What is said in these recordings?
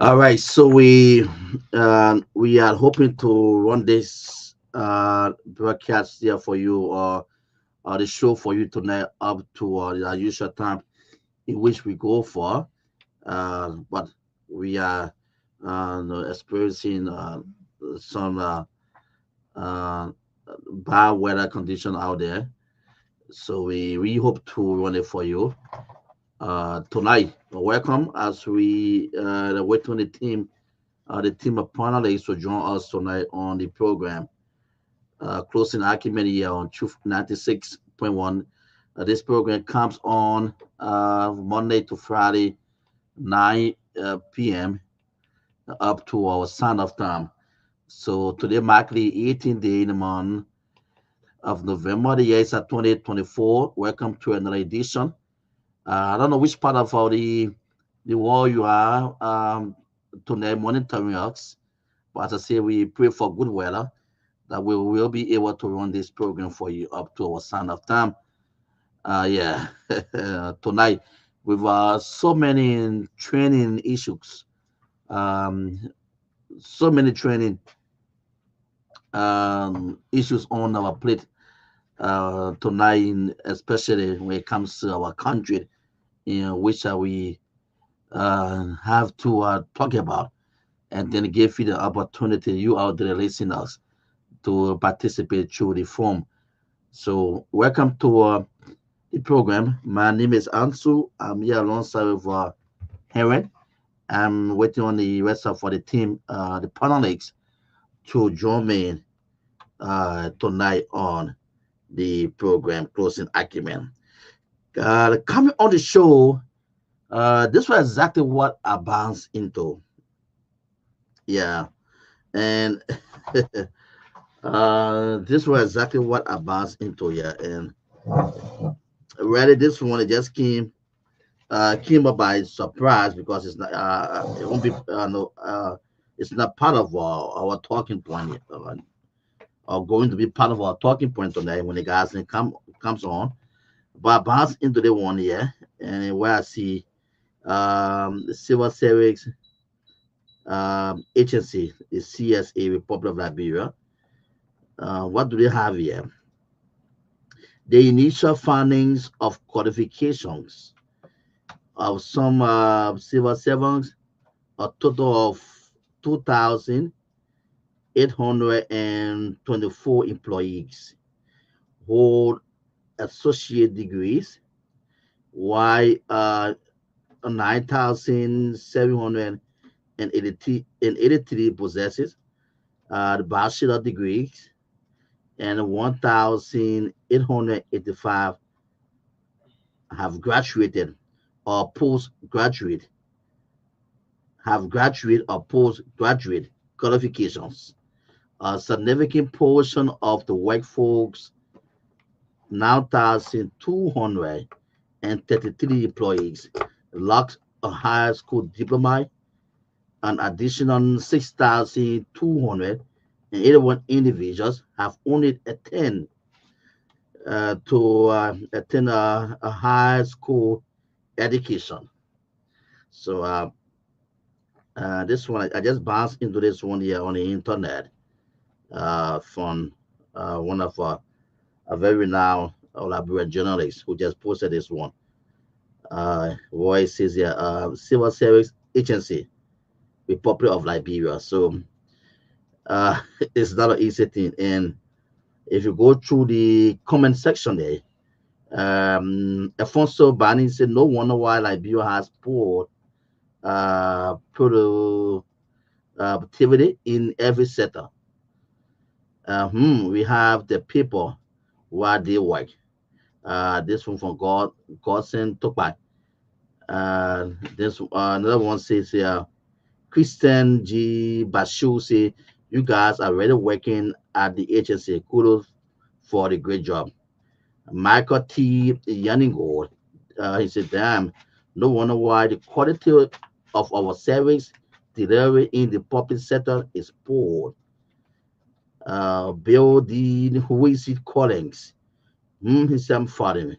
All right, so we are hoping to run this broadcast here for you, or the show for you tonight up to the usual time in which we go for. But we are experiencing some uh, bad weather condition out there, so we hope to run it for you tonight. Welcome as we wait on the team of panelists to join us tonight on the program. Closing argument here on Truth 96.1. This program comes on Monday to Friday, 9 p.m. up to our sign of time. So today mark the 18th day in the month of November. The year is at 2024. Welcome to another edition. I don't know which part of the world you are tonight monitoring us, but as I say, we pray for good weather that we will be able to run this program for you up to our sign of time. Yeah, tonight with so many training issues, um, so many training issues on our plate tonight, especially when it comes to our country, which we have to talk about, and then give you the opportunity, you out there listeners, to participate through the form. So, welcome to the program. My name is Ansu. I'm here alongside with Heron. I'm waiting on the rest of for the team, the panelists, to join me tonight on the program Closing Acumen. Coming on the show, this was exactly what I bounced into. Yeah, and this was exactly what I bounced into. Yeah, and really, this one it just came up by surprise because it's not it won't be no it's not part of our talking point yet, or going to be part of our talking point tonight when the guys comes on. But I bounce into the one here, and where I see the Civil Service Agency, the CSA, Republic of Liberia. What do they have here? The initial findings of qualifications of some civil servants, a total of 2,824 employees hold associate degrees, while 9,783 possesses the bachelor degrees, and 1,885 have graduated or postgraduate, have graduate or postgraduate qualifications. A significant portion of the workforce, 9,233 employees, lacks a high school diploma. An additional 6,281 individuals have only attend a high school education. So this one, I just bounced into this one here on the internet from one of a very renowned Liberian journalist who just posted this one. Where it says here, Civil Service Agency, Republic of Liberia. So it's not an easy thing. And if you go through the comment section there, Alfonso Bani said, no wonder why Liberia has poor productivity in every sector. We have the people where they work. This one from Godson Togar. This another one says here, Christian G. Bashu say, you guys are already working at the agency. Kudos for the great job. Michael T. Yanningo, he said, damn, no wonder why the quality of our service delivery in the public sector is poor. Bealded, who is it Collins? He said, I'm following.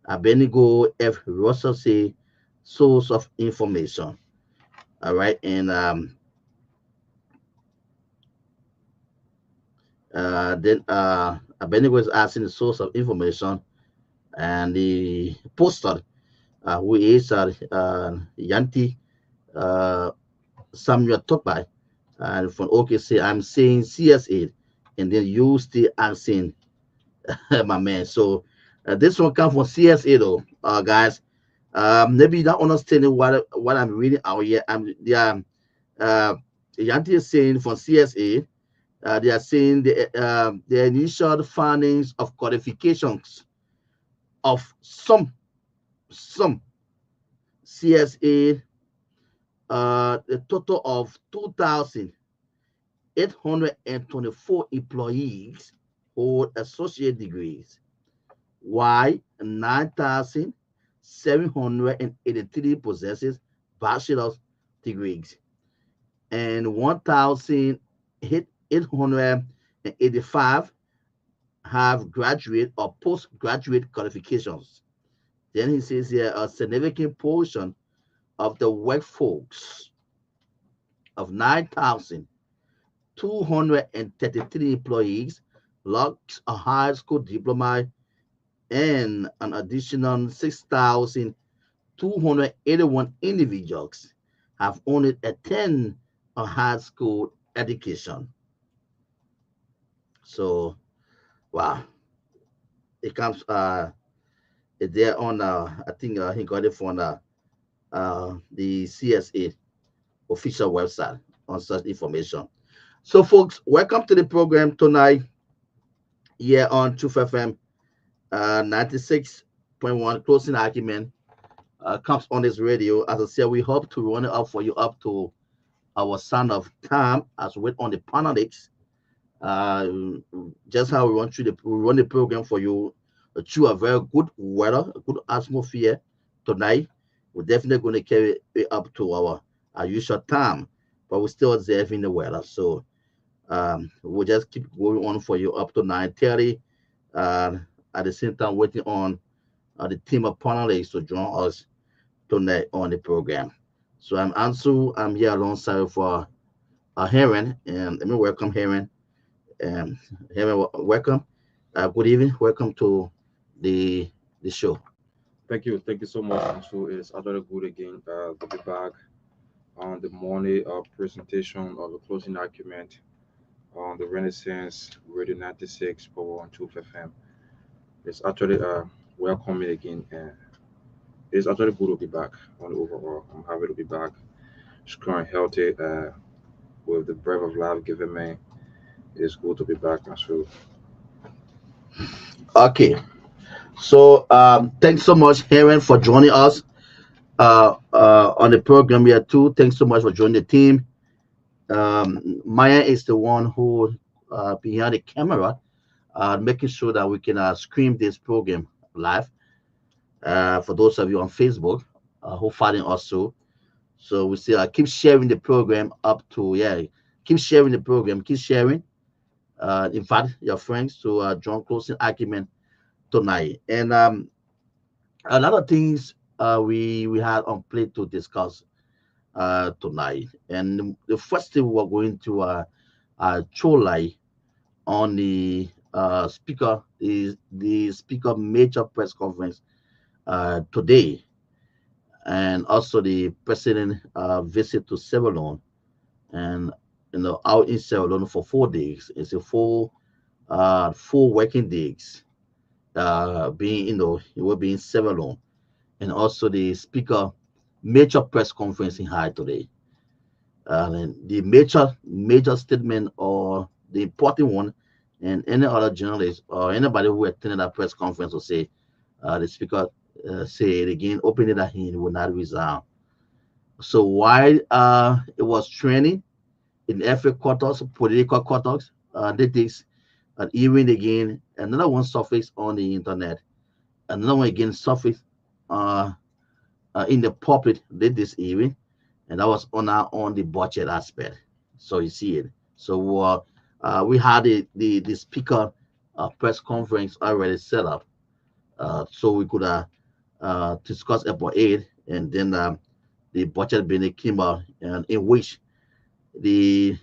Abenigo F. Russell say, source of information. All right, and then Abednego is asking the source of information, and the poster, who is Yanti uh, Samuel Topai, and from OKC, I'm saying CSA, and then you still asking my man. So this one comes from CSA though, guys. Maybe you don't understand what I'm reading out here. Uh, Yanti is saying from CSA. They are saying the initial findings of codifications of some CSA, a total of 2,824 employees hold associate degrees, while 9,783 possesses bachelor's degrees, and 1,885 have graduate or postgraduate qualifications. Then he says here a significant portion of the workforce of 9,233 employees locks a high school diploma, and an additional 6,281 individuals have only attained a high school education. So, wow, it comes there on I think he got it from the CSA official website on such information. So, folks, welcome to the program tonight here on Truth FM 96.1 Closing Argument. Comes on this radio. As I said, we hope to run it up for you up to our sound of time as we wait on the panelists. Uh, just how we run the program for you through a very good weather, a good atmosphere tonight. We're definitely going to carry it up to our usual time, but we're still observing the weather. So we'll just keep going on for you up to 9:30. Uh, at the same time, waiting on the team of panelists to join us tonight on the program. So I'm Ansu. I'm here alongside for Heron, and let me welcome Heron. Um, Heron, welcome. Good evening. Welcome to the show. Thank you so much. And so it's actually good again to be back on the morning presentation of the closing argument on the Renaissance Radio 96.12 FM. It's actually welcoming again, and it's actually good to be back on the overall. I'm happy to be back, strong, healthy, with the breath of life given me. It's good to be back, and so Okay. So thanks so much, Heron, for joining us on the program here too. Thanks so much for joining the team. Maya is the one who behind the camera, making sure that we can stream this program live. For those of you on Facebook who fighting us too. So we say keep sharing the program up to, yeah, keep sharing the program, keep sharing. Invite your friends to join closing argument tonight. And a lot of things we had on plate to discuss tonight. And the first thing we're going to throw light on the speaker major press conference today, and also the president visit to Sierra Leone, and out in Sierra Leone for 4 days. It's a full working days. Being it will be in Sierra Leone, and also the speaker major press conference in High today. And the major statement or the important one, and any other journalist or anybody who attended that press conference will say the speaker say it again, openly that he will not resign. So while it was training in every quarters, political quarters, they takes an evening again, another one surfaced on the internet, another one again surfaced uh, in the public did this evening, and that was on the budget aspect. So you see it. So we had the speaker press conference already set up, so we could discuss about it, and then the budget being came out, and in which the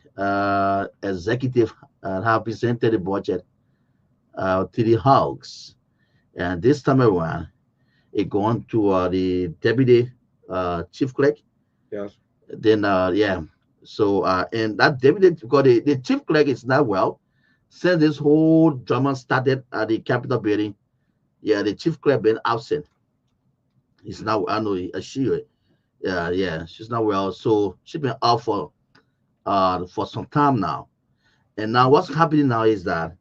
executive have presented the budget to the House, and this time around it gone to the deputy chief clerk. Yes. Then yeah, so and that deputy, because the chief clerk is not well since this whole drama started at the Capitol building. Yeah, the chief clerk been absent. He's now, I know, she, yeah, she's not well, so she's been out for some time now. And now what's happening now is that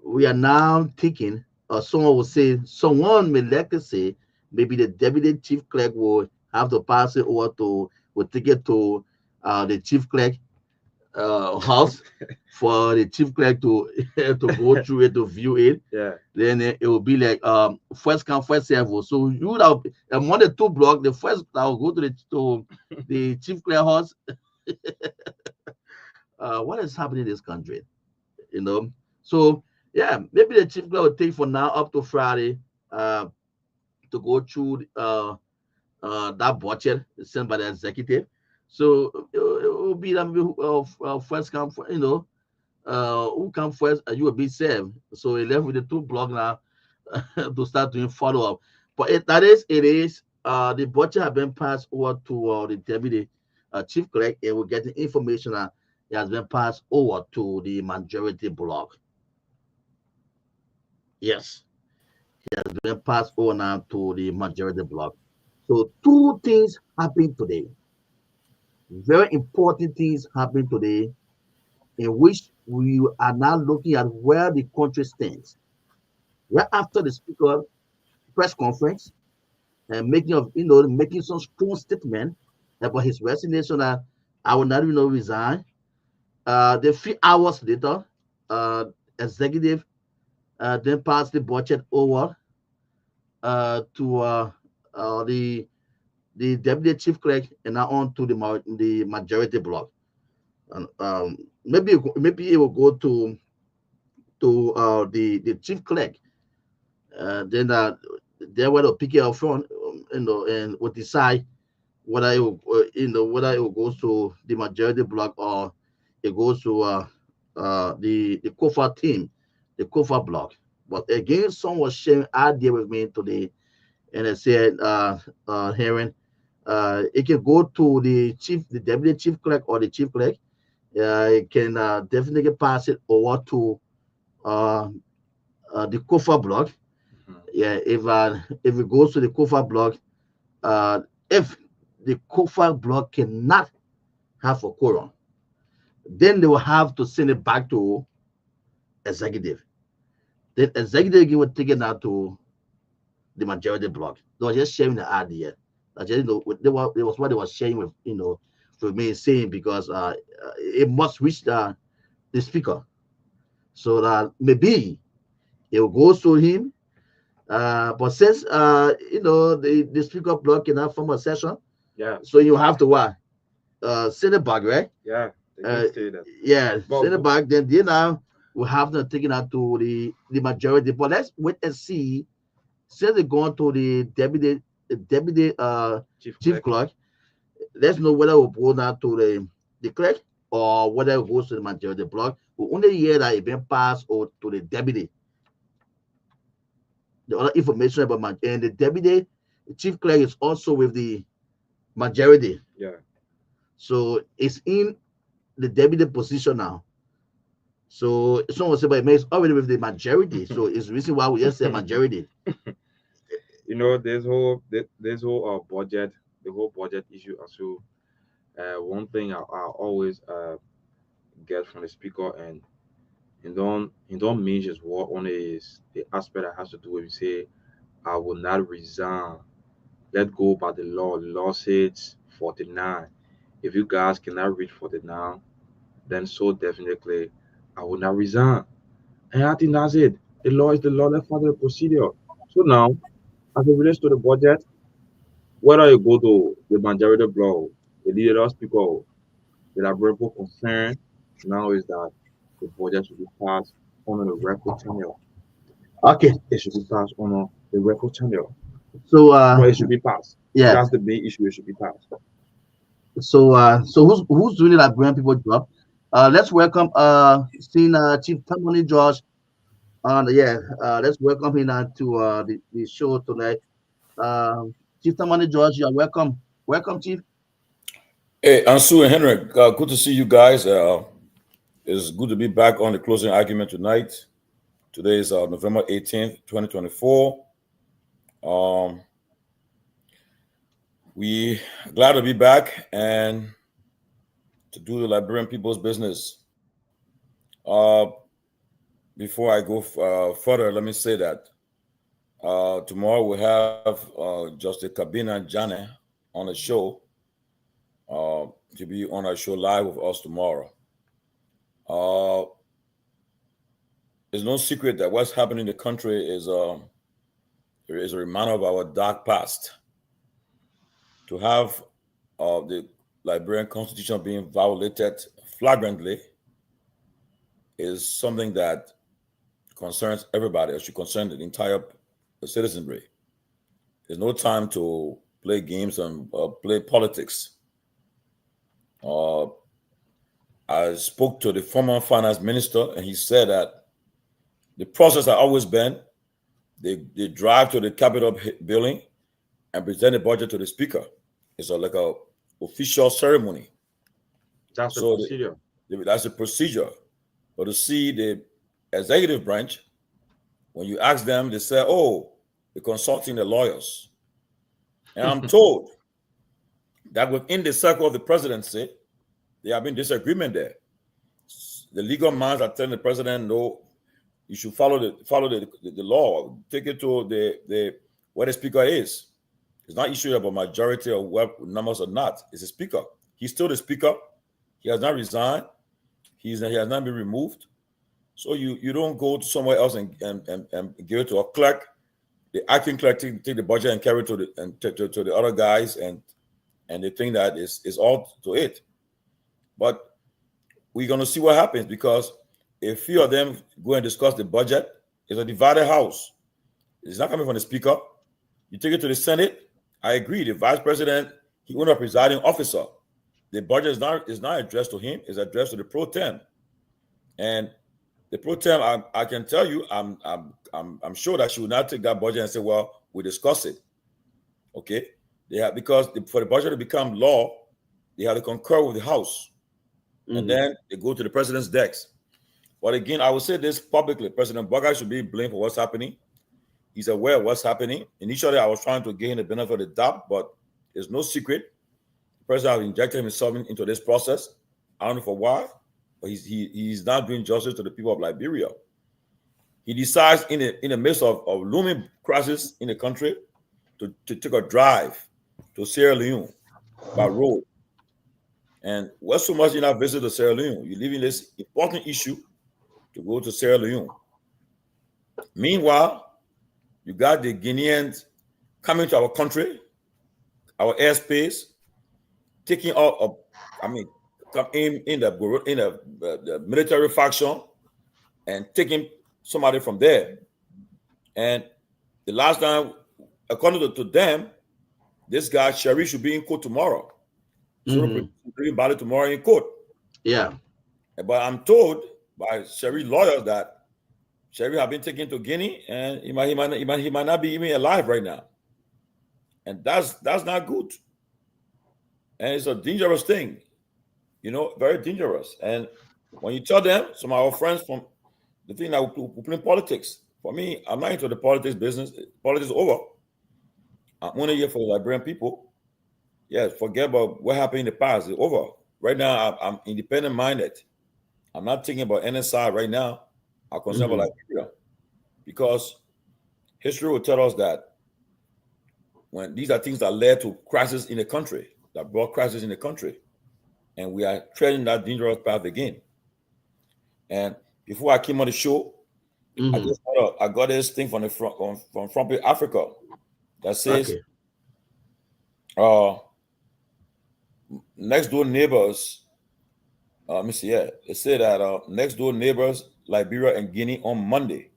we are now thinking, or someone will say, someone may like to say, maybe the deputy chief clerk will have to pass it over to, will take it to the chief clerk house for the chief clerk to to go through it, to view it. Yeah. Then it will be like first come first serve. So you that among the two block, the first that will go to the chief clerk house. What is happening in this country? You know. So yeah, maybe the chief clerk will take for now up to Friday to go through that budget sent by the executive. So it will be that first come, who come first, you will be served. So he left with the two block now to start doing follow up. But it is the budget have been passed over to the deputy chief clerk, and we're getting information that it has been passed over to the majority block. Yes, it has been passed over now to the majority block. So two things happened today. Very important things happened today, in which we are now looking at where the country stands. Right after the speaker press conference and making some strong statement about his resignation that I will not even resign. The few hours later, uh, executive then passed the budget over to the deputy chief clerk and now on to the majority block. And maybe it will go to the chief clerk. Then they will pick it up front, and will decide whether it will, whether it will go to the majority block or it goes to the Kofa team, the Kofa block. But again, someone was sharing idea with me today, and they said, hearing, it can go to the deputy chief clerk or the chief clerk. It can definitely pass it over to uh, the Kofa block. Mhm. Yeah, if it goes to the Kofa block, uh, if the Kofa block cannot have a quorum, then they will have to send it back to executive. Then executive will take it now to the majority block. They were just sharing the idea. I just it was what they were sharing with with me, saying because it must reach the speaker, so that maybe it will go to him. But since the speaker block cannot form a session, Yeah. so you have to what send it back, right? Yeah. They Uh, can say that. yeah, But send it back. Then they now will have to take it out to the majority. But let's wait and see. Since it gone to the deputy chief chief clerk. clerk, let's know whether it will go now to the clerk or whether it goes to the majority block. We only hear that it been passed or to the deputy. The other information about and the deputy chief clerk is also with the majority. Yeah. So it's in the deputy position now. So someone said, but it makes already with the majority. So it's the reason why we just say majority. This whole budget, the whole budget issue. And so, one thing I always get from the speaker, and he don't mean just what on is the aspect that has to do with say I will not resign. Let go by the law. The law says 49. If you guys cannot reach 49, then so definitely I will not resign. And I think that's it. The law is the law. Let's follow the procedure. So now, as it relates to the budget, whether you go to the majority bloc, the leader speaker, the labourable concern now is that the budget should be passed on the referral channel. Okay. It should be passed on the referral channel. So but it should be passed. yeah. That's the main issue. It should be passed. So who's doing Liberian people job? Let's welcome seeing Chief Tammany George. Yeah, let's welcome him to the show tonight. Chief Tammany George, you're welcome. Welcome, Chief. Hey, Ansu and Henrik, good to see you guys. It's good to be back on the closing argument tonight. Today is November 18th, 2024. We glad to be back and to do the Liberian people's business. Before I go further, let me say that tomorrow we'll have Justice Kabina Jane on the show to be on our show live with us tomorrow. There's no secret that what's happening in the country is a reminder of our dark past. To have the Liberian Constitution being violated flagrantly is something that concerns everybody. It should concern the entire citizenry. There's no time to play games and play politics. I spoke to the former finance minister, and he said that the process has always been they drive to the Capitol building and present the budget to the speaker. It's like a official ceremony. That's the procedure. That's the procedure. But to see the executive branch, when you ask them, they say, "Oh, they're consulting the lawyers." And I'm told that within the circle of the presidency, there have been disagreement there. The legal minds are telling the president, "No, you should follow the law. Take it to the where the speaker is." It's not issue about majority or what numbers or not. It's the speaker. He's still the speaker. He has not resigned. He has not been removed. So you don't go to somewhere else and give it to a clerk. The acting clerk take the budget and carry it to the other guys, and they think that is all to it. But we're gonna see what happens, because a few of them go and discuss the budget. It's a divided house. It's not coming from the speaker. You take it to the Senate. I agree. The vice president, he was a presiding officer. The budget is not addressed to him. It's addressed to the pro tem. And the pro tem, I can tell you, I'm sure that she will not take that budget and say, "Well, we discuss it." Okay, because for the budget to become law, they have to concur with the House, and then they go to the president's desk. But again, I will say this publicly: President Boga should be blamed for what's happening. He's aware of what's happening. Initially, I was trying to gain the benefit of the doubt, but there's no secret. The president has injected himself into this process. I don't know for why, but he's not doing justice to the people of Liberia. He decides in the midst of looming crisis in the country to take a drive to Sierra Leone by road. And what's so much you not visit to Sierra Leone? You're leaving this important issue to go to Sierra Leone. Meanwhile, you got the Guineans coming to our country, our airspace, taking out come in the military faction and taking somebody from there. And the last time, according to them, this guy Sherry should be in court tomorrow. So bring Bali tomorrow in court. Yeah. But I'm told by Sherry lawyers that Sherry have been taken to Guinea, and he might not be even alive right now. And that's not good. And it's a dangerous thing, very dangerous. And when you tell them, some of our friends from the thing that we play politics, for me, I'm not into the politics business. Politics is over. I'm only here for the Liberian people. Yes, forget about what happened in the past. It's over. Right now, I'm independent minded. I'm not thinking about any side right now. I'm concerned about Liberia, because history will tell us that when these are things that led to crisis in the country, that brought crisis in the country, and we are treading that dangerous path again. And before I came on the show, I got this thing from Front Page Africa that says, next door neighbors. Let me see. Yeah, it said that next door neighbors, Liberia and Guinea, on Monday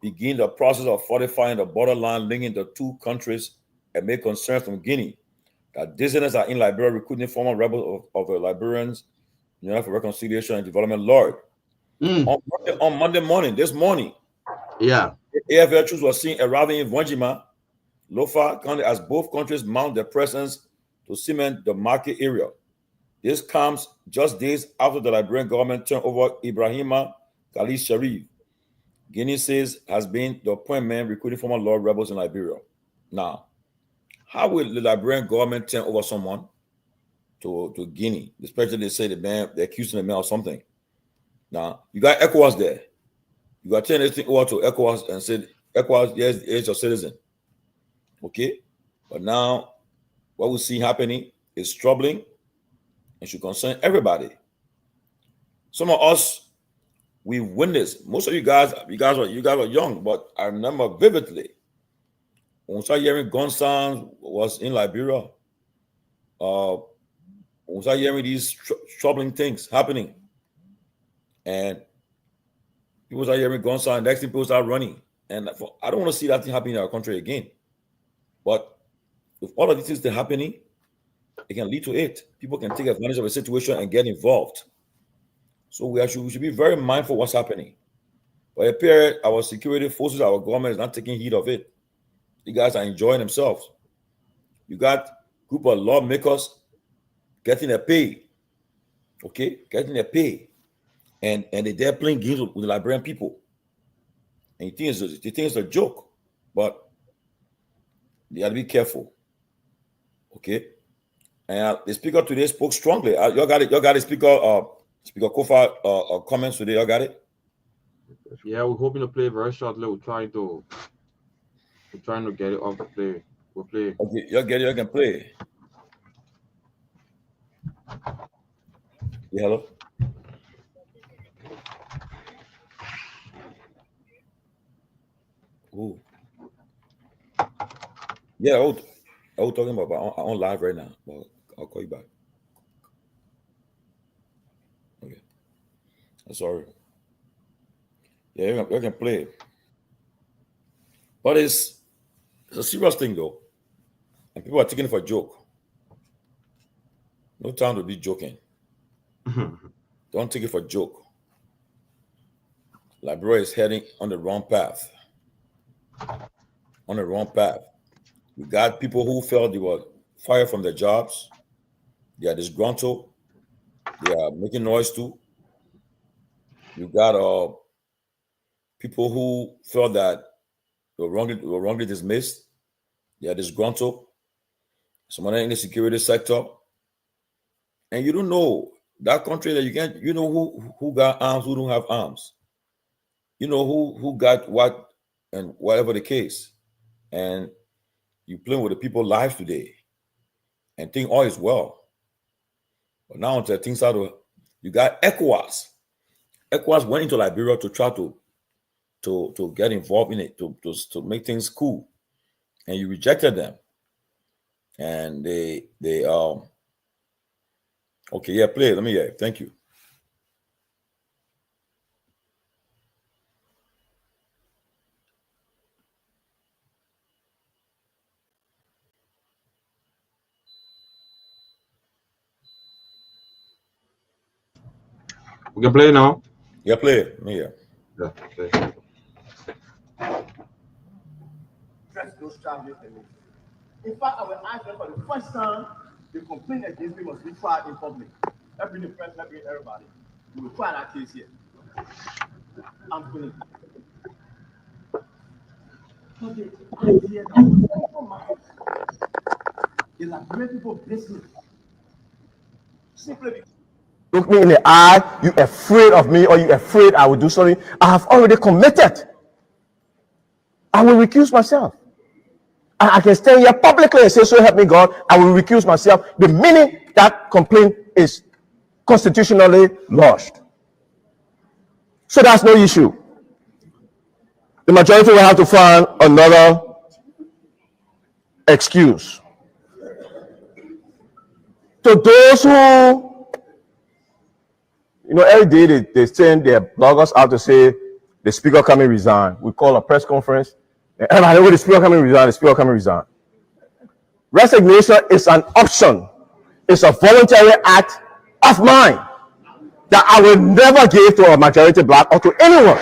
begin the process of fortifying the borderline linking the two countries amid concerns from Guinea that dissidents are in Liberia recruiting former rebels of the Liberians United for Reconciliation and Development Lord. On Monday morning, this morning, AFL troops were seen arriving in Vonjima, Lofa County, as both countries mount their presence to cement the market area. This comes just days after the Liberian government turned over Ibrahima Khalid Sharif. Guinea says has been the point man recruiting former Lord rebels in Liberia. Now, how will the Liberian government turn over someone to Guinea? Especially they say they're accusing the man of something. Now, you got ECOWAS there. You got to turn everything over to ECOWAS and say, ECOWAS, yes, it's your citizen. Okay? But now, what we see happening is troubling and should concern everybody. Some of us, we've witnessed, most of you guys are young, but I remember vividly when we started hearing gun sounds was in Liberia. When we started hearing these troubling things happening, and people start hearing gun sounds, next thing people start running. And I don't want to see that thing happening in our country again. But if all of these things are happening, it can lead to it. People can take advantage of a situation and get involved. So we should be very mindful of what's happening. But it appears our security forces, our government is not taking heed of it. You guys are enjoying themselves. You got a group of lawmakers getting a pay. Okay? Getting a pay. And they're playing games with the Liberian people. And you think it's a joke. But you got to be careful. Okay? And the speaker today spoke strongly. Y'all got it. Y'all got it, Speaker Kofa comments today. Y'all got it? Yeah, we're hoping to play very shortly. We're trying to get it off the play. We'll play. Okay, y'all get it. Y'all can play. Yeah, hello. Ooh. Yeah, I was talking about, but I'm on live right now. But I'll call you back. Okay. I'm sorry. Yeah, you can play. But it's a serious thing, though. And people are taking it for a joke. No time to be joking. Don't take it for a joke. Liberia is heading on the wrong path. On the wrong path. We got people who felt they were fired from their jobs. They are disgruntled. They are making noise too. You got people who felt that they were wrongly dismissed. They are disgruntled. Someone in the security sector. And you don't know that country that you know who got arms, who don't have arms. You know who got what and whatever the case. And you playing with the people's lives today and think all is well. But now until things out of you got ECOWAS. ECOWAS went into Liberia to try to get involved in it, to make things cool. And you rejected them. And they okay, yeah, play it. Let me hear it. Thank you. We can play now. Yeah, play it. Let me hear. Yeah, play. Those charges. In fact, I will ask them for the first time the complaint against me must be tried in public. Let me the press, let me everybody. We will try that case here. I'm finished. The Liberian people business. Simply look me in the eye, you afraid of me, or you afraid I will do something. I have already committed. I will recuse myself. I can stand here publicly and say, so help me God, I will recuse myself the minute that complaint is constitutionally lodged. So that's no issue. The majority will have to find another excuse. To those who, every day they send their bloggers out to say, The speaker coming resign. We call a press conference. And I know the speaker coming resign. The speaker coming resign. Resignation is an option. It's a voluntary act of mine that I will never give to a majority black or to anyone.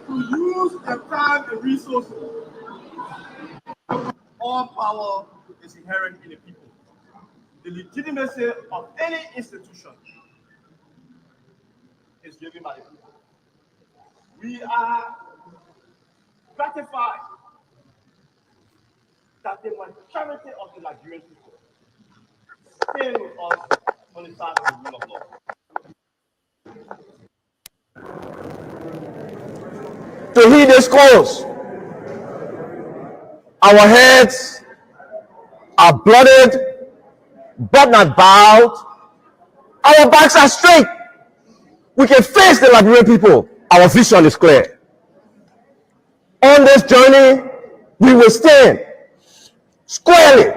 To use the time and resources. All power is inherent in the people. The legitimacy of any institution is given by the people. We are gratified that the majority of the Nigerian people stay with us on the side of the rule of law. To heed this cause, our heads are blooded, but not bowed. Our backs are straight. We can face the Liberian people. Our vision is clear. On this journey, we will stand squarely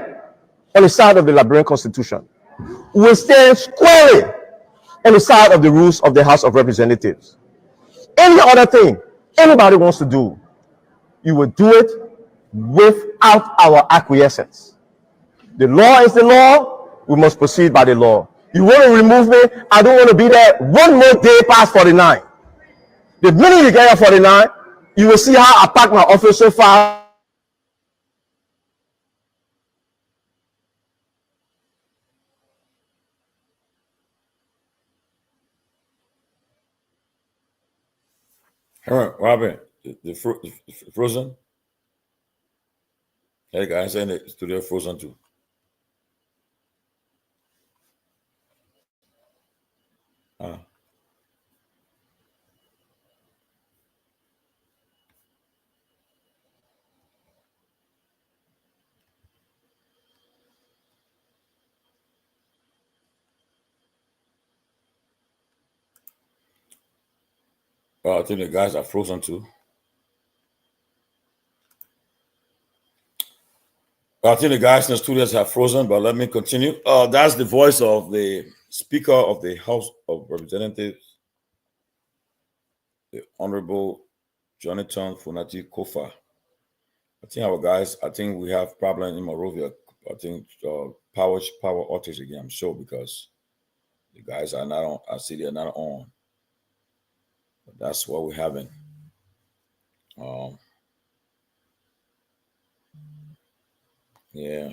on the side of the Liberian Constitution. We will stand squarely on the side of the rules of the House of Representatives. Any other thing anybody wants to do, you will do it without our acquiescence. The law is the law. We must proceed by the law. You want to remove me? I don't want to be there one more day past 49. The minute you get at 49, you will see how I pack my office so far. All right, Robin, the frozen. Hey guys, and the studio frozen too. I think the guys are frozen too. I think the guys in the studios have frozen, but let me continue. That's the voice of the Speaker of the House of Representatives, the Honorable Jonathan Funati Kofa. I think our guys, I think we have problem in Monrovia. I think power outage again, I'm sure, because the guys are not on. I see they're not on. But that's what we're having. Yeah.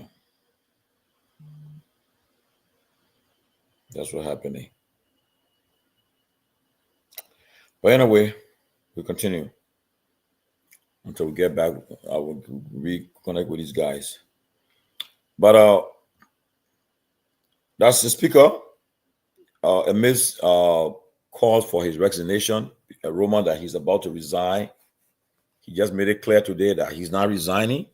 That's what's happening. But anyway, we continue until we get back. I will reconnect with these guys. But that's the speaker. Amidst calls for his resignation, a rumor that he's about to resign. He just made it clear today that he's not resigning.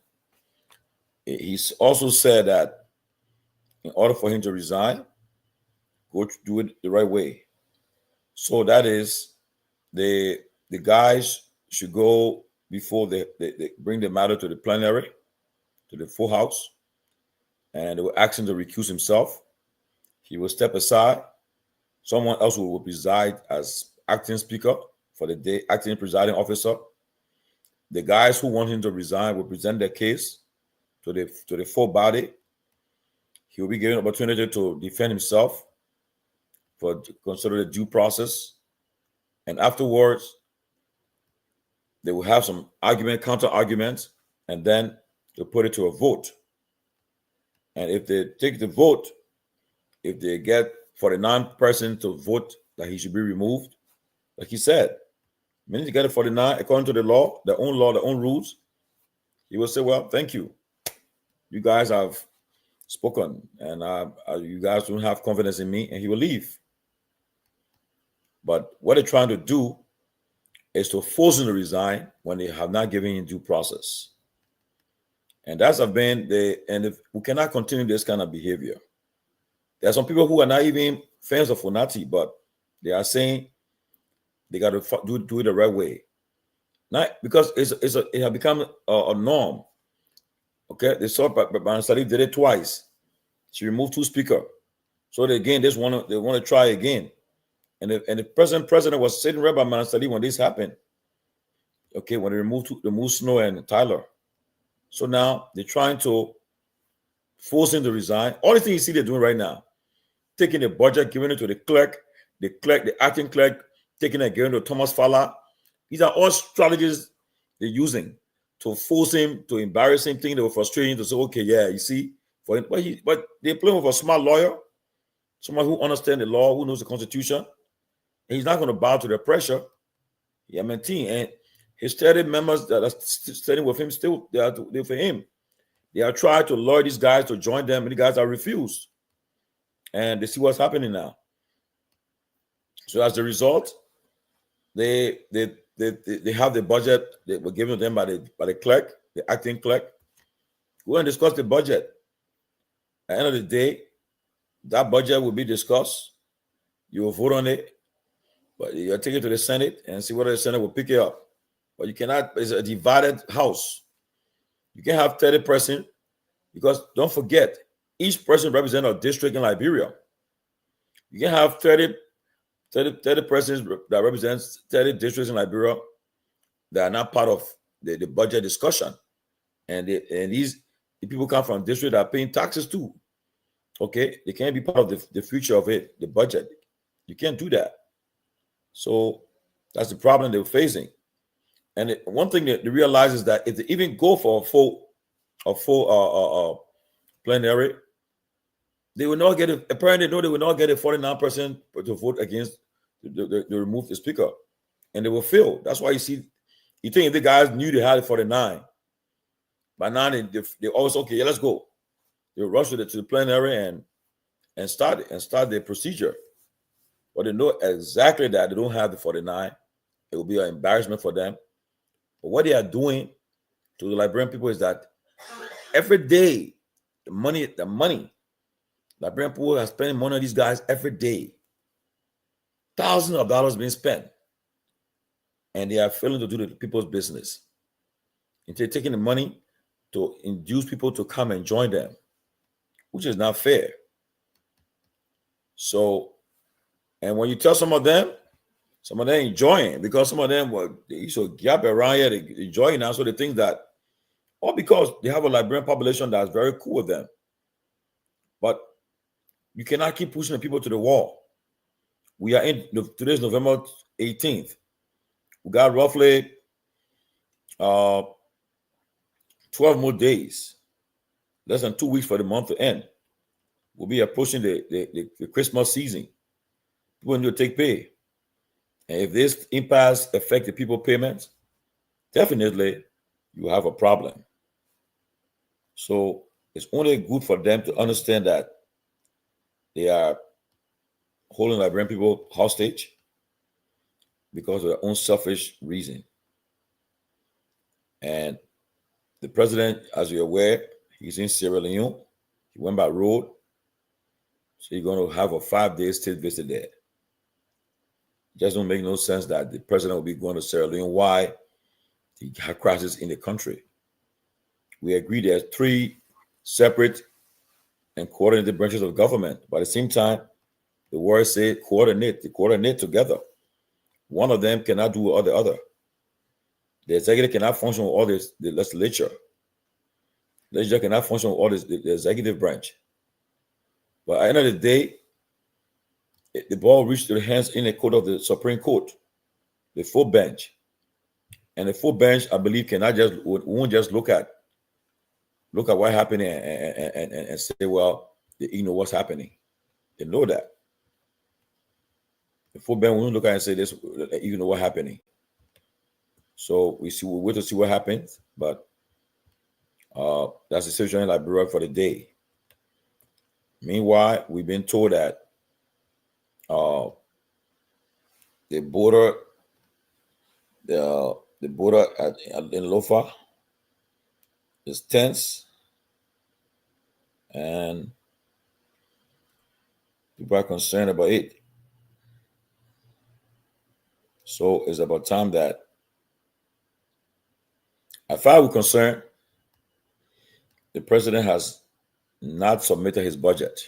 He's also said that in order for him to resign, go to do it the right way. So that is the guys should go before they bring the matter to the plenary, to the full house, and they will ask him to recuse himself. He will step aside. Someone else will preside as acting speaker for the day, acting presiding officer. The guys who want him to resign will present their case to the full body. He will be given an opportunity to defend himself for consider the due process. And afterwards, they will have some argument, counter arguments, and then they'll put it to a vote. And if they take the vote, if they get 49 person to vote that he should be removed, like he said, minute you get a 49, according to the law, their own rules, he will say, well, thank you. You guys have spoken, and you guys don't have confidence in me, and he will leave. But what they're trying to do is to force him to resign when they have not given him due process. And that's been we cannot continue this kind of behavior. There are some people who are not even fans of Funati, but they are saying they got to do it the right way. Not because it has become a norm. Okay, they saw Ben Sanvee did it twice. She removed 2 speakers. So they want to try again. And the present president was sitting right by Ben Sanvee when this happened. Okay, when they removed Snow and Tyler. So now they're trying to force him to resign. All the things you see they're doing right now, taking the budget, giving it to the acting clerk, taking it, giving it to Thomas Fowler. These are all strategies they're using to force him, to embarrass him, thinking they were frustrating to say, okay, yeah, you see, but they're playing with a smart lawyer, someone who understands the law, who knows the Constitution, and he's not going to bow to the pressure. Yeah, and his 30 members that are standing with him still, they are for him. They are trying to lure these guys to join them, and the guys are refused. And they see what's happening now. So as a result, they have the budget that were given to them by the clerk, the acting clerk. We're going to discuss the budget. At the end of the day, that budget will be discussed. You will vote on it, but you'll take it to the Senate and see whether the Senate will pick it up. But you cannot, it's a divided house. You can't have 30 person, because don't forget, each person represents a district in Liberia. You can have 30 persons that represents 30 districts in Liberia that are not part of the budget discussion. And the people come from districts that are paying taxes too. Okay, they can't be part of the future of it, the budget. You can't do that. So that's the problem they're facing. And one thing that they realize is that if they even go for a full plenary, they will not get it. Apparently, no, they will not get a 49% to vote against to remove the speaker, and they will fail. That's why you think if the guys knew they had it 49, by now they always okay. Yeah, let's go. They rush to the plenary and start the procedure, but they know exactly that they don't have the 49. It will be an embarrassment for them. But what they are doing to the Liberian people is that every day, the money, Liberian people are spending money on these guys every day. Thousands of dollars being spent. And they are failing to do the people's business. And they're taking the money to induce people to come and join them, which is not fair. So, and when you tell some of them enjoying, because some of them they used to gap around here, they enjoying now, so they think that, all because they have a Liberian population that's very cool with them. But you cannot keep pushing the people to the wall. We are today's November 18th. We got roughly 12 more days, less than 2 weeks for the month to end. We'll be approaching the Christmas season. People need to take pay. And if this impasse affects the people payments, definitely you have a problem. So it's only good for them to understand that they are holding Liberian people hostage because of their own selfish reason. And the president, as you're aware, he's in Sierra Leone. He went by road. So you're going to have a 5-day state visit there. It just don't make no sense that the president will be going to Sierra Leone. Why? He had crisis in the country. We agree there's 3 separate and coordinated branches of government. But at the same time, the word say coordinate. They coordinate together. One of them cannot do all the other. The executive cannot function with all the legislature. The legislature cannot function with all the executive branch. But at the end of the day, the ball reached the hands in the court of the Supreme Court, the full bench. And the full bench, I believe, won't just look at what happened and say, well, they know what's happening. They know that. Before Ben, we look at and say this, you know what happening. So we wait to see what happens, but that's the situation in Liberia for the day. Meanwhile, we've been told that the border in Lofa is tense, and people are concerned about it. So it's about time that, as far as we're concerned, the president has not submitted his budget.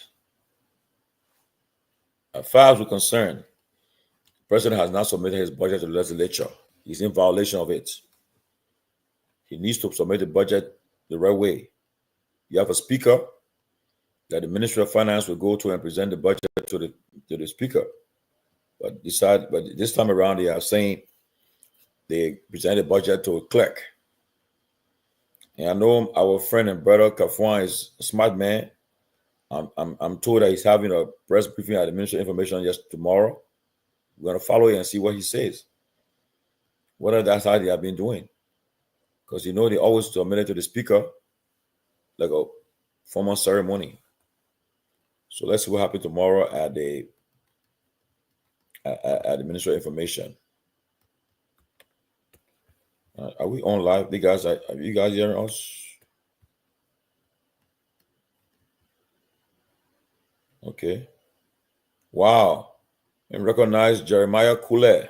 As far as we're concerned, the president has not submitted his budget to the legislature. He's in violation of it. He needs to submit the budget the right way. You have a speaker that the Ministry of Finance will go to and present the budget to the speaker. But this time around, they are saying they present the budget to a clerk. And I know our friend and brother Kafuan is a smart man. I'm told that he's having a press briefing at the Ministry of Information just tomorrow. We're going to follow it and see what he says. Whether that's how they have been doing. Because they always submit it to the speaker like a formal ceremony. So let's see what happens tomorrow at the Ministry of Information. Are we on live? Are you guys hearing us? Okay. Wow. And recognize Jeremiah Kule.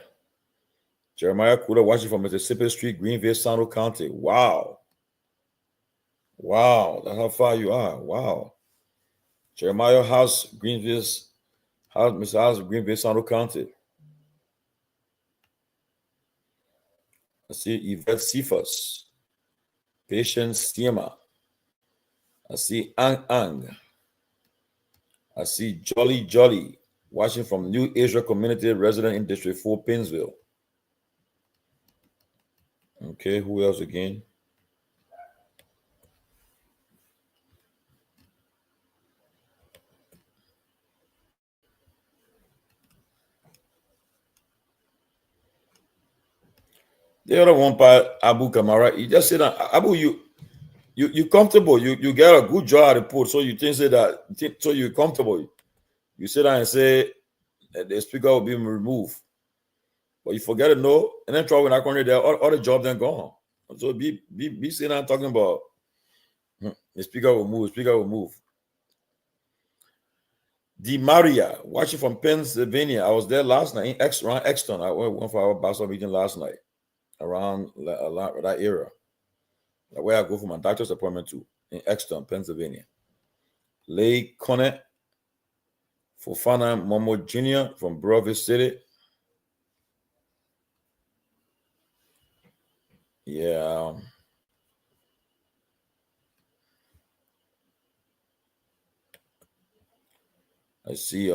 Jeremiah Kule watching from Mississippi Street, Greenville, Sando County. Wow. Wow. That's how far you are. Wow. Jeremiah House, Greenville, Mr. House, Greenville, Sando County. I see Yvette Cephas, Patience Siema. I see Ang Ang. I see Jolly, watching from New Asia Community, resident in District 4, Painesville. Okay, who else again? The other one by Abu Kamara, he just said that Abu, you comfortable, you get a good job at the port, so you so you're comfortable. You sit down and say the speaker will be removed. But you forget to know, and then trouble when I come here, all the jobs then gone. So be sitting down talking about the speaker will move. Di Maria, watching from Pennsylvania. I was there last night around Exton. I went for our Basel meeting last night around that area. That's where I go for my doctor's appointment to in Exton, Pennsylvania. Leigh Conant, Fofana Momo Jr. from Broadview City. Yeah. I see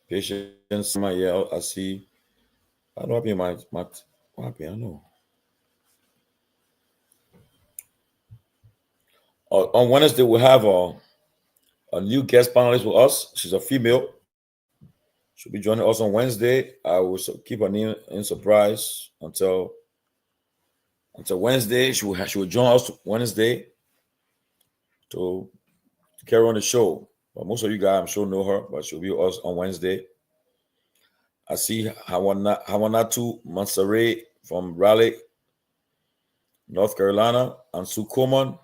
Patience. Yeah, I see. I don't know what happened. I know. On Wednesday, we'll have a new guest panelist with us. She's a female. She'll be joining us on Wednesday. I will keep her name in surprise until Wednesday. She will join us Wednesday to carry on the show. But most of you guys, I'm sure, know her, but she'll be with us on Wednesday. I see Hawanatu Mansare from Raleigh, North Carolina, and Sue Coleman,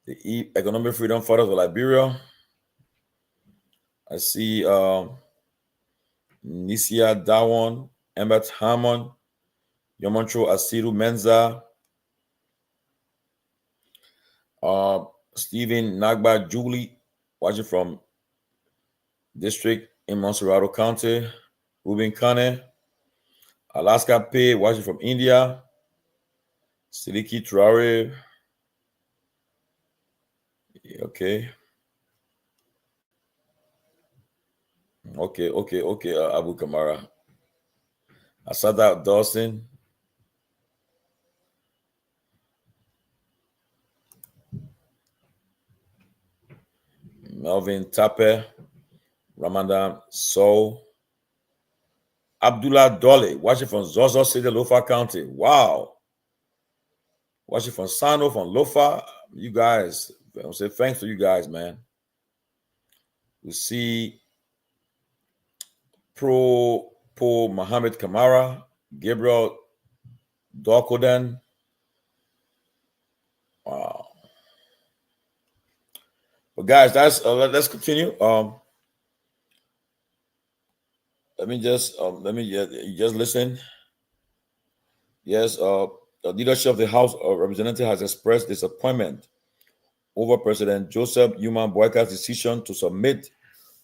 the Economic Freedom Fighters of Liberia. I see Nisia Dawon, Emmett Hammond, Yomancho Asiru Menza, Stephen Nagba Julie, watching from District in Monserrato County, Ruben Kane, Alaska Pay, watching from India, Sidiki Traore. Okay, Abu Kamara. Asada Dawson. Melvin Tape, Ramadan. So, Abdullah Dole, watching from Zozo City, Lofa County. Wow. Watching from Sano, from Lofa. You guys, I'll say thanks to you guys, man. We see Pro Mohammed Kamara, Gabriel Dorkoden. Wow. But guys, that's let's continue. Let me just listen. Yes, the leadership of the House of Representatives has expressed disappointment over President Joseph Human Boyka's decision to submit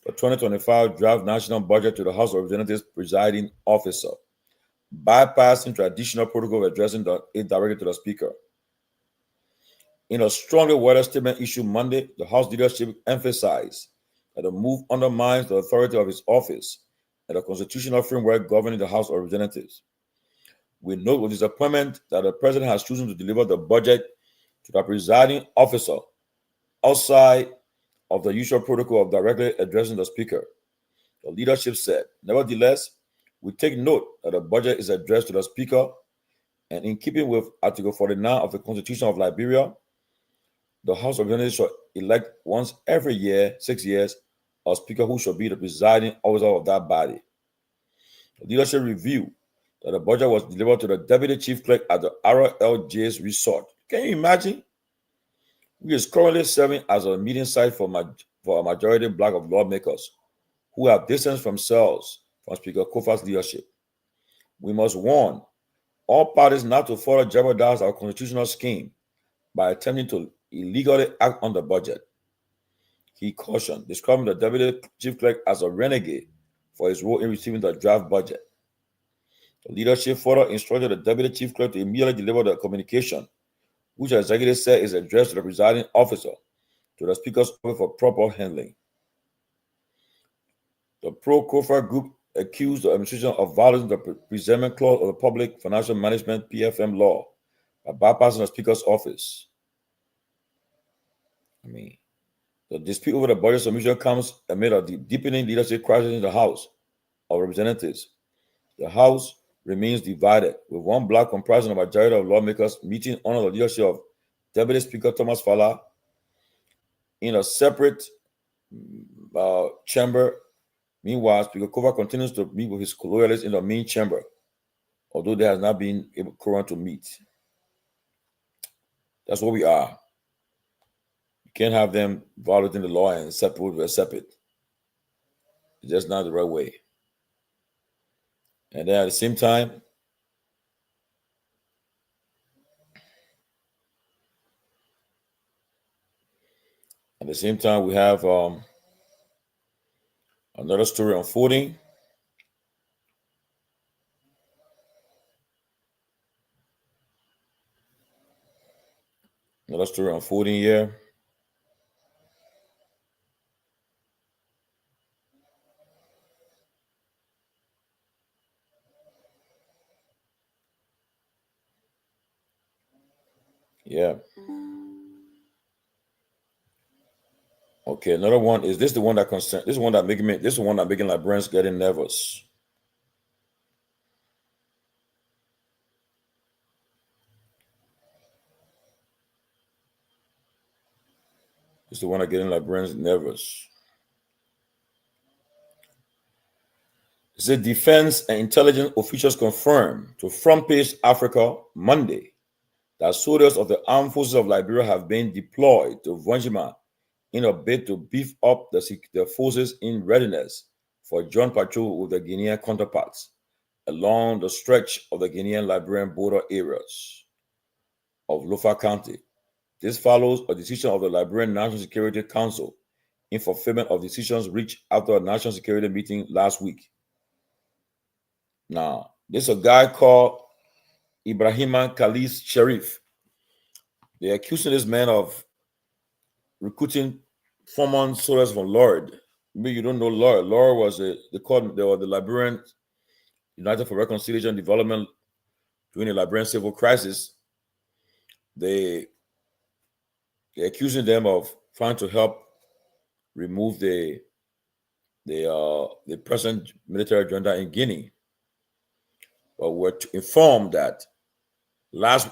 the 2025 draft national budget to the House of Representatives presiding officer, bypassing traditional protocol of addressing it directly to the Speaker. In a strongly worded statement issued Monday, the House leadership emphasized that the move undermines the authority of his office and the constitutional framework governing the House of Representatives. We note with disappointment that the President has chosen to deliver the budget to the presiding officer outside of the usual protocol of directly addressing the Speaker. The leadership said, nevertheless, we take note that the budget is addressed to the Speaker, and in keeping with Article 49 of the Constitution of Liberia, the House of Representatives shall elect once every year, 6 years, a Speaker who shall be the presiding officer of that body. The leadership reviewed that the budget was delivered to the Deputy Chief Clerk at the RLJ's resort. Can you imagine? He is currently serving as a meeting site for a majority black of lawmakers who have distanced themselves from Speaker Kofa's leadership. We must warn all parties not to further jeopardize our constitutional scheme by attempting to illegally act on the budget. He cautioned, describing the Deputy Chief Clerk as a renegade for his role in receiving the draft budget. The leadership further instructed the Deputy Chief Clerk to immediately deliver the communication, which the executive said is addressed to the presiding officer, to the Speaker's office for proper handling. The pro-Kofa group accused the administration of violating the presentment clause of the Public Financial Management (PFM) law by bypassing the Speaker's office. The dispute over the budget submission comes amid a deepening leadership crisis in the House of Representatives. The House remains divided, with one bloc comprising a majority of lawmakers meeting under the leadership of Deputy Speaker Thomas Fala in a separate chamber. Meanwhile, Speaker Kofa continues to meet with his loyalists in the main chamber, although they have not been able to meet. That's what we are. You can't have them violating the law and accept it. It's just not the right way. And then at the same time, we have another story unfolding. Another story unfolding here. Yeah. Okay, another one is this the one that concern this is one that making Liberians getting nervous. It's the one that getting Liberians nervous. It said defense and intelligence officials confirmed to Front Page Africa Monday that soldiers of the armed forces of Liberia have been deployed to Vonjima in a bid to beef up the forces in readiness for joint patrol with the Guinean counterparts along the stretch of the Guinean-Liberian border areas of Lofa County. This follows a decision of the Liberian National Security Council in fulfillment of decisions reached after a national security meeting last week. Now, there's a guy called Ibrahima Khalis Sharif. They're accusing this man of recruiting former soldiers from Lord. Maybe you don't know Lord. Lord was the Liberian United for Reconciliation and Development during the Liberian civil crisis. They're accusing them of trying to help remove the the present military junta in Guinea. But we're informed that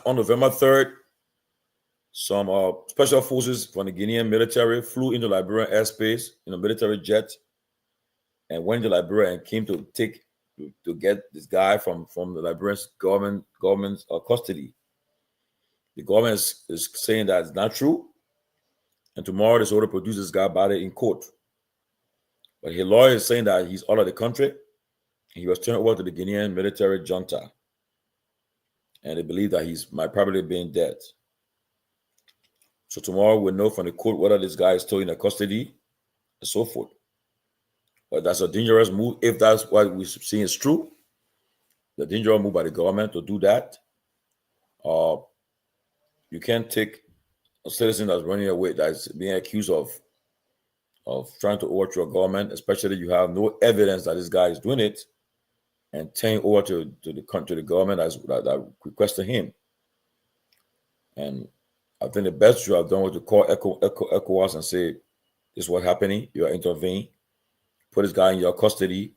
on November 3rd, some special forces from the Guinean military flew into Liberian airspace in a military jet and went to Liberia and came to get this guy from the Liberian government's custody. The government is saying that it's not true, and tomorrow they're going to produce this guy body in court. But his lawyer is saying that he's out of the country. He was turned over to the Guinean military junta, and they believe that he's might probably been dead. So tomorrow we'll know from the court whether this guy is still in the custody and so forth. But that's a dangerous move. If that's what we're seeing is true, the dangerous move by the government to do that. You can't take a citizen that's running away, that's being accused of trying to overthrow a government, especially you have no evidence that this guy is doing it, and turn over to the government that requested him. And I think the best you have done was to call ECOWAS and say, this is what's happening, you are intervening, put this guy in your custody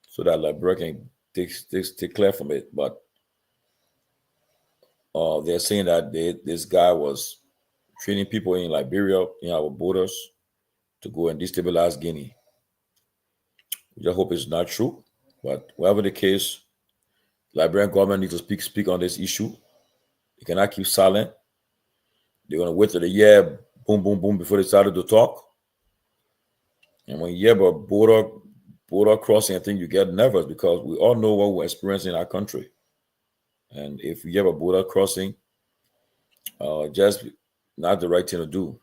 so that Liberia can take clear from it. But they're saying that this guy was training people in Liberia, in our borders, to go and destabilize Guinea. We just hope it's not true. But whatever the case, Liberian government needs to speak on this issue. They cannot keep silent. They're going to wait till the year, boom, boom, boom, before they started to talk. And when you hear about border crossing, I think you get nervous because we all know what we're experiencing in our country. And if you have a border crossing, just not the right thing to do.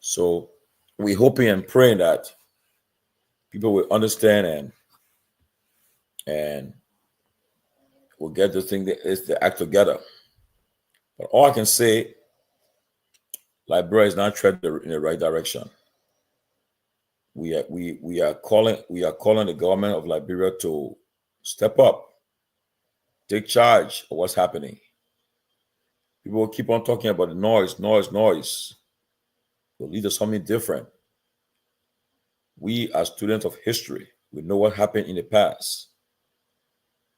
So we're hoping and praying that people will understand and we'll get the thing that is the act together. But all I can say, Liberia is not treading in the right direction. We are calling the government of Liberia to step up, take charge of what's happening. People will keep on talking about the noise. Will lead to something different. We are students of history. We know what happened in the past.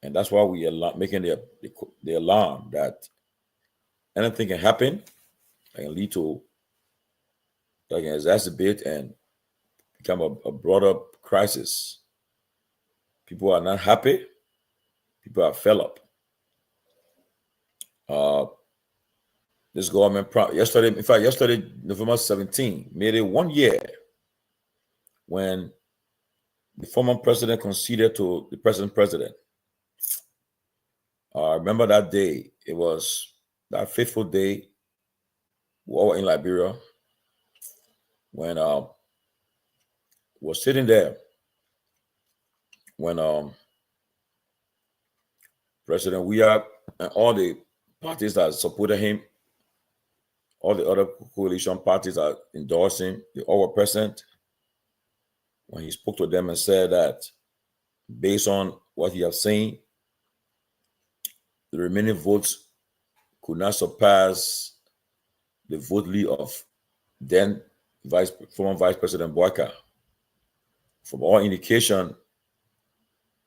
And that's why we are making the alarm that anything can happen that can lead to, that can exacerbate and become a broader crisis. People are not happy. People are fed up. This government, yesterday, November 17, made it 1 year when the former president conceded to the present president. I remember that day. It was that fateful day. We were in Liberia when was sitting there when President Weah and all the parties that supported him, all the other coalition parties that endorsed him, they all were present when he spoke to them and said that based on what he had seen, the remaining votes could not surpass the vote lead of then former Vice President Boyka. From all indication,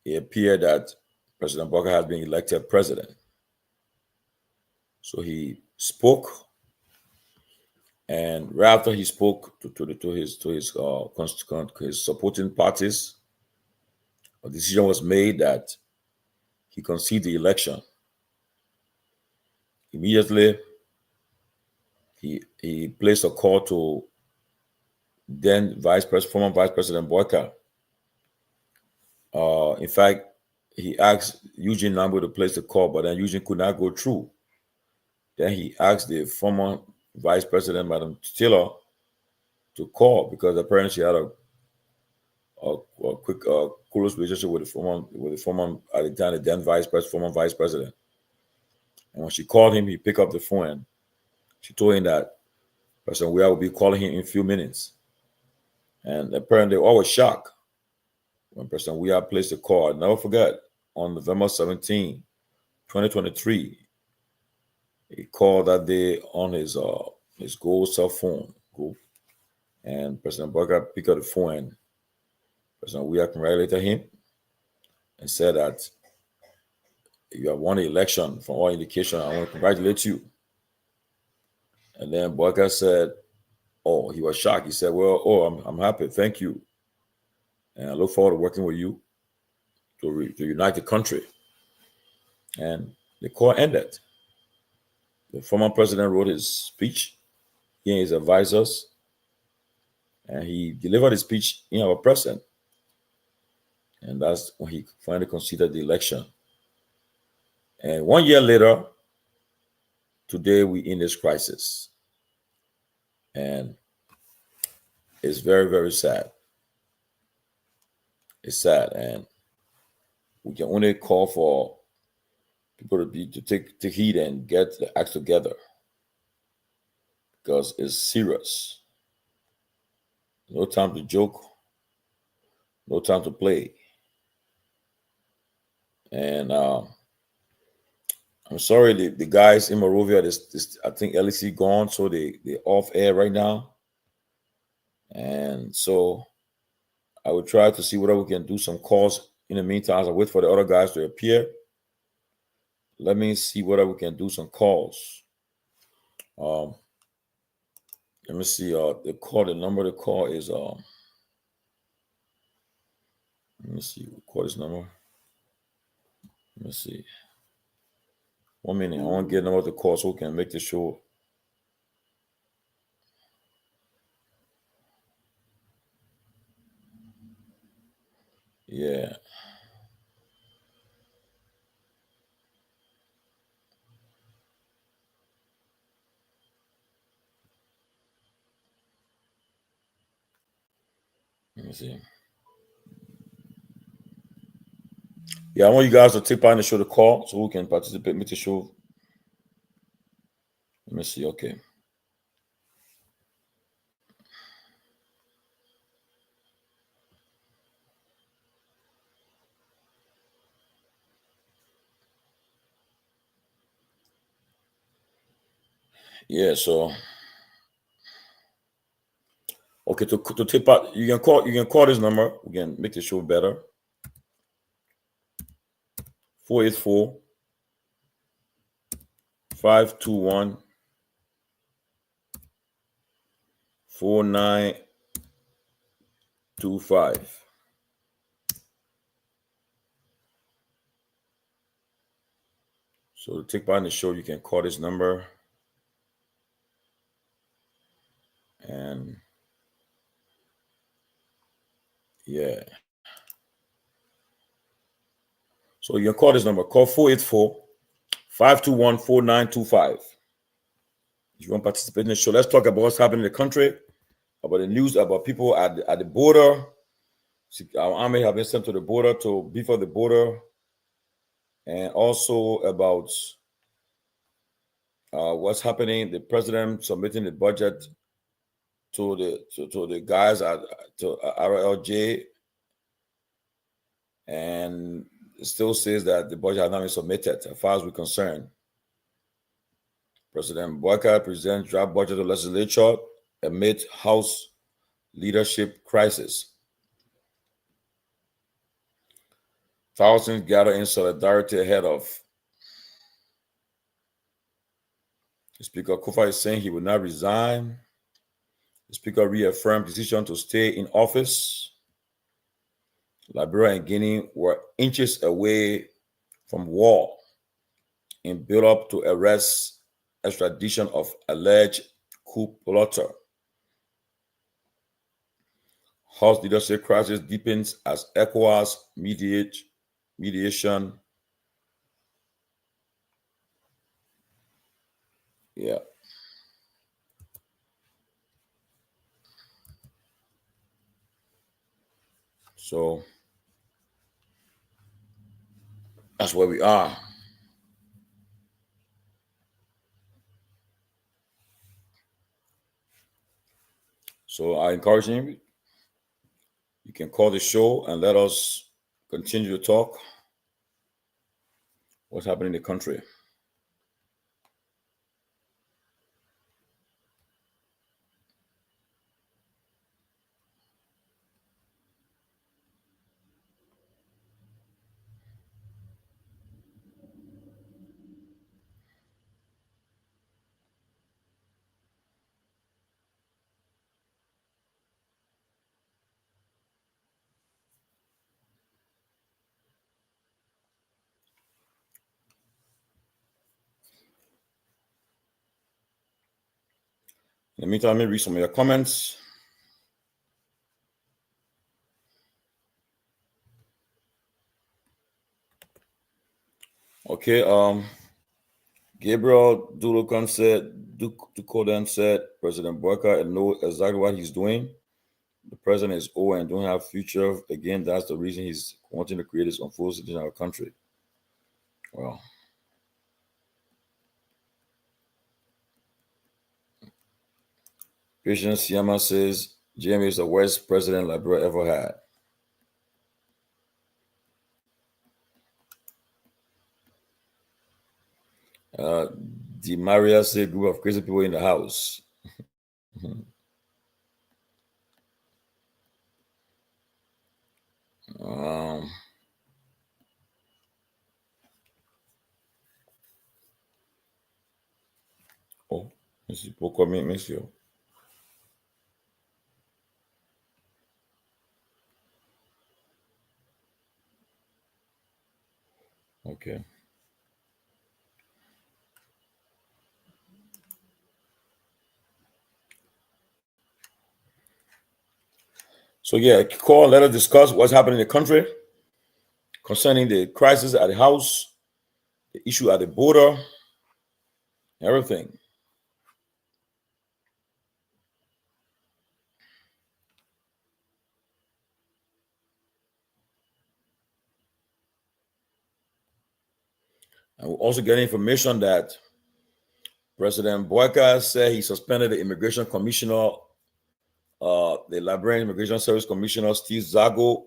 it appeared that President Boyka has been elected president. So he spoke, and right after he spoke to his supporting parties, a decision was made that he conceded the election. Immediately, he placed a call to then former Vice President Boyka. In fact, he asked Eugene Nambo to place the call, but then Eugene could not go through. Then he asked the former Vice President, Madam Taylor, to call because apparently she had a quick close relationship with the former at the time, the then former Vice President. And when she called him, he picked up the phone and she told him that President Weah will be calling him in a few minutes. And apparently they all were shocked when President Weah placed the call. I'll never forget, on November 17, 2023, he called that day on his gold cell phone. And President Boyka picked up the phone and President Weah congratulated him and said that you have won the election. From all indication, I want to congratulate you. And then Boyka said, oh, he was shocked. He said, well, I'm happy. Thank you. And I look forward to working with you to unite the country. And the call ended. The former president wrote his speech, he and his advisors, and he delivered his speech in our president. And that's when he finally conceded the election. And 1 year later, today we in this crisis. And it's very, very sad. It's sad. And we can only call for people to take heed and get the act together, because it's serious. No time to joke, no time to play. And I'm sorry, the guys in Monrovia, this I think LEC gone, so they off air right now. And so I will try to see whether we can do some calls in the meantime as I wait for the other guys to appear. Let me see whether we can do some calls. Let me see. The number to call is let me see. Call this number. Let me see. 1 minute. I want to get a number to call so we can make the show. Yeah. Let me see. Yeah, I want you guys to take part in the show to call so we can participate, make the show. Let me see. Okay. Yeah, so okay, to take part, you can call this number. We can make the show better. 484 521 4925. So to take part in the show, you can call this number. And yeah. So you can call this number. Call 484 521 4925. If you want to participate in the show, let's talk about what's happening in the country, about the news, about people at the border. Our army have been sent to the border to beef up the border, and also about what's happening. The president submitting the budget to the guys at RLJ, and it still says that the budget has not been submitted. As far as we're concerned, President Boyka presents draft budget to legislature amid House leadership crisis. Thousands gather in solidarity ahead of. The Speaker Kufa is saying he will not resign. The Speaker reaffirmed decision to stay in office. Liberia and Guinea were inches away from war in build-up to arrest extradition of alleged coup plotter. House leadership crisis deepens as ECOWAS mediation. Yeah. So that's where we are. So I encourage you, you can call the show and let us continue to talk what's happening in the country. In the meantime, let me read some of your comments. Okay, Gabriel Dulokan said, Dukodan said, President Boyka knows exactly what he's doing. The president is old and don't have future. Again, that's the reason he's wanting to create his own forces in our country. Well, Patience Yama says, JMA is the worst president Liberia ever had. Di Maria said, group of crazy people in the house. Oh, this is Poco Monsieur. Okay. So yeah, call, let us discuss what's happening in the country concerning the crisis at the house, the issue at the border, everything. And we're also getting information that President Boyka said he suspended the immigration commissioner, the Liberian Immigration Service Commissioner, Steve Zago,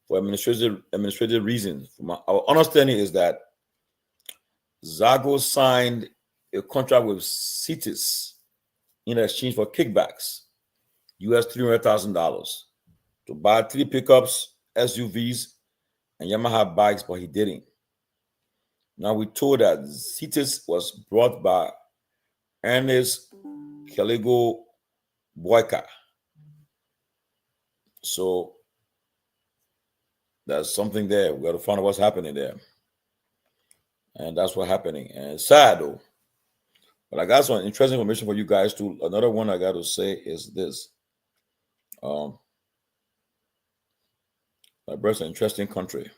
for administrative reasons. Our understanding is that Zago signed a contract with CITES in exchange for kickbacks, US $300,000, to buy 3 pickups, SUVs, and Yamaha bikes, but he didn't. Now we told that CITES was brought by Ernest Kehleboe Gongloe. So there's something there. We got to find out what's happening there. And that's what's happening. And it's sad though. But I got some interesting information for you guys too. Another one I got to say is this. Liberia's an interesting country.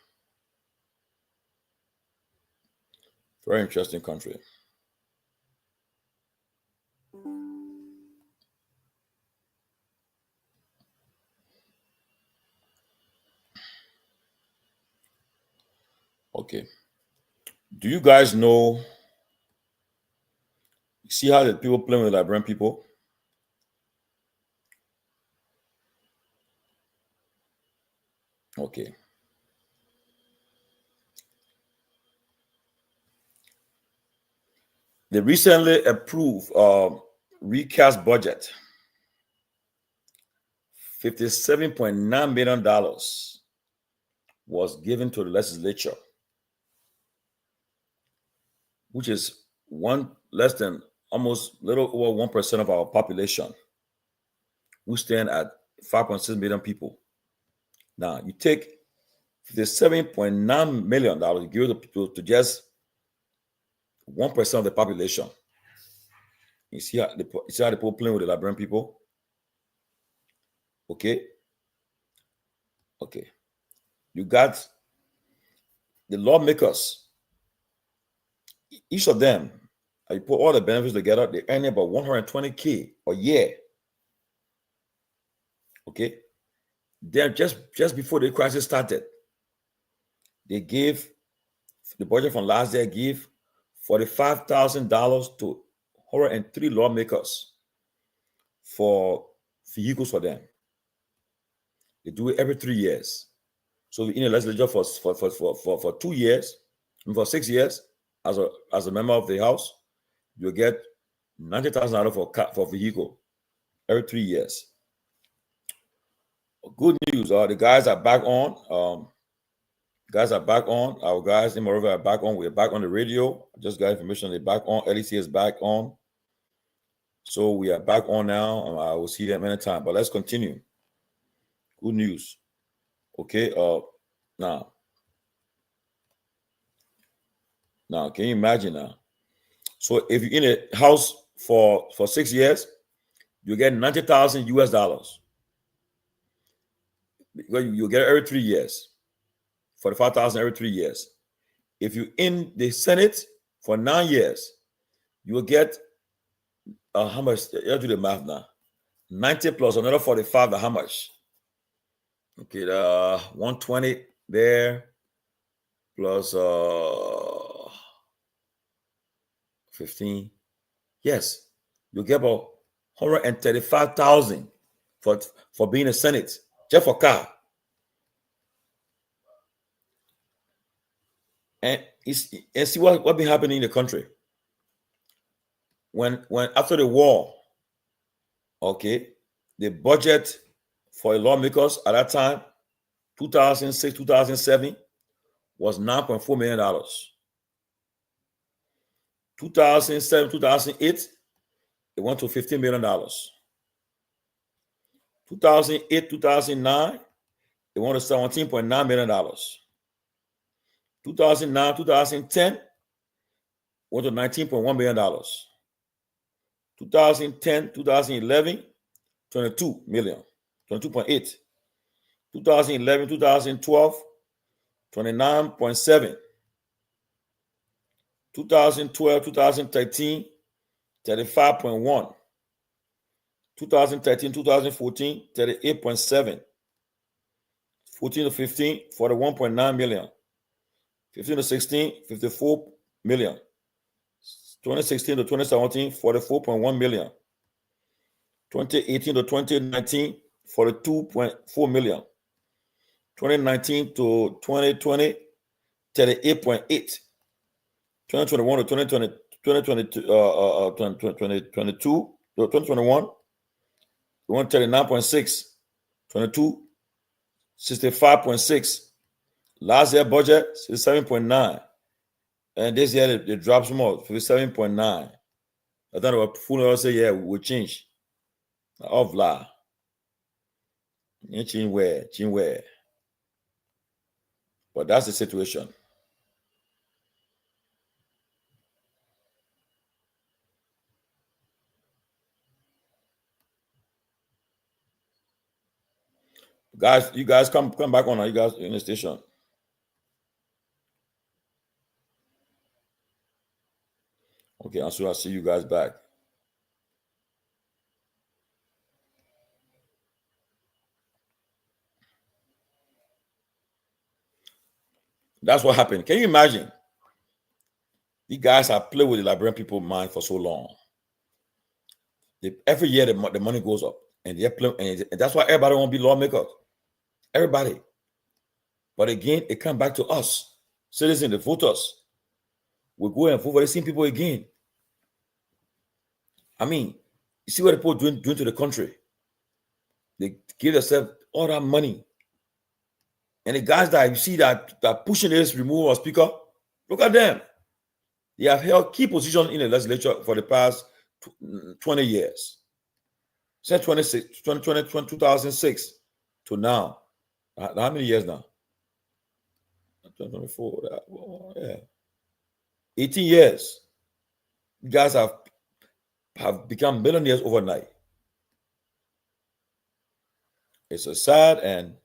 Very interesting country. Okay. Do you guys know? See how the people playing with the Liberian people? Okay. They recently approved recast budget. $57.9 million was given to the legislature, which is less than almost little over 1% of our population. We stand at 5.6 million people. Now you take $57.9 million, you give it to just 1% of the population. You see how the people playing with the Liberian people? Okay. Okay. You got the lawmakers. Each of them, you put all the benefits together, they earn about $120K a year. Okay. Then just before the crisis started, they gave the budget from last year gave $45,000 to 103 lawmakers for vehicles for them. They do it every 3 years. So in the legislature for 2 years, and for 6 years, as a member of the House, you get $90,000 for vehicle every 3 years. Good news, the guys are back on. Guys are back on. Our guys in Moreover are back on. We're back on the radio. I just got information they're back on. LEC is back on. So we are back on now. I will see them anytime. But let's continue. Good news. Okay. Now, can you imagine now? So if you're in a house for 6 years, you get 90,000 US dollars. Because you get it every 3 years. 45,000 every 3 years. If you in the Senate for 9 years, you will get how much? You have to do the math now. 90 plus another 45, how much? Okay, 120 there plus 15. Yes, you get about 135,000 for being a Senate, just for car. And see what been happening in the country. When after the war, okay, the budget for lawmakers at that time, 2006, 2007, was $9.4 million. 2007, 2008, it went to $15 million. 2008, 2009, it went to $17.9 million. 2009, 2010, went to $19.1 million. 2010, 2011, 22 million, 22.8. 2011, 2012, 29.7. 2012, 2013, 35.1. 2013, 2014, 38.7. 14 to 15, 41.9 million. 15 to 16, 54 million. 2016 to 2017, 44.1 million. 2018 to 2019, 42.4 million. 2019 to 2020, 38.8. 2021 to 2020, 2022, 2021, we went 39.6. 22, 65.6. Last year budget, 67.9. And this year it drops more, 57.9. I thought they were fooling say, yeah, we'll change. Of la. Chinwe. But that's the situation. Guys, you guys come back on. You guys in the station. Okay, I'll see you guys back. That's what happened. Can you imagine? These guys have played with the Liberian people's mind for so long. Every year the money goes up, and they play, and that's why everybody want to be lawmakers. Everybody. But again, it comes back to us, citizens, the voters. We go and vote for the same people again. I mean, you see what the people doing to the country. They give themselves all that money. And the guys that you see that pushing this removal of speaker, look at them. They have held key positions in the legislature for the past 20 years. Since 2006 to now. How many years now? 2024. Yeah. 18 years. You guys have become millionaires overnight. It's a sad, and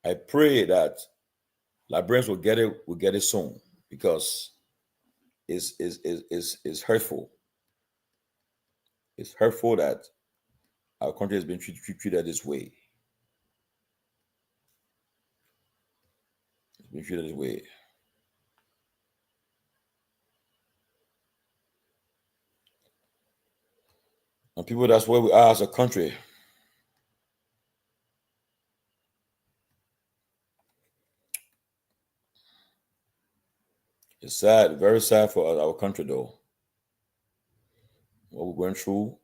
I pray that Liberians will get it soon, because it's hurtful. It's hurtful that our country has been treated this way. It's been treated this way. And people, that's where we are as a country. It's sad, very sad for our country, though. What we're going through.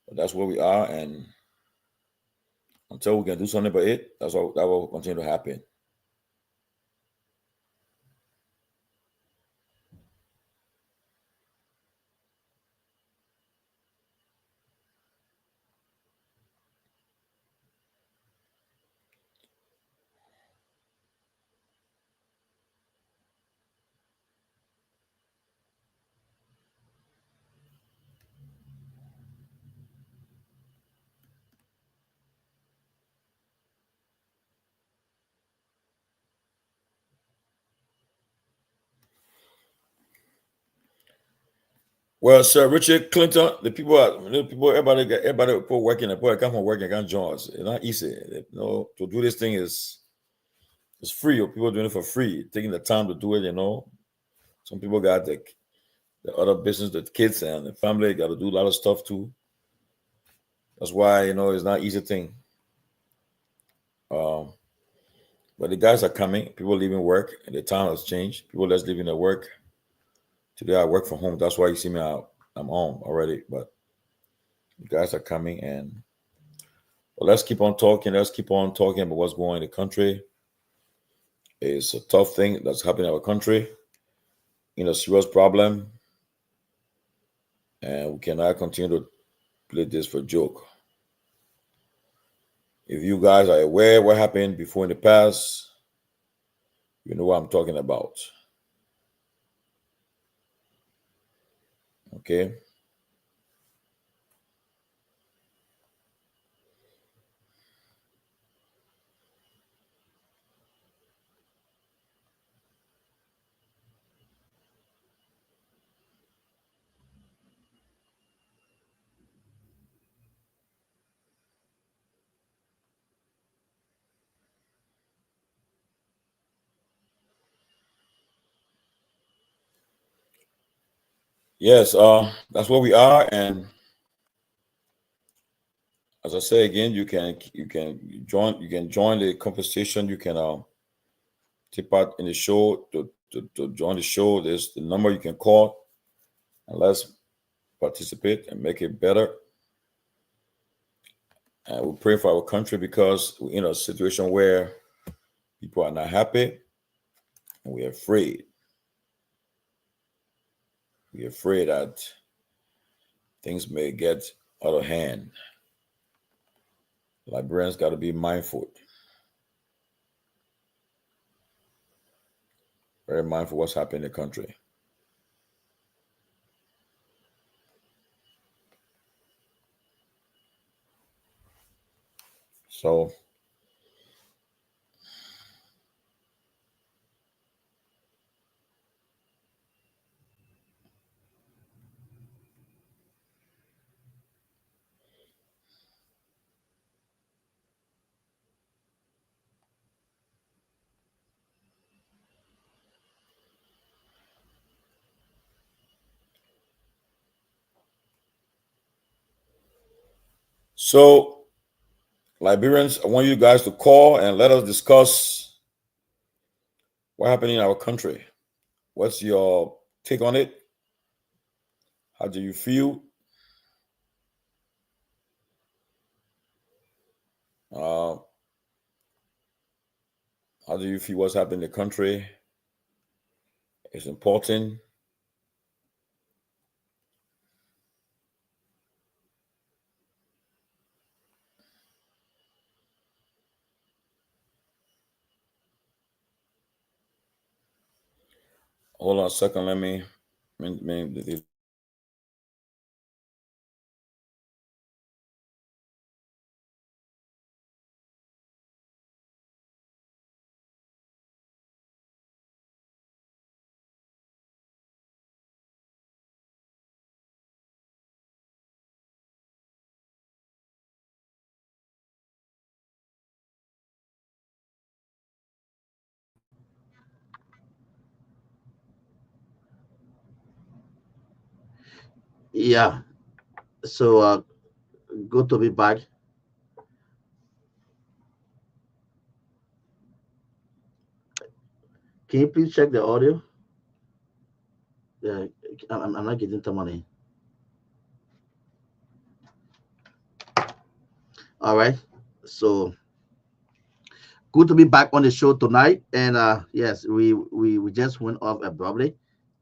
But that's where we are, and until we can do something about it, that will continue to happen. Well, Sir Richard Clinton, everybody put working, the boy come from work and can't join us. It's not easy. To do this thing is free. Or people doing it for free, taking the time to do it. Some people got the other business, the kids and the family got to do a lot of stuff too. That's why it's not an easy thing. But the guys are coming. People leaving work, and the time has changed. People that's leaving their work. Today I work from home. That's why you see me out. I'm home already. But the guys are coming, and let's keep on talking. Let's keep on talking about what's going on in the country. It's a tough thing that's happening in our country. Serious problem. And we cannot continue to play this for a joke. If you guys are aware what happened before in the past, you know what I'm talking about. Okay. Yes, that's where we are, and as I say again, you can join the conversation. You can take part in the show to join the show. There's the number you can call, and let's participate and make it better. And we pray for our country because we're in a situation where people are not happy, and we're afraid. We're afraid that things may get out of hand. Liberians got to be mindful. Very mindful what's happening in the country. So Liberians, I want you guys to call and let us discuss what happened in our country. What's your take on it? How do you feel? How do you feel what's happening in the country? It's important. Hold on a second. Let me. Yeah. So good to be back. Can you please check the audio? Yeah, I'm not getting the money. All right. So good to be back on the show tonight. And yes, we just went off abruptly.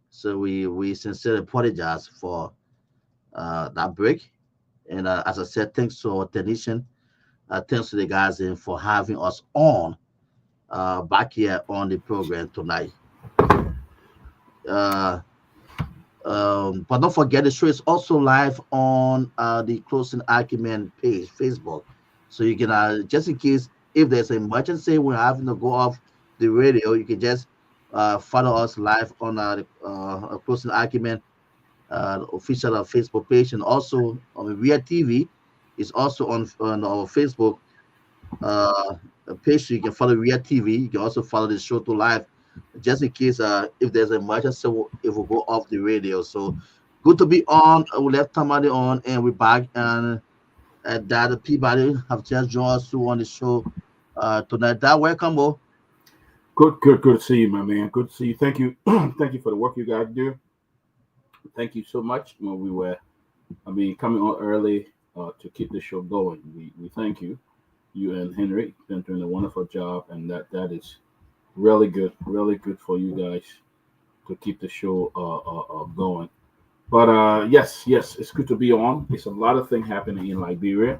So we sincerely apologize for that break. And as I said, thanks to our technician, thanks to the guys for having us on back here on the program tonight. Uh, but don't forget, the show is also live on the Closing Argument page, Facebook. So you can, just in case if there's an emergency, we're having to go off the radio, you can just follow us live on the Closing Argument official Facebook page, and also on Via TV is also on our Facebook uh, page. You can follow Via TV. You can also follow the show to live, just in case if there's an emergency, if we go off the radio. So good to be on. We left somebody on, and we're back. And Dad Peabody have just joined us on the show tonight. Dad, welcome, Bo. Good to see you, my man. Good to see you. Thank you. Thank you for the work you guys do. Thank you so much. When we were, coming on early to keep the show going. We thank you. You and Henry been doing a wonderful job, and that is really good for you guys to keep the show going. But yes, it's good to be on. There's a lot of things happening in Liberia.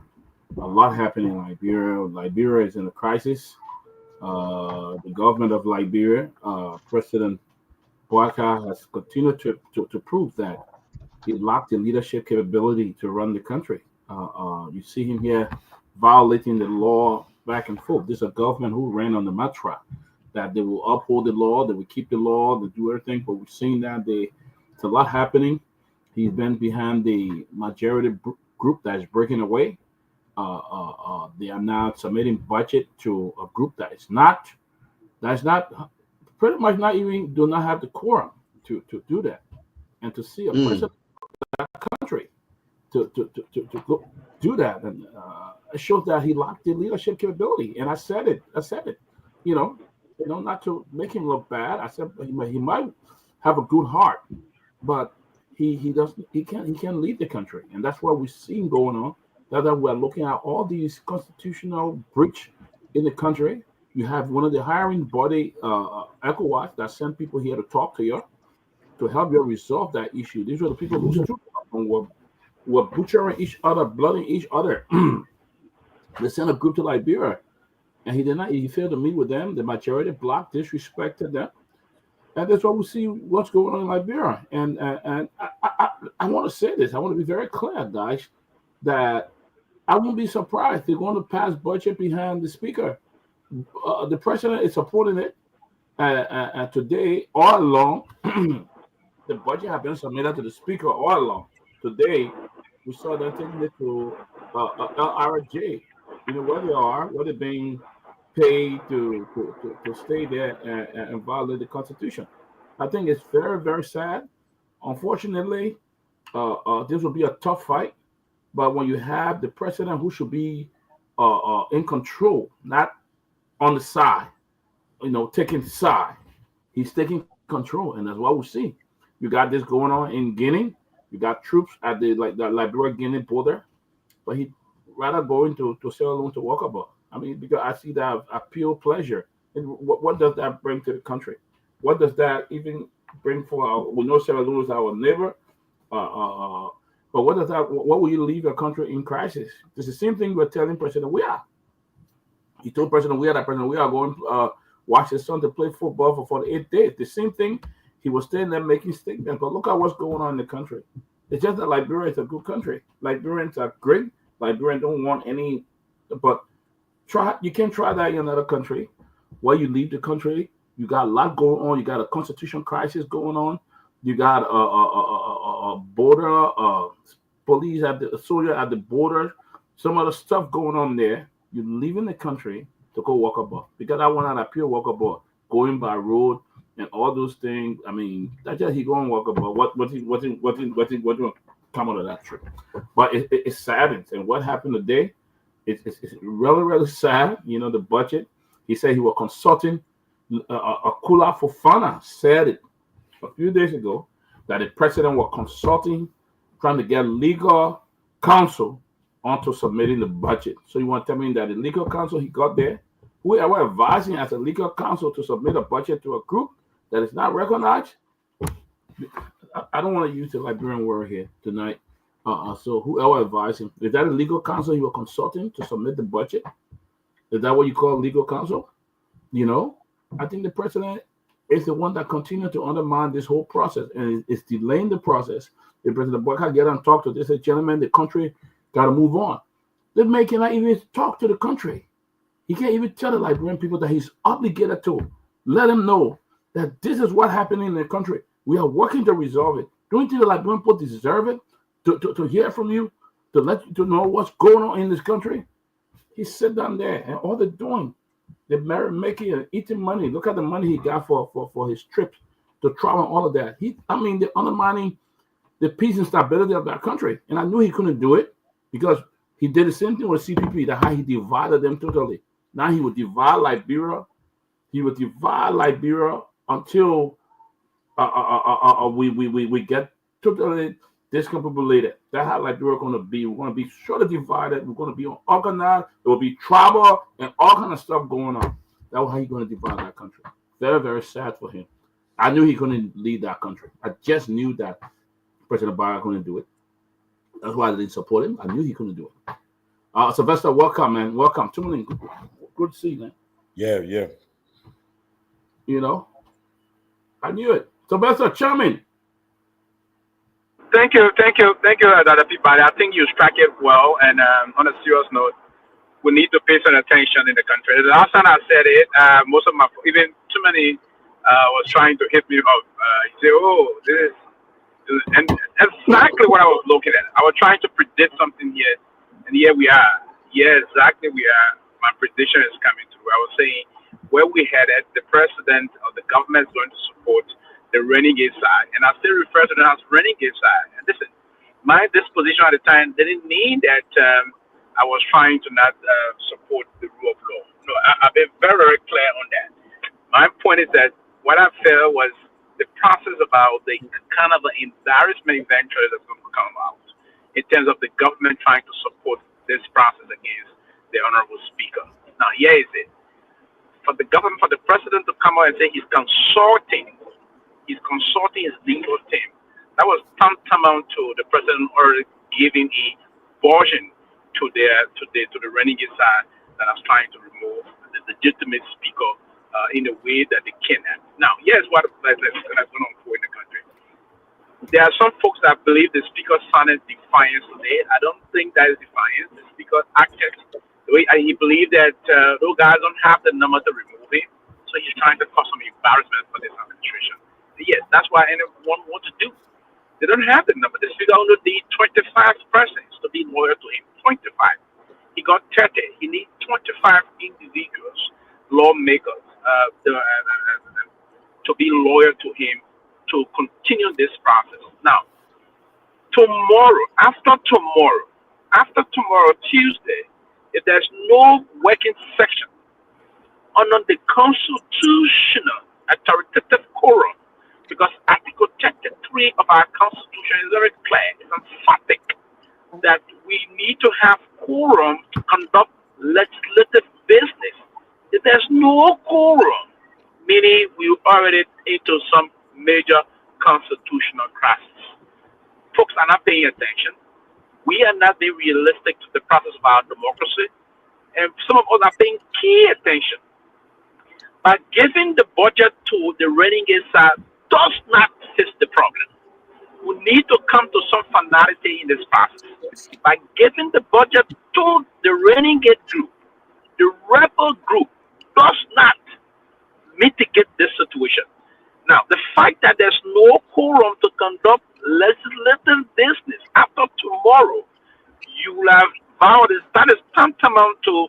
A lot happening in Liberia. Liberia is in a crisis. The government of Liberia, President Guar has continued to prove that he lacked the leadership capability to run the country. You see him here violating the law back and forth. This is a government who ran on the mantra that they will uphold the law, they will keep the law, they do everything. But we've seen that it's a lot happening. He's been behind the majority group that's breaking away. They are now submitting budget to a group that's not pretty much not even do not have the quorum to do that, and to see a president of that country to go do that, and it shows that he lacked the leadership capability. And I said it, not to make him look bad. I said he might have a good heart, but he can't lead the country, and that's what we're seeing going on. That we're looking at all these constitutional breach in the country. You have one of the hiring body, ECOWAS, that sent people here to talk to you, to help you resolve that issue. These are the people who stood up and were butchering each other, blooding each other. They sent a group to Liberia, and he failed to meet with them. The majority bloc disrespected them. And that's why we see what's going on in Liberia. And I want to say this. I want to be very clear, guys, that I won't be surprised they're going to pass budget behind the speaker. The president is supporting it. And today, all along, the budget has been submitted to the speaker all along. Today, we saw them taking it to LRJ. You know where they are, where they're being paid to stay there and violate the Constitution. I think it's very, very sad. Unfortunately, this will be a tough fight. But when you have the president who should be in control, not on the side, taking side, he's taking control, and that's what we see. You got this going on in Guinea. You got troops at the Liberia-Guinea border, but he rather going to Sierra Leone to walk about. Because I see that as pure pleasure. And what does that bring to the country? What does that even bring for we know Sierra Leone is our neighbor, but what will you leave your country in crisis? It's the same thing we're telling President Weah. He told President Weah that President Weah going to watch his son to play football for 48 days. The same thing, he was staying there making statements. But look at what's going on in the country. It's just that Liberia is a good country. Liberians are great. Liberians don't want any, but you can't try that in another country. Where you leave the country, you got a lot going on. You got a constitution crisis going on. You got a border police at the soldier at the border. Some other stuff going on there. You're leaving the country to go walk about, because I want to appear walk about, going by road and all those things. That's just he going walk about. What come out of that trip? But it saddens. And what happened today? It's really, really sad. The budget. He said he was consulting. Akula Fofana said it a few days ago that the president was consulting, trying to get legal counsel onto submitting the budget. So you want to tell me that the legal counsel he got there, who are advising as a legal counsel to submit a budget to a group that is not recognized? I don't want to use the Liberian word here tonight. So whoever advised him, is that a legal counsel he was consulting to submit the budget? Is that what you call legal counsel? I think the president is the one that continues to undermine this whole process, and it's delaying the process. The President Boyka get and talk to this gentleman, the country got to move on. The man cannot even talk to the country. He can't even tell the Liberian people that he's obligated to let them know that this is what happened in the country. We are working to resolve it. Don't you think the Liberian people deserve it to hear from you, to let you to know what's going on in this country? He sit down there, and all they're doing, they're making and eating money. Look at the money he got for his trips to travel and all of that. They're undermining the peace and stability of that country. And I knew he couldn't do it because he did the same thing with CPP, that how he divided them totally. Now he would divide Liberia. He would divide Liberia until we get totally discombobulated. That's how Liberia going to be. We're going to be sort of divided. We're going to be organized. There will be trouble and all kind of stuff going on. That's how he's going to divide that country. Very, very sad for him. I knew he couldn't lead that country. I just knew that President Biden couldn't do it. That's why I didn't support him. I knew he couldn't do it. Sylvester, welcome, man. Welcome. Tomalin, good to see you, man. Yeah. You know, I knew it. Sylvester, chime in. Thank you, Dr. Peabody. I think you struck it well. And on a serious note, we need to pay some attention in the country. The last time I said it, most of my, even too many, was trying to hit me up. Say, oh, this is, and exactly what I was looking at. I was trying to predict something here, and here we are. Yeah, exactly we are. My prediction is coming through. I was saying where we headed, the president of the government is going to support the renegade side, and I still refer to them as renegade side. And listen, my disposition at the time didn't mean that I was trying to not support the rule of law. No, I've been very, very clear on that. My point is that what I felt was the process about the kind of embarrassment eventually that's going to come out in terms of the government trying to support this process against the honorable speaker. Now, here is it. For the government, for the president to come out and say he's consulting his legal team, that was tantamount to the president already giving a version to the renegade side that I was trying to remove the legitimate speaker in a way that they cannot. Now, here's what that's going on in the country. There are some folks that believe the speaker sounded defiance today. I don't think that is defiance. The speaker acted the way he believed that those guys don't have the number to remove him, so he's trying to cause some embarrassment for this administration. Yes, that's what anyone wants to do. They don't have the number. The speaker only needs 25 persons to be loyal to him. 25. He got 30. He needs 25 individuals, lawmakers, to be loyal to him to continue this process. Now, after tomorrow, Tuesday, if there's no working section under the constitutional authoritative quorum, because Article 33 of our Constitution is very clear, it's emphatic that we need to have quorum to conduct legislative business. If there's no quorum, meaning we're already into some major constitutional crisis. Folks are not paying attention. We are not being realistic to the process of our democracy, and some of us are paying key attention. By giving the budget to the renegade side does not fix the problem. We need to come to some finality in this process. By giving the budget to the renegade group, the rebel group does not mitigate this situation. Now, the fact that there's no quorum to conduct legislative business after tomorrow, you will have vowed that is tantamount to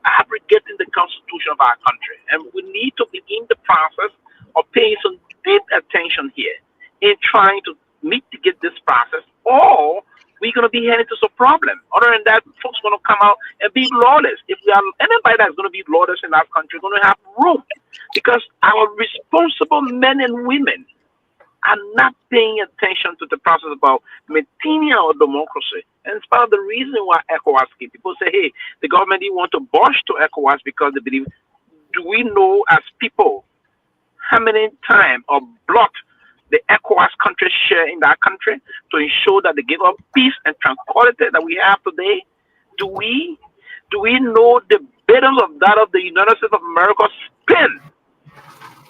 abrogating the Constitution of our country. And we need to begin the process of paying some deep attention here in trying to mitigate this process, or we're going to be heading to some problem. Other than that, folks are going to come out and be lawless. If we are anybody that's going to be lawless in our country, going to have room, because our responsible men and women are not paying attention to the process about maintaining our democracy. And it's part of the reason why ECOWAS came. People say, hey, the government didn't want to budge to ECOWAS because they believe, do we know as people how many times or blocked the ECOWAS countries share in that country to ensure that they give up peace and tranquility that we have today? Do we know the billions of dollars the United States of America spend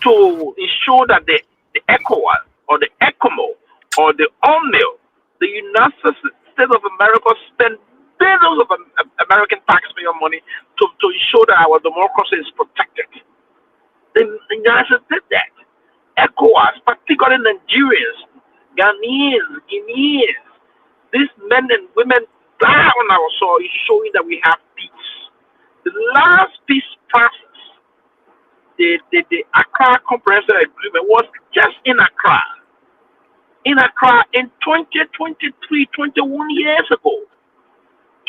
to ensure that the ECOWAS or the ECOMO or the UNMIL, the United States of America spend billions of American taxpayer money to ensure that our democracy is protected? The United States did that. ECOWAS, particularly Nigerians, Ghanaians, Guineans, these men and women die on our soil is showing that we have peace. The last peace process, the Accra Comprehensive Agreement was just in Accra. In Accra in 2023, 21 years ago.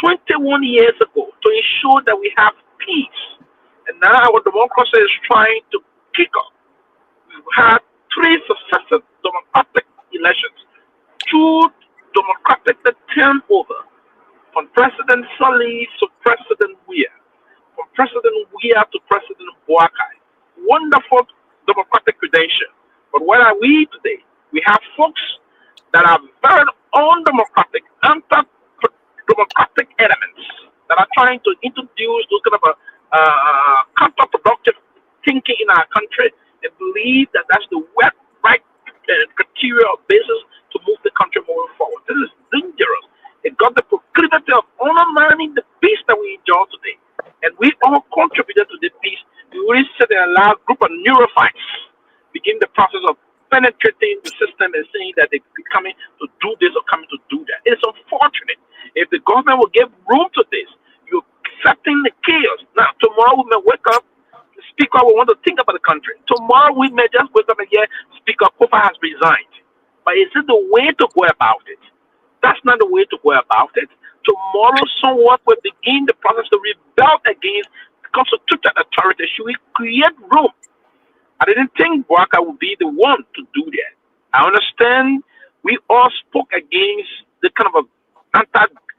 21 years ago to ensure that we have peace. And now our democracy is trying to kick off. We've had 3 successive democratic elections, 2 democratic turnover from President Sirleaf to President Weir, from President Weir to President Boakai. Wonderful democratic credential. But where are we today? We have folks that are very undemocratic, anti-democratic elements that are trying to introduce those kind of counterproductive thinking in our country and believe that that's the right criteria or basis to move the country moving forward. This is dangerous. It got the proclivity of undermining the peace that we enjoy today. And we all contributed to the peace. We really sit and allow a group of neurophytes begin the process of penetrating the system and saying that they're coming to do this or coming to do that. It's unfortunate. If the government will give room to this, you're accepting the chaos. Now, tomorrow we may wake up, the speaker will want to think about the country. Tomorrow we may just wake up and hear Speaker Kofa has resigned. But is it the way to go about it? That's not the way to go about it. Tomorrow someone will begin the process to rebel against the constituted authority. Should we create room? I didn't think Boakai would be the one to do that. I understand we all spoke against the kind of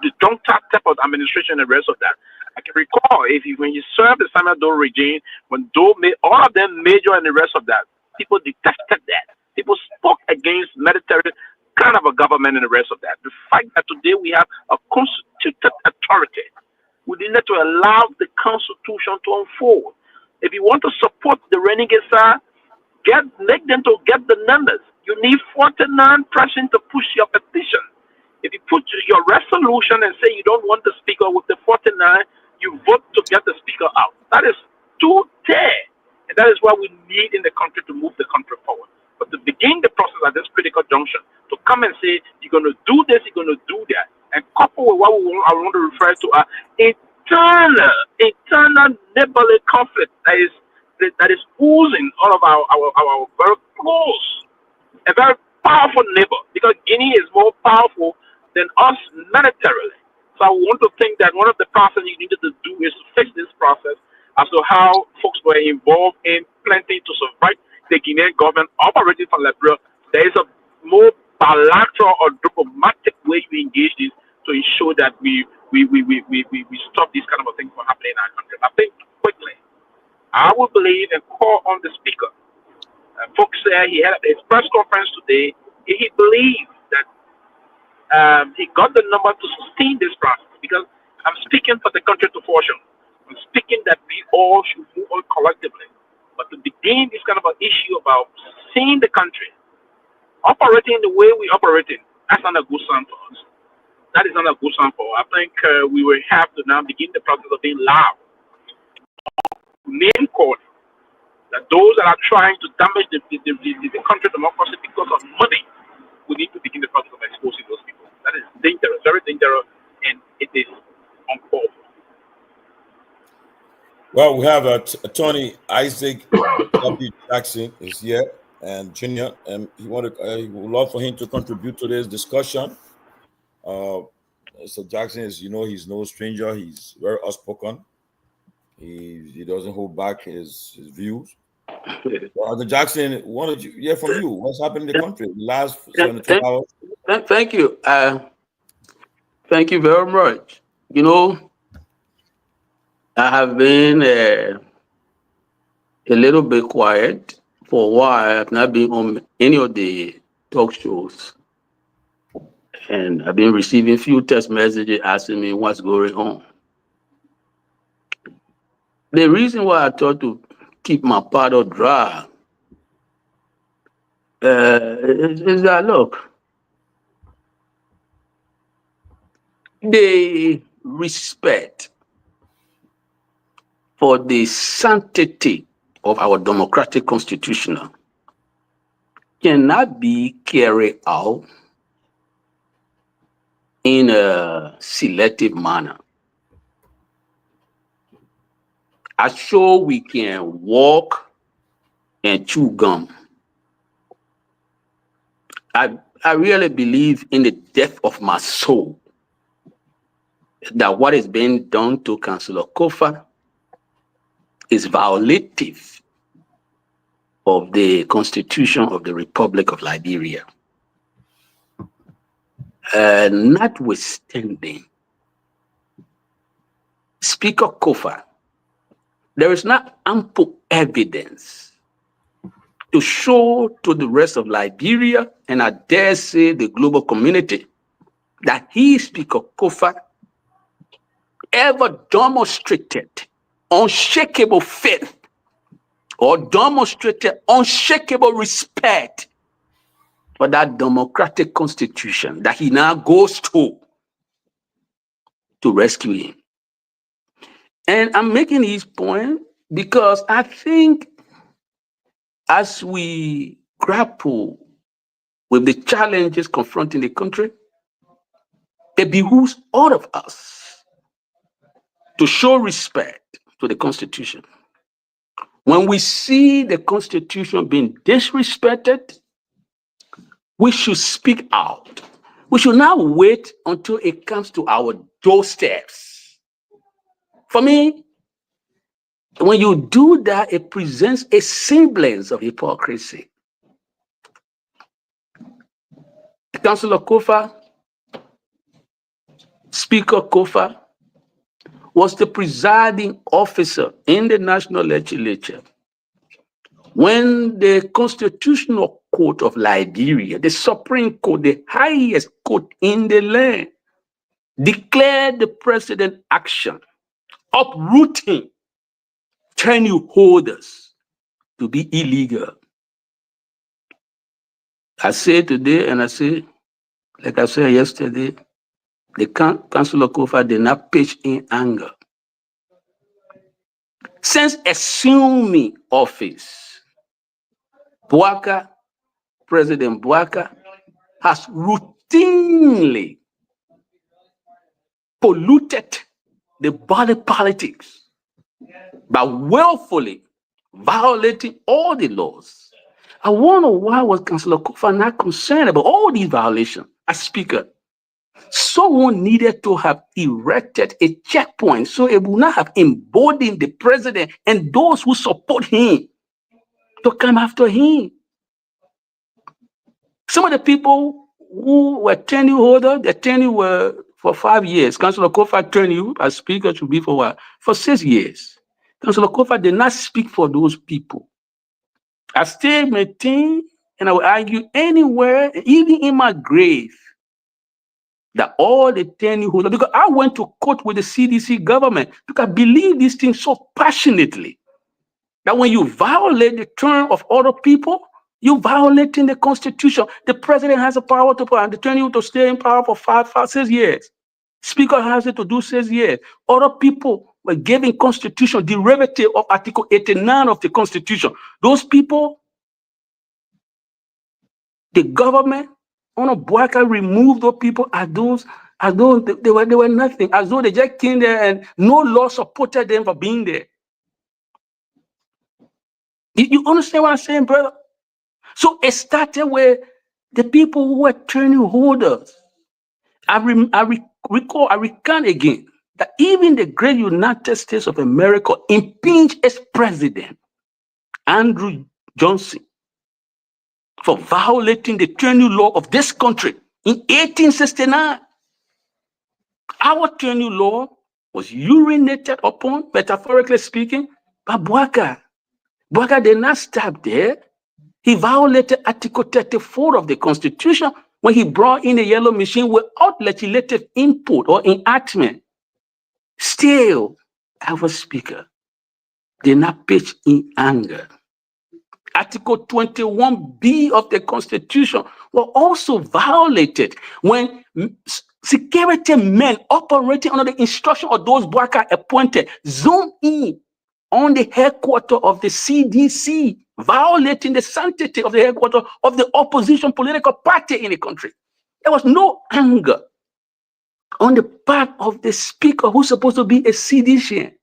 the Junta type of administration and the rest of that. I can recall when you served the Samuel Doe regime, when Doe made all of them major and the rest of that, people detested that. People spoke against military kind of a government and the rest of that. The fact that today we have a constituted authority, we need to allow the constitution to unfold. If you want to support the renegade side, make them to get the numbers. You need 49% to push your petition. If you put your resolution and say you don't want the speaker with the 49, you vote to get the speaker out. That is too fair. And that is what we need in the country to move the country forward. But to begin the process at this critical junction, to come and say you're going to do this, you're going to do that, and couple with what I want to refer to as internal neighborly conflict that is oozing all of our very close, a very powerful neighbor, because Guinea is more powerful than us militarily. So I want to think that one of the processes you needed to do is to fix this process as to how folks were involved in planning to survive the Guinean government operating from Liberia. There is a more bilateral or diplomatic way we engage this to ensure that we stop these kind of things from happening in our country. I think quickly, I would believe and call on the speaker. Folks said he had his press conference today. He believed that he got the number to sustain this process, because I'm speaking for the country to function. I'm speaking that we all should move on collectively. But to begin this kind of an issue about seeing the country operating the way we operate in, that's not a good sign for us. That is not a good sign for us. I think we will have to now begin the process of being loud. Name calling. That those that are trying to damage the country democracy because of money, we need to begin the process of exposing those people. That is dangerous, very dangerous, and it is uncalled for. Well, we have Attorney Isaac W. Jackson is here, and Junior, and he would love for him to contribute to this discussion. So Jackson is, he's no stranger. He's very outspoken. He doesn't hold back his views. Well, Jackson, wanted to hear from you. What's happening in the country the last 72 hours? Thank you. Thank you very much. I have been a little bit quiet for a while. I've not been on any of the talk shows. And I've been receiving few text messages asking me what's going on. The reason why I thought to keep my powder dry is that, look, the respect for the sanctity of our democratic constitution cannot be carried out in a selective manner. I'm sure we can walk and chew gum. I really believe in the depth of my soul that what is being done to Councillor Kofa is violative of the Constitution of the Republic of Liberia. Notwithstanding, Speaker Kofa, there is not ample evidence to show to the rest of Liberia, and I dare say the global community, that he, Speaker Kofa, ever demonstrated unshakable faith or demonstrated unshakable respect for that democratic constitution that he now goes to rescue him. And I'm making his point because I think as we grapple with the challenges confronting the country, it behooves all of us to show respect to the Constitution. When we see the Constitution being disrespected, we should speak out. We should not wait until it comes to our doorsteps. For me, when you do that, it presents a semblance of hypocrisy. Councillor Kofa, Speaker Kofa, was the presiding officer in the National Legislature when the Constitutional Court of Liberia, the Supreme Court, the highest court in the land, declared the president's action uprooting tenure holders to be illegal. I say today, and I say, like I said yesterday, the Councillor Kofa did not pitch in anger. Since assuming office, President Bouaka has routinely polluted the body politics by willfully violating all the laws. I wonder why was Councillor Kofa not concerned about all these violations as Speaker? Someone needed to have erected a checkpoint so it would not have emboldened the president and those who support him to come after him. Some of the people who were tenure holders, their tenure were for 5 years. Councillor Kofa tenure as Speaker should be for what? For 6 years. Councillor Kofa did not speak for those people. I still maintain, and I will argue anywhere, even in my grave, that all the tenure holders, because I went to court with the CDC government, because I believe these things so passionately, that when you violate the term of other people, you're violating the Constitution. The president has the power to put the tenure to stay in power for 6 years. Speaker has it to do 6 years. Other people were given Constitution derivative of Article 89 of the Constitution. Those people, the government, Bouaka removed those people as those they were nothing, as though they just came there and no law supported them for being there. You understand what I'm saying, brother? So it started with the people who were tenure holders. I recount again that even the great United States of America impeached its president, Andrew Johnson, for violating the tenure law of this country in 1869. Our tenure law was urinated upon, metaphorically speaking, by Bouaka. Bouaka did not stop there. He violated Article 34 of the Constitution when he brought in a yellow machine without legislative input or enactment. Still, our Speaker did not pitch in anger. Article 21B of the Constitution was also violated when security men operating under the instruction of those Bouaka appointed zone in on the headquarters of the CDC, violating the sanctity of the headquarters of the opposition political party in the country. There was no anger on the part of the speaker who's supposed to be a CDC.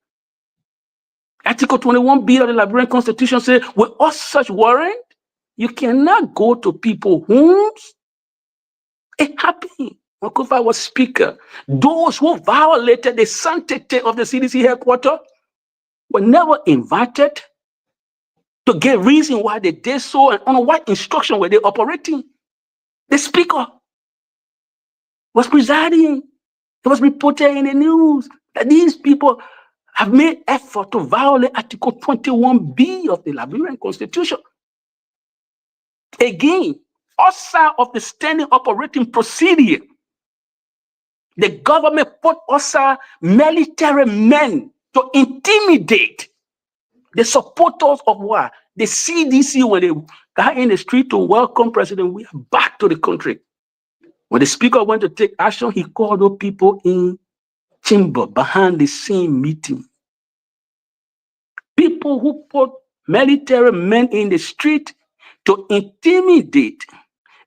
Article 21B of the Liberian Constitution says, with all such warrant, you cannot go to people whom it happened. When Kofa was speaker, those who violated the sanctity of the CDC headquarters were never invited to get reason why they did so and on what instruction were they operating. The speaker was presiding. It was reported in the news that these people have made effort to violate Article 21B of the Liberian Constitution. Again, outside of the standing operating procedure, the government put also military men to intimidate the supporters of what? The CDC, when they got in the street to welcome President Weah back to the country. When the speaker went to take action, he called those people in chamber behind the scene meeting. People who put military men in the street to intimidate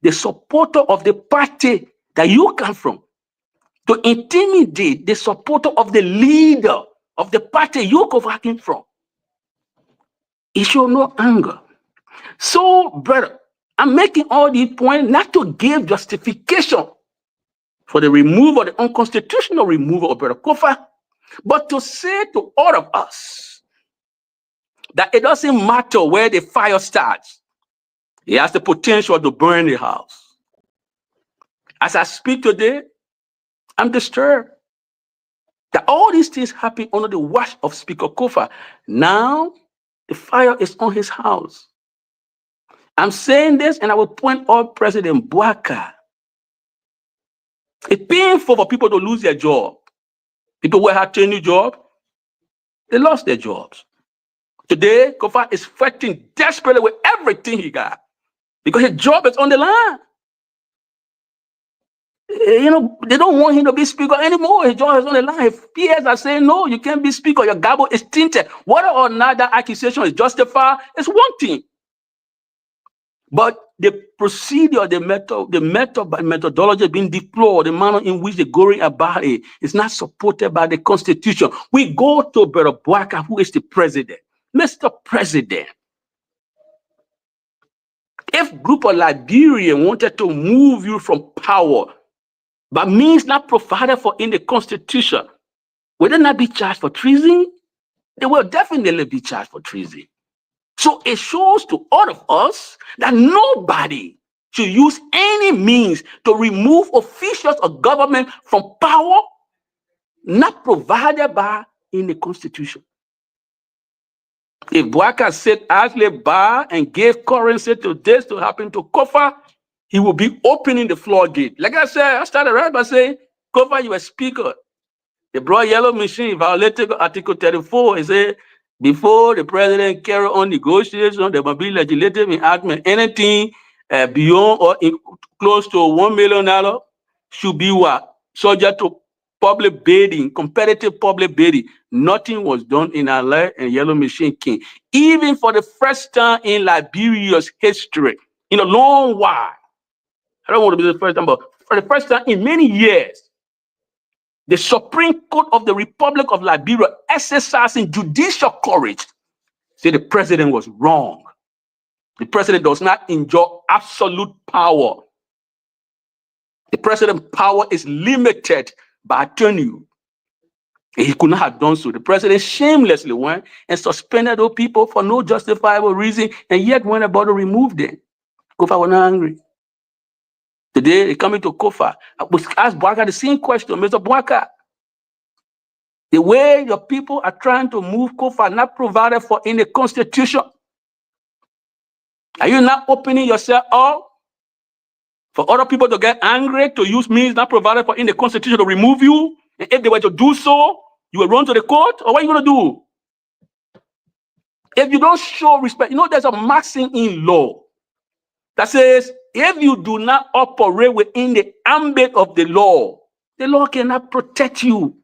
the supporter of the party that you come from, to intimidate the supporter of the leader of the party you come from. It shows no anger. So, brother, I'm making all these points not to give justification for the removal, the unconstitutional removal of Brother Kofa, but to say to all of us that it doesn't matter where the fire starts. He has the potential to burn the house. As I speak today, I'm disturbed that all these things happen under the watch of Speaker Kofa. Now, the fire is on his house. I'm saying this, and I will point out President Bouaka. It's painful for people to lose their job. People who had a new job, they lost their jobs. Today, Kofa is fighting desperately with everything he got because his job is on the line. You know, they don't want him to be speaker anymore. His job is on the line. If peers are saying, no, you can't be speaker, your gavel is tainted. Whether or not that accusation is justified is one thing. But the procedure, the methodology being deployed, the manner in which they're going about it is not supported by the Constitution. We go to Brother Bouaka, who is the president. Mr. President, if group of Liberians wanted to move you from power by means not provided for in the Constitution, will they not be charged for treason? They will definitely be charged for treason. So it shows to all of us that nobody should use any means to remove officials of government from power not provided by in the Constitution. If Bouaka said Ashley Bar and gave currency to this to happen to Kofa, he will be opening the floodgate. Like I said, I started right by saying, Kofa, you are speaker. The broad yellow machine violated Article 34. He said, before the president carry on negotiations, there must be legislative enactment. Anything beyond or close to $1 million should be what? Subject to public bidding, competitive public bidding. Nothing was done in our and Yellow Machine King. Even for the first time in Liberia's history, in a long while, I don't want to be the first time, but for the first time in many years, the Supreme Court of the Republic of Liberia, exercising judicial courage, said the president was wrong. The president does not enjoy absolute power. The president's power is limited by tenure. He could not have done so. The president shamelessly went and suspended those people for no justifiable reason, and yet went about to remove them. Kofa was not angry. Today, they coming to Kofa. I was asked Bouaka the same question, Mr. Bouaka. The way your people are trying to move Kofa, not provided for in the Constitution. Are you not opening yourself up for other people to get angry, to use means not provided for in the Constitution to remove you? And if they were to do so, you will run to the court? Or what are you going to do? If you don't show respect, you know there's a maxim in law that says, if you do not operate within the ambit of the law cannot protect you.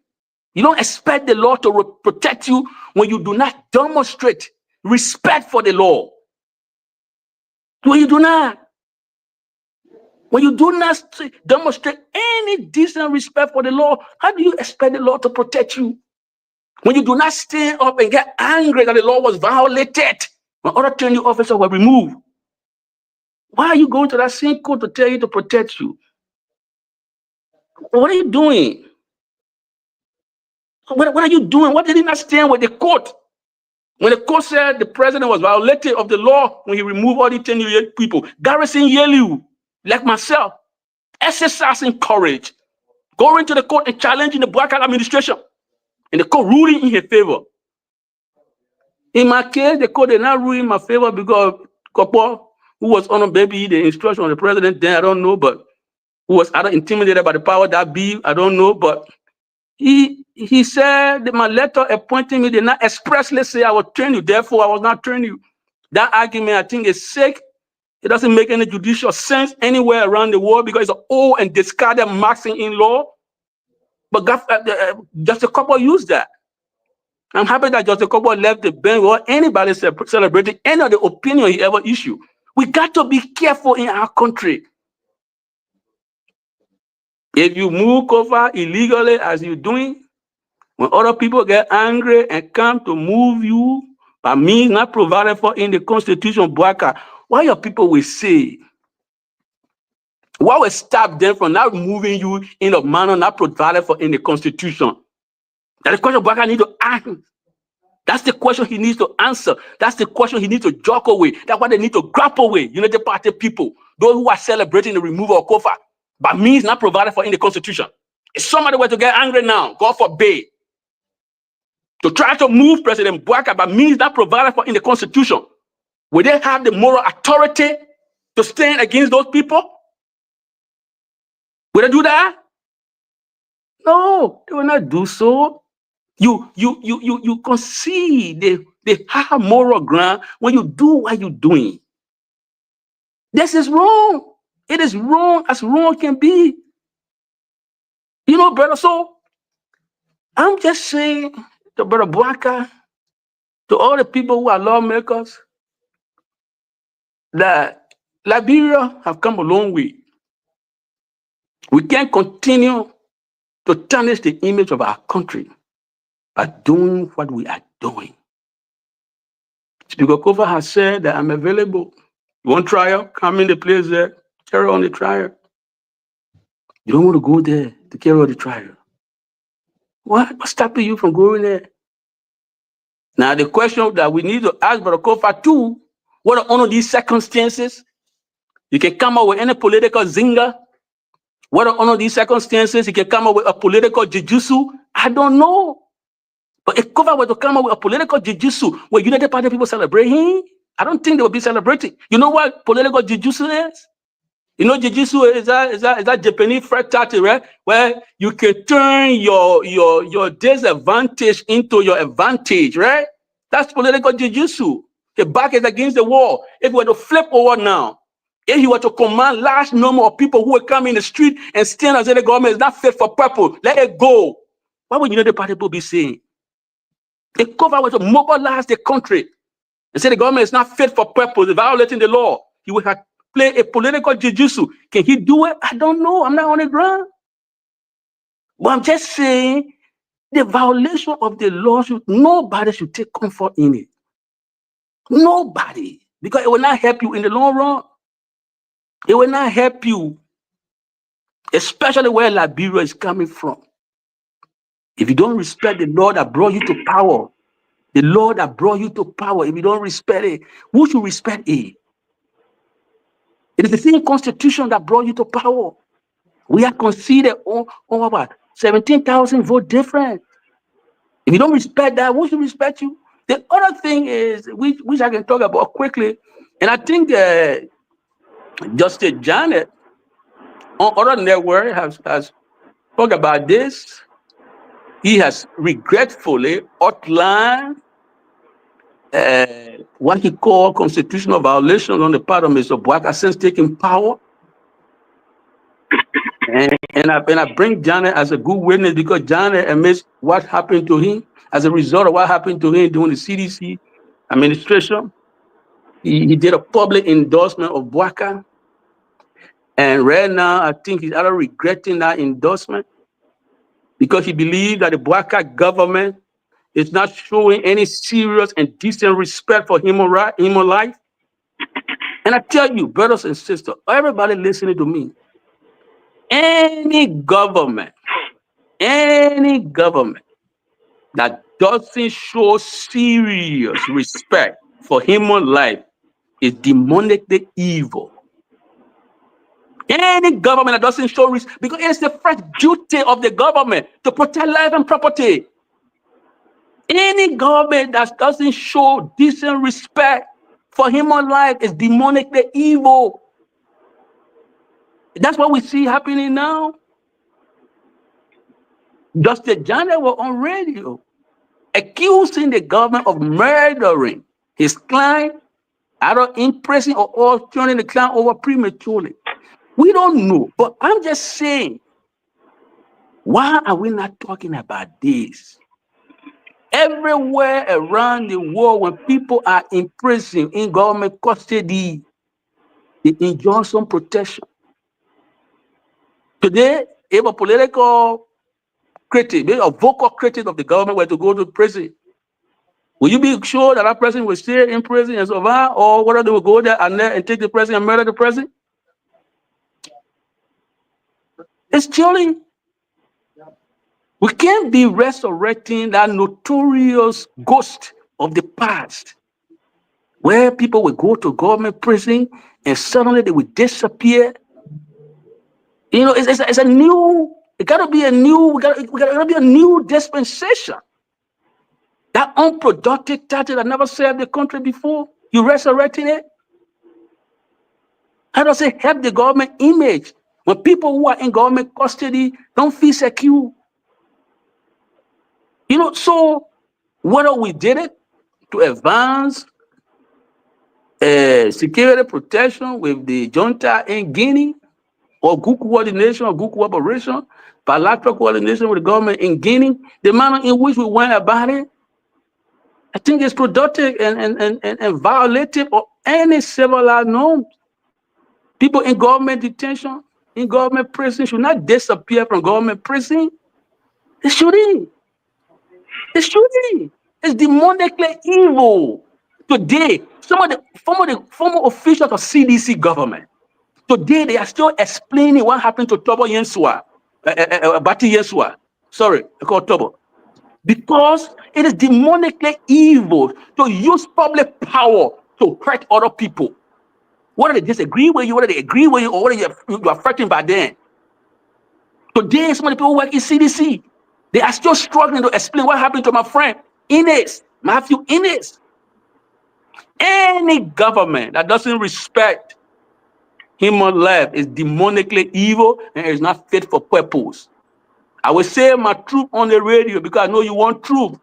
You don't expect the law to protect you when you do not demonstrate respect for the law. When you do not demonstrate any decent respect for the law, how do you expect the law to protect you? When you do not stand up and get angry that the law was violated, when other training officers were removed, why are you going to that same court to tell you to protect you? What are you doing? What are you doing? Why did he not stand with the court? When the court said the president was violated of the law when he removed all the 10 people, Garrison Yelu, like myself, exercising courage, going to the court and challenging the Black administration, and the court ruling in his favor. In my case, the court did not rule in my favor because Kopo, who was on maybe the instruction of the president then, I don't know, but who was either intimidated by the power that be, I don't know, but he said that my letter appointing me did not expressly say I will train you, therefore I was not training you. That argument, I think, is sick. It doesn't make any judicial sense anywhere around the world because it's an old and discarded maxim in law. But Justice Kopo used that. I'm happy that Justice Kopo left the bench without anybody celebrating any of the opinion he ever issued. We got to be careful in our country. If you move over illegally as you're doing, when other people get angry and come to move you by means not provided for in the Constitution, Bwaka, what your people will say? What will stop them from not moving you in a manner not provided for in the Constitution? That's the question Bwaka needs to ask. That's the question he needs to answer. That's the question he needs to juggle with. That's what they need to grapple with. United Party people, those who are celebrating the removal of Kofa by means not provided for in the Constitution. If somebody were to get angry now, God forbid, to try to move President Bwaka by means not provided for in the Constitution, will they have the moral authority to stand against those people? Will they do that? No, they will not do so. You concede the high moral ground when you do what you're doing. This is wrong. It is wrong as wrong can be. You know, brother, so I'm just saying to Brother Bwaka, to all the people who are lawmakers, that Liberia have come a long way. We can't continue to tarnish the image of our country by doing what we are doing. Speaker Kofa has said that I'm available. You want trial? Come in the place there, carry on the trial. You don't want to go there to carry on the trial. What's stopping you from going there? Now, the question that we need to ask Brother Kofa too, what are under these circumstances? You can come up with any political zinger. What are under these circumstances? You can come up with a political jujitsu. I don't know. But if Kofa were to come up with a political jujitsu where United Party people celebrate him, I don't think they will be celebrating. You know what political jujitsu is? You know, jujitsu is that Japanese fraternity, right? Where you can turn your disadvantage into your advantage, right? That's political jujitsu. The back is against the wall. If we were to flip over now, if you were to command large number of people who will come in the street and stand and say the government is not fit for purpose, let it go. What would United Party people be saying? If Kofa were to mobilize the country and say the government is not fit for purpose, violating the law, he would have played a political jujitsu. Can he do it? I don't know. I'm not on the ground. But I'm just saying the violation of the law, nobody should take comfort in it. Nobody. Because it will not help you in the long run. It will not help you, especially where Liberia is coming from. If you don't respect the law that brought you to power, the law that brought you to power, if you don't respect it, who should respect it? It is the same constitution that brought you to power. We are considered on what? 17,000 vote difference. If you don't respect that, who should respect you? The other thing is, which I can talk about quickly, and I think Justice Janet on other network has talked about this. He has regretfully outlined what he called constitutional violations on the part of Mr. Bwaka since taking power. And I bring Jallah as a good witness because Jallah admits what happened to him as a result of what happened to him during the CDC administration. He did a public endorsement of Bwaka. And right now, I think he's either regretting that endorsement because he believes that the Bwaka government is not showing any serious and decent respect for human life. And I tell you, brothers and sisters, everybody listening to me, any government that doesn't show serious respect for human life is demonically evil. Any government that doesn't show respect, because it's the first duty of the government to protect life and property. Any government that doesn't show decent respect for human life is demonically evil. That's what we see happening now. Justice Jallah was on radio accusing the government of murdering his client, either in prison or turning the client over prematurely. We don't know, but I'm just saying, why are we not talking about this? Everywhere around the world, when people are in prison, in government custody, they enjoy some protection. Today, if a political critic, maybe a vocal critic of the government were to go to prison, will you be sure that that person will stay in prison and survive, or whether they will go there and take the president and murder the president? It's chilling. We can't be resurrecting that notorious ghost of the past, where people will go to government prison and suddenly they will disappear. You know, it's a new. It gotta be a new. We gotta be a new dispensation. That unproductive title that never served the country before, you resurrecting it. How does it help the government image when people who are in government custody don't feel secure? You know, so whether we did it to advance security protection with the junta in Guinea, or good coordination or good cooperation, bilateral coordination with the government in Guinea, the manner in which we went about it, I think it's productive and violative of any civilized norms. People in government detention, in government prison should not disappear from government prison. They shouldn't. They shouldn't. It's demonically evil. Today, some of the former officials of CDC government, today they are still explaining what happened to Tobo Yensua, Bati Yensua. Sorry, I call Tobo. Because it is demonically evil to use public power to hurt other people. Whether they disagree with you, whether they agree with you, or whether you are fighting by them. Today, some of the people who work in CDC, they are still struggling to explain what happened to my friend Matthew Innes. Any government that doesn't respect human life is demonically evil and is not fit for purpose. I will say my truth on the radio because I know you want truth.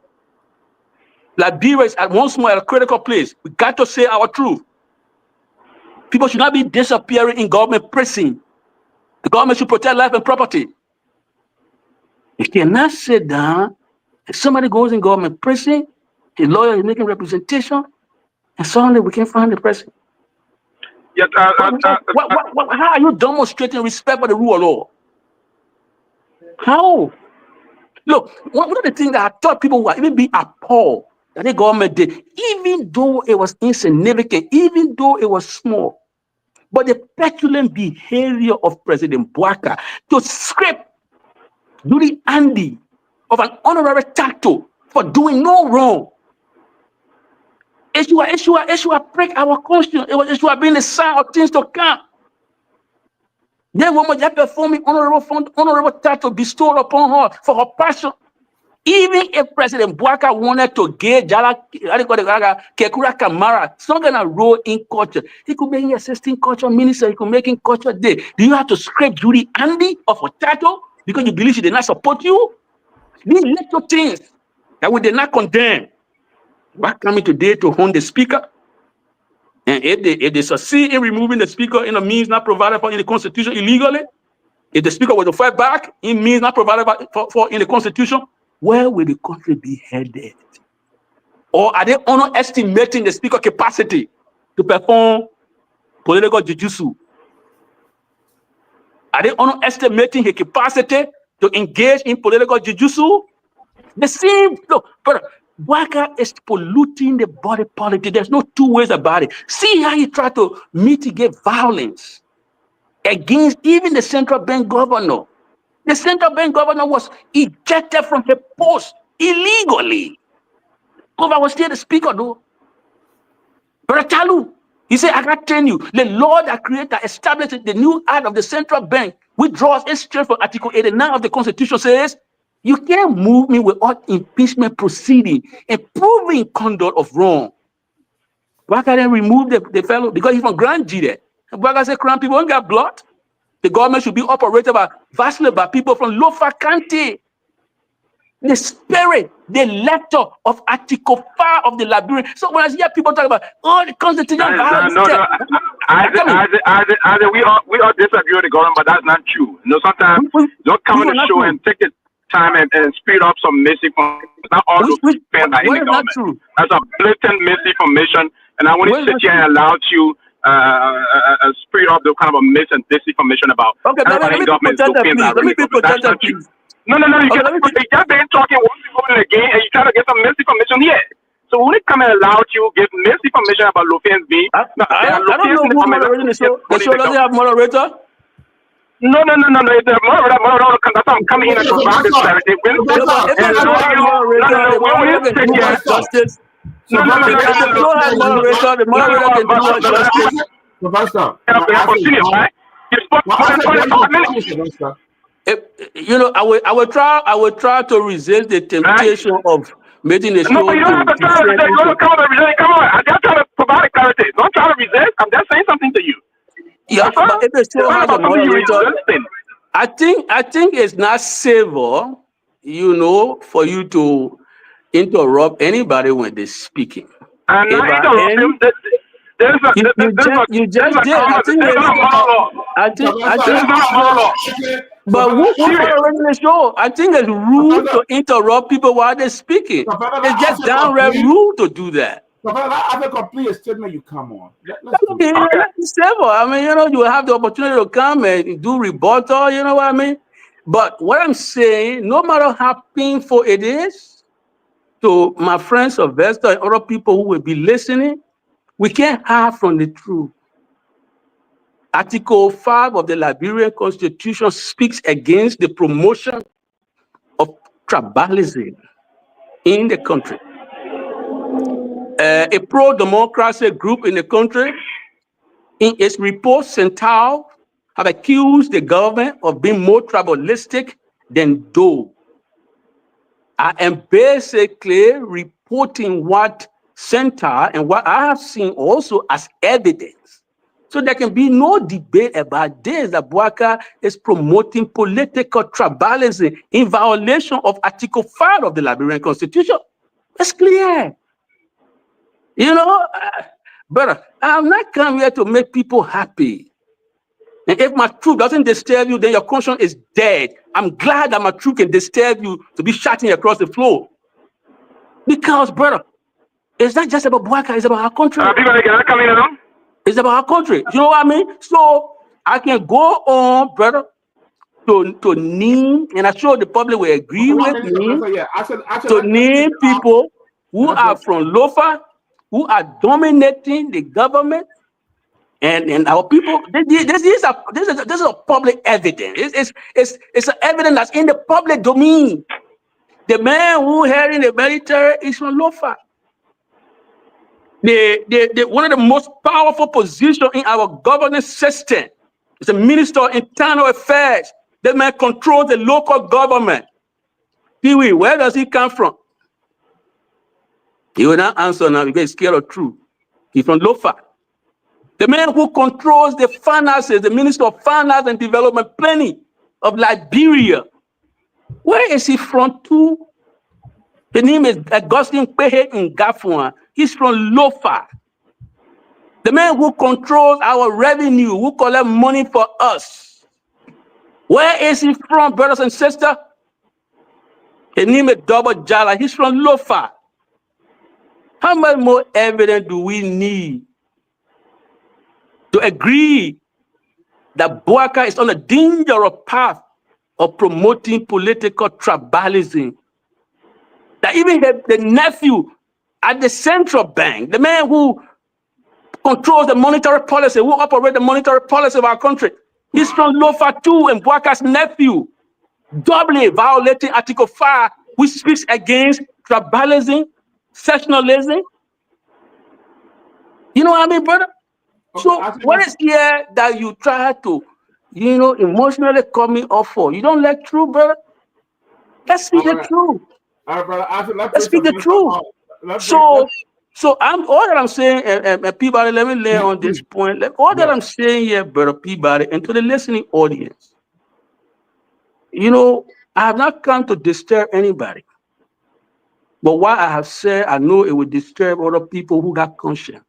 Liberia is at once more at a critical place. We got to say our truth. People should not be disappearing in government prison. The government should protect life and property. You cannot sit down and somebody goes in government prison, his lawyer is making representation, and suddenly we can't find the person. Yes, how are you demonstrating respect for the rule of law? How? Look, one of the things that I thought people would even be appalled that the government did, even though it was insignificant, even though it was small, but the petulant behavior of President Bwaka to scrape Judy Andy of an honorary title for doing no wrong. Ishua break our conscience. It was Ishua being the sign of things to come. Then woman just performing honorable title bestowed upon her for her passion. Even if President Bwaka wanted to give Jallah Kekura Kamara some kind of role in culture, he could make an assistant culture minister, he could make him culture day. Do you have to scrape Judy Andy of a title because you believe she did not support you? These little things that we did not condemn. Why coming today to hone the speaker? And if they succeed in removing the speaker in a means not provided for in the Constitution illegally, If the speaker was to fight back, it means not provided for in the constitution. Where will the country be headed? Or are they underestimating the speaker capacity to perform political jujitsu? Are they underestimating his capacity to engage in political jujitsu? The same, look, but Bouaka is polluting the body politic. There's no two ways about it. See how he tried to mitigate violence against even the central bank governor. The central bank governor was ejected from her post illegally. Because I was still the speaker, though. Brother Chalu, he said, I can tell you, the law that created, established the new act of the central bank, which draws its strength from Article 89 of the Constitution, says, you can't move me without impeachment proceeding and proving conduct of wrong. Why can't they remove the fellow? Because he's from Grand G there. Bouaka said, Crown people don't got blood. The government should be operated vastly by people from Lofa County. The spirit, the letter of Article 5 of the Liberian. So when I hear people talk about, the Constitution violates we all disagree with the government, but that's not true. You know, sometimes don't come on the show and take the time and speed up some misinformation. Not all those spent by any government. That's a blatant misinformation, and I wouldn't sit here and allow you speed up the kind of a misinformation about any government. Let me be protected, please. No. You just been talking one people in the game, and you try to get some misinformation here. So when it come and allow you give misinformation about Lofians being, I don't know who moderating the show. The show doesn't have moderator. No. The moderator that's I'm coming in and provide this clarity. Justice. The moderator can do justice. Professor, continue, right? You know, I will try to resist the temptation of making the show. No, you don't have to try to resist. Come on. I'm just trying to provide clarity. Don't try to resist. I'm just saying something to you. Yeah, but if the show has a moderator, I think it's not safer, you know, for you to interrupt anybody when they're speaking. I'm not interrupting. You just did. But who's running the show? I think it's rude to interrupt people while they're speaking. It's just downright rude to do that. I have a complete statement. You come on. I mean, you know, you have the opportunity to come and do rebuttal. You know what I mean? But what I'm saying, no matter how painful it is to my friends Sylvester and other people who will be listening, we can't hide from the truth. Article 5 of the Liberian Constitution speaks against the promotion of tribalism in the country. A pro-democracy group in the country, in its report, Central, have accused the government of being more tribalistic than Doe. I am basically reporting what Central and what I have seen also as evidence. So there can be no debate about this, that Bouaka is promoting political tribalism in violation of Article 5 of the Liberian Constitution. It's clear. You know, brother, I'm not come here to make people happy. And if my truth doesn't disturb you, then your conscience is dead. I'm glad that my truth can disturb you to be shouting across the floor. Because, brother, it's not just about Bouaka, it's about our country. It's about our country. You know what I mean? So I can go on, brother, to name, and I'm sure the public will agree with me, to name people who are from Lofa, who are dominating the government, and our people. This is a public evidence. It's an evidence that's in the public domain. The man who heading the military is from Lofa. One of the most powerful positions in our governance system is the Minister of Internal Affairs. That man controls the local government. Pewee, where does he come from? He will not answer now because he's scared of truth. He's from Lofa. The man who controls the finances, the Minister of Finance and Development Planning of Liberia. Where is he from too? The name is Augustine Pehe Ngafua. He's from Lofa. The man who controls our revenue, who collects money for us. Where is he from, brothers and sisters? His name is Double Jallah. He's from Lofa. How much more evidence do we need to agree that Bouaka is on a dangerous path of promoting political tribalism? That even the nephew at the central bank, the man who controls the monetary policy, who operates the monetary policy of our country, he's from Lofa too, and Bouaka's nephew, doubly violating Article 5, which speaks against tribalism, sectionalism. You know what I mean, brother? Okay, So what is here that you try to, emotionally coming up for? You don't let truth, brother? Let's speak the truth. All right, brother. Let's speak the truth. So all that I'm saying, and Peabody, let me lay on this point. That I'm saying here, brother Peabody, and to the listening audience, I have not come to disturb anybody. But what I have said, I know it will disturb other people who got conscience.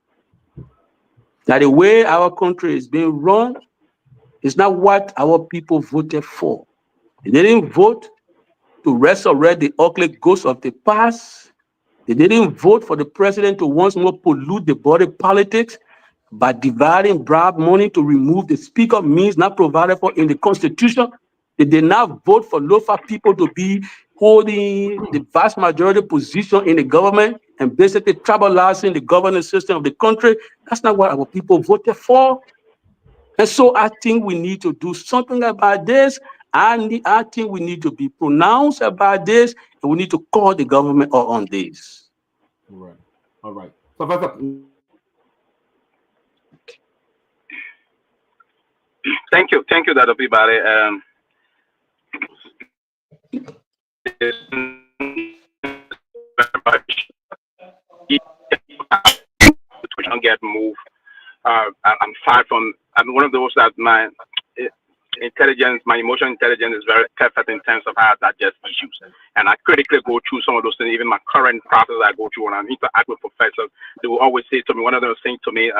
That the way our country is being run is not what our people voted for. They didn't vote to resurrect the ugly ghosts of the past. They didn't vote for the president to once more pollute the body politics by dividing bribe money to remove the speaker means not provided for in the Constitution. They did not vote for Lofa people to be holding the vast majority position in the government and basically tribalizing the governance system of the country. That's not what our people voted for. And so I think we need to do something about this. I think we need to be pronounced about this, and we need to call the government on this. All right. So, thank you, Dr. Peabody. Don't get moved. I'm one of those that my intelligence, my emotional intelligence is very perfect in terms of how I digest issues. And I critically go through some of those things, even my current process I go through when I interact with professors. They will always say to me, one of them was saying to me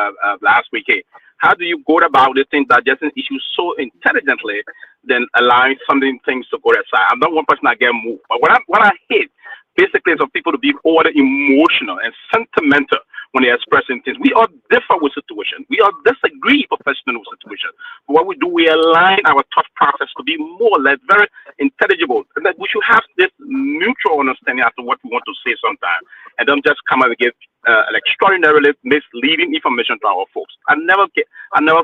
last week, hey, how do you go about this thing, digesting issues so intelligently, then allowing things to go aside? I'm not one person that get moved. But what I hate basically is for people to be over emotional and sentimental when they're expressing things. We all differ with situations. We all disagree professionally with situations. But what we do, we align our thought process to be more or less very intelligible. And that we should have this mutual understanding as to what we want to say sometimes. And don't just come and give an extraordinarily misleading information to our folks. I never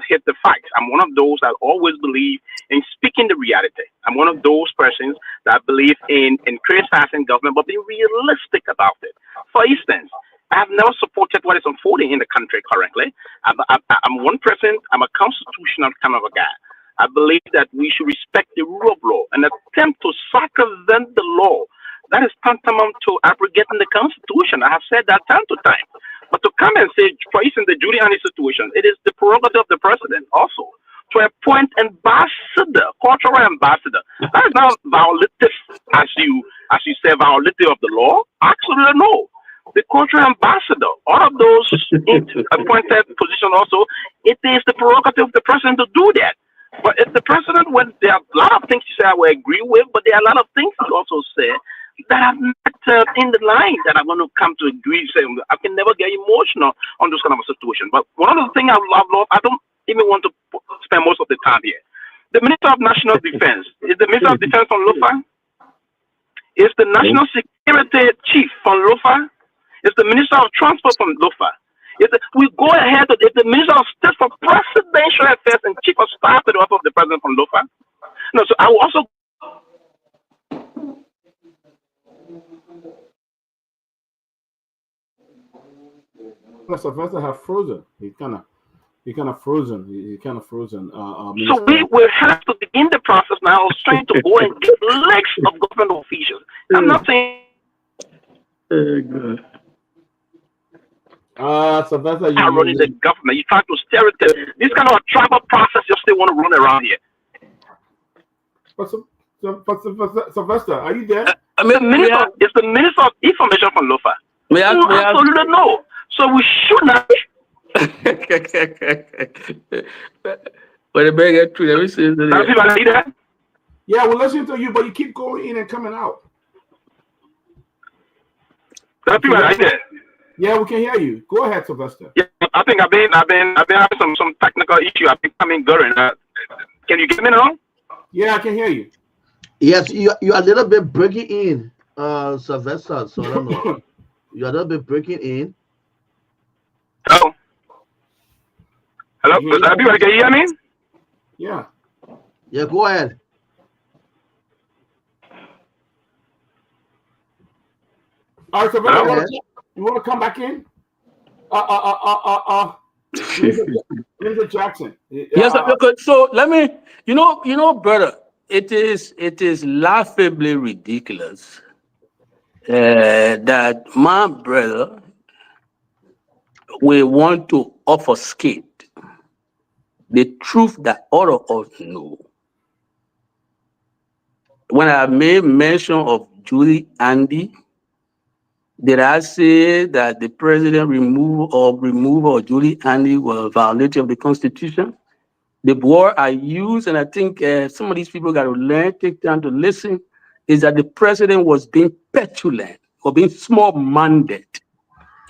hit the facts. I'm one of those that always believe in speaking the reality. I'm one of those persons that believe in criticizing government, but being realistic about it. For instance, I have never supported what is unfolding in the country currently. I'm one person, I'm a constitutional kind of a guy. I believe that we should respect the rule of law and attempt to circumvent the law. That is tantamount to abrogating the Constitution. I have said that time to time. But to come and say, for instance, the Giuliani situation, it is the prerogative of the president also to appoint ambassador, cultural ambassador. That is not violative, as you say, violative of the law. Absolutely no. The cultural ambassador, all of those appointed position also, it is the prerogative of the president to do that. But if the president, when there are a lot of things you say I will agree with, but there are a lot of things you also say that are not in the line that I'm going to come to agree. Say, I can never get emotional on this kind of a situation. But one of the things I've loved, I don't even want to spend most of the time here. The Minister of National Defense, is the Minister of Defense from Lofa? Is the National Security Chief from Lofa? Is the Minister of Transport from Lofa? We go ahead with the Minister of State for Presidential Affairs and Chief of Staff to the office of the President from Lofa. No, so I will also. Sylvester have frozen. He kind of frozen. He kind of frozen. So we will have to begin the process now of trying to go and get legs of government officials. I'm not saying. Good. Sylvester, you running the government. You try to stereotype this kind of a tribal process. You still want to run around here. But Sylvester, are you there? I mean, it's the Minister of Information from Lofa. Absolutely no. So we should not. But the big true. Let me say that. Yeah, we're listening to you, but you keep going in and coming out. Right there. Yeah, we can hear you. Go ahead, Sylvester. Yeah, I think I've been having some technical issue. I think I'm in good. Can you get me now? Yeah, I can hear you. Yes, you are a little bit breaking in, Sylvester. So I don't know. You're a little bit breaking in. Hello. Hello. Does everybody can hear me? Yeah. Yeah, go ahead. All right, Sylvester, you want to come back in? Mr. Jackson. Yes, okay. So let me, you know, brother, it is laughably ridiculous that my brother will want to obfuscate the truth that all of us know. When I made mention of Julie Andy, did I say that the president removal of Julie Andy was a violation of the Constitution? The word I use, and I think some of these people got to learn, take time to listen, is that the president was being petulant or being small-minded.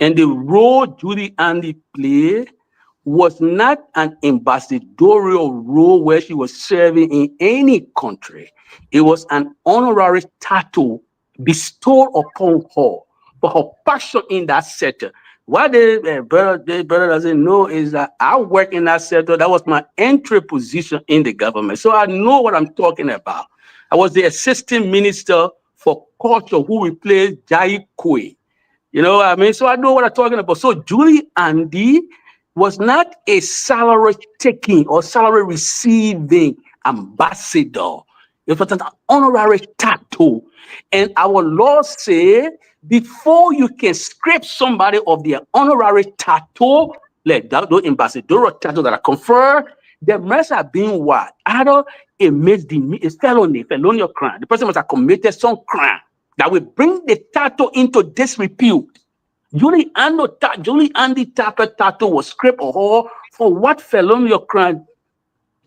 And the role Julie Andy played was not an ambassadorial role where she was serving in any country. It was an honorary title bestowed upon her for her passion in that sector. What the brother doesn't know is that I work in that sector. That was my entry position in the government. So I know what I'm talking about. I was the assistant minister for culture who replaced Jai Kwe. You know what I mean? So I know what I'm talking about. So Julie Andy was not a salary taking or salary receiving ambassador. It was an honorary title. And our law said, before you can scrape somebody of their honorary title, like those ambassadorial titles that are conferred, there must have been what? Either a felonious crime. The person must have committed some crime that will bring the title into disrepute. Julie Andy title was scraped of her for what felonious crime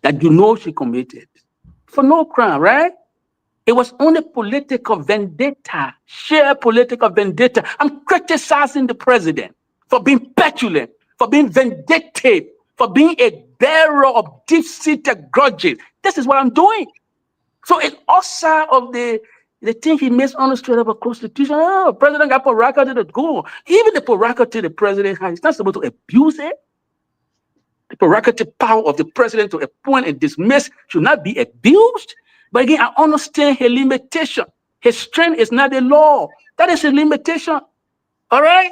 that you know she committed? For no crime, right? It was only political vendetta, sheer political vendetta. I'm criticizing the president for being petulant, for being vindictive, for being a bearer of deep-seated grudges. This is what I'm doing. So in outside of the thing he misunderstood about Constitution, president got prerogative to go. Even the prerogative the president has, he's not supposed to abuse it. The prerogative power of the president to appoint and dismiss should not be abused. But again, I understand his limitation. His strength is not the law. That is his limitation. All right?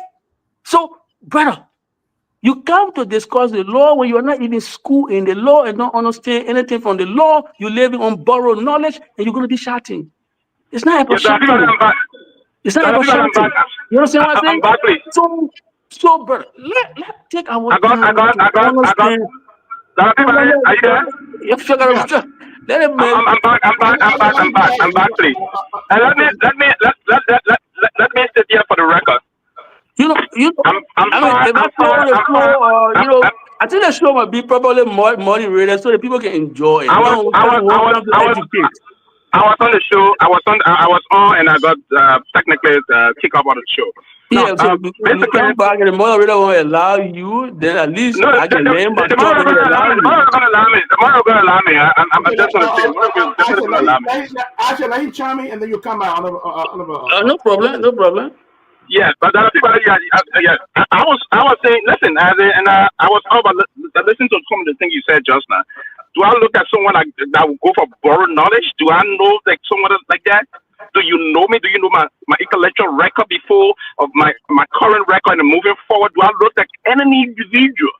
So, brother, you come to discuss the law when you are not even schooled in the law and don't understand anything from the law. You're living on borrowed knowledge and you're going to be shouting. It's not about shouting. It's not about shouting. You understand what I'm saying? So, brother, let's take our time. I got. Are you there? Yeah. Let him. I'm back, please. And let me sit here for the record. I think the show might be probably more moderated so that people can enjoy it. I was on the show. I was on, and I got technically kicked out of the show. Yeah, so basically, come back and the moderator won't allow you. Then at least I can name my tomorrow going to allow me. Tomorrow going to allow me. I'm just going to say. Tomorrow going to allow me. Actually, let him chime in, and then you come out. No problem. Yeah, but there are people. Yeah. I was saying, listen, and I was about listening to some of the things you said just now. Do I look at someone that will go for borrowed knowledge? Do I know like someone like that? Do you know me? Do you know my intellectual record before of my current record and moving forward? Do I look like any individual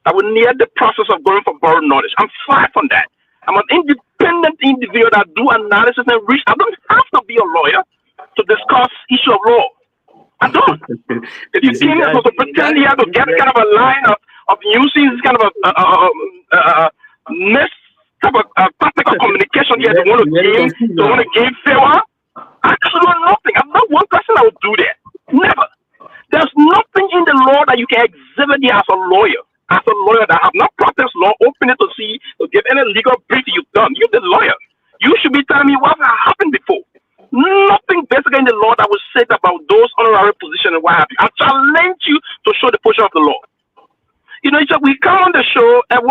that will near the process of going for borrowed knowledge? I'm far from that. I'm an independent individual that do analysis and research. I don't have to be a lawyer to discuss issue of law. I don't. If you came here to pretend you have to get kind of a line of using this kind of a type of practical communication here, they want to give favor. Absolutely nothing. I'm not one person that would do that. Never. There's nothing in the law that you can exhibit here as a lawyer. As a lawyer that have not practiced law, open it to see, to give any legal brief you've done. You're the lawyer. You should be telling me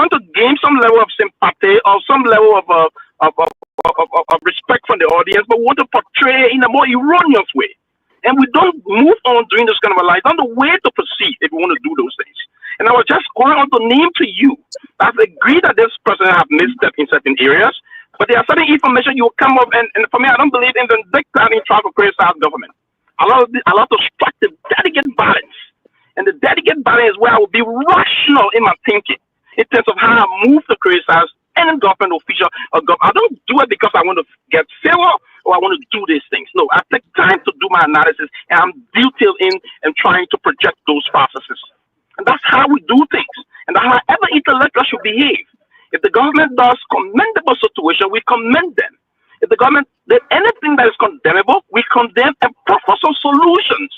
want to gain some level of sympathy or some level of respect from the audience, but want to portray in a more erroneous way. And we don't move on during this kind of a life. Don't know where to proceed if we want to do those things. And I was just going on to name to you. I've agreed that this person have misstepped in certain areas, but there are certain information you will come up, and for me, I don't believe in the dictating trying to criticize government. I love to strike the delicate balance. And the delicate balance is where I will be rational in my thinking in terms of how I move to criticize any government official or government. I don't do it because I want to get favor or I want to do these things. No, I take time to do my analysis, and I'm detailed in and trying to project those processes. And that's how we do things. And that's how every intellectual should behave. If the government does commendable situation, we commend them. If the government did anything that is condemnable, we condemn and proffer some solutions.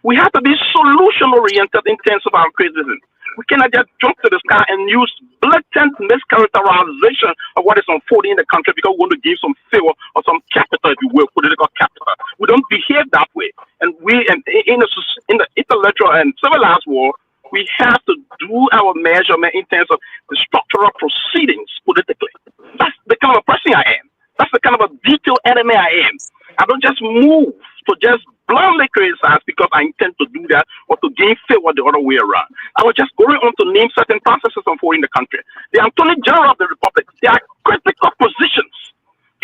We have to be solution-oriented in terms of our criticism. We cannot just jump to the sky and use blatant mischaracterization of what is unfolding in the country because we want to give some favor or some capital, if you will, political capital. We don't behave that way. And in the intellectual and civilized world, we have to do our measurement in terms of the structural proceedings politically. That's the kind of person I am. That's the kind of a detailed enemy I am. I don't just move to just bluntly criticize because I intend to do that or to gain favor the other way around. I was just going on to name certain processes unfolding in the country. The Attorney General of the Republic, there are critical positions.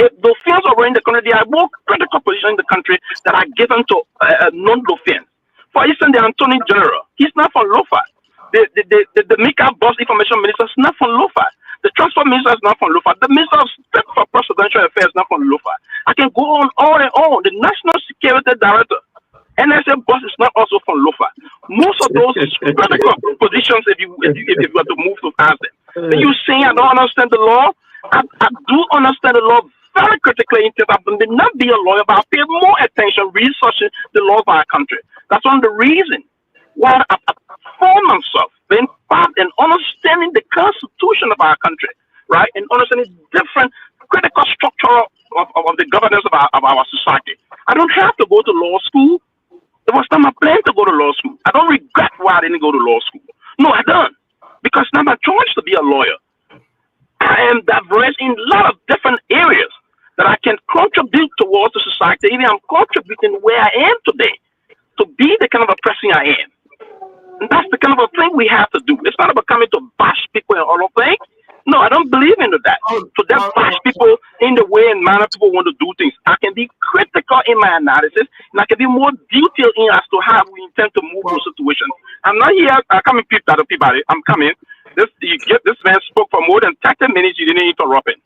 If Dauphians are in the country, there are more critical positions in the country that are given to non-Dauphians. For instance, the Attorney General, he's not from Lofa. The Mika Boss Information Minister is not from Lofa. The Transport Minister is not from Lofa. The Minister of State for Presidential Affairs is not from Lofa. I can go on and on. The National Security Director, NSA boss is not also from Lofa. Most of those critical positions, if you were to move to ask them. Then you saying I don't understand the law. I do understand the law very critically. I may not be a lawyer, but I pay more attention researching the law of our country. That's one of the reasons why I form myself being part and understanding the constitution of our country, right? And understanding different critical structure of the governance of our society. I don't have to go to law school. It was not my plan to go to law school. I don't regret why I didn't go to law school. No, I don't. Because it's not my choice to be a lawyer. I am diverse in a lot of different areas that I can contribute towards the society. Even I'm contributing where I am today to be the kind of a person I am. And that's the kind of a thing we have to do. It's not about coming to bash people and all of things. No, I don't believe in that. So just bash people in the way and manner people want to do things. I can be critical in my analysis, and I can be more detailed in as to how we intend to move those situations. I'm not here. I come and peep out of Peabody. I'm coming. This man spoke for more than 30 minutes. You didn't interrupt him.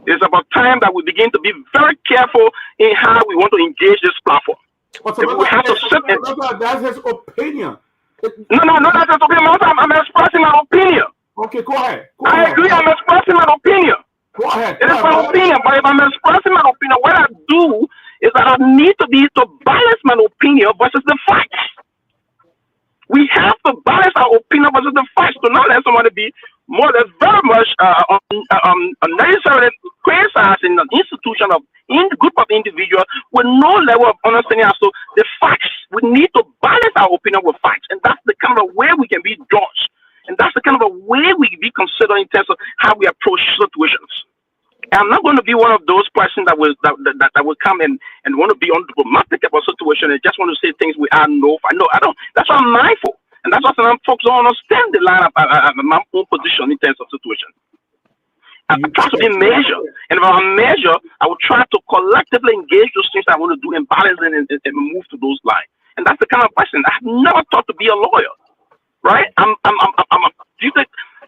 It's about time that we begin to be very careful in how we want to engage this platform. So we have to sit and that's his opinion. No, that's his opinion. I'm expressing my opinion. Okay, go ahead. I agree. I'm expressing my opinion. Go ahead. It is my opinion, but if I'm expressing my opinion, what I do is that I need to balance my opinion versus the facts. We have to balance our opinion versus the facts to not let somebody be more than very much unnecessarily criticizing an institution of group of individuals with no level of understanding as to the facts. We need to balance our opinion with facts, and that's the kind of way we can be judged. And that's the kind of a way we be considered in terms of how we approach situations. And I'm not going to be one of those persons that will come and want to be undiplomatic about a situation and just want to say things we are no. I don't. That's why I'm mindful. And that's why some folks don't understand the line of my own position in terms of situation. I try to be measured. And if I'm measured, I will try to collectively engage those things I want to do and balance it and move to those lines. And that's the kind of person. I have never thought to be a lawyer. Right? I'm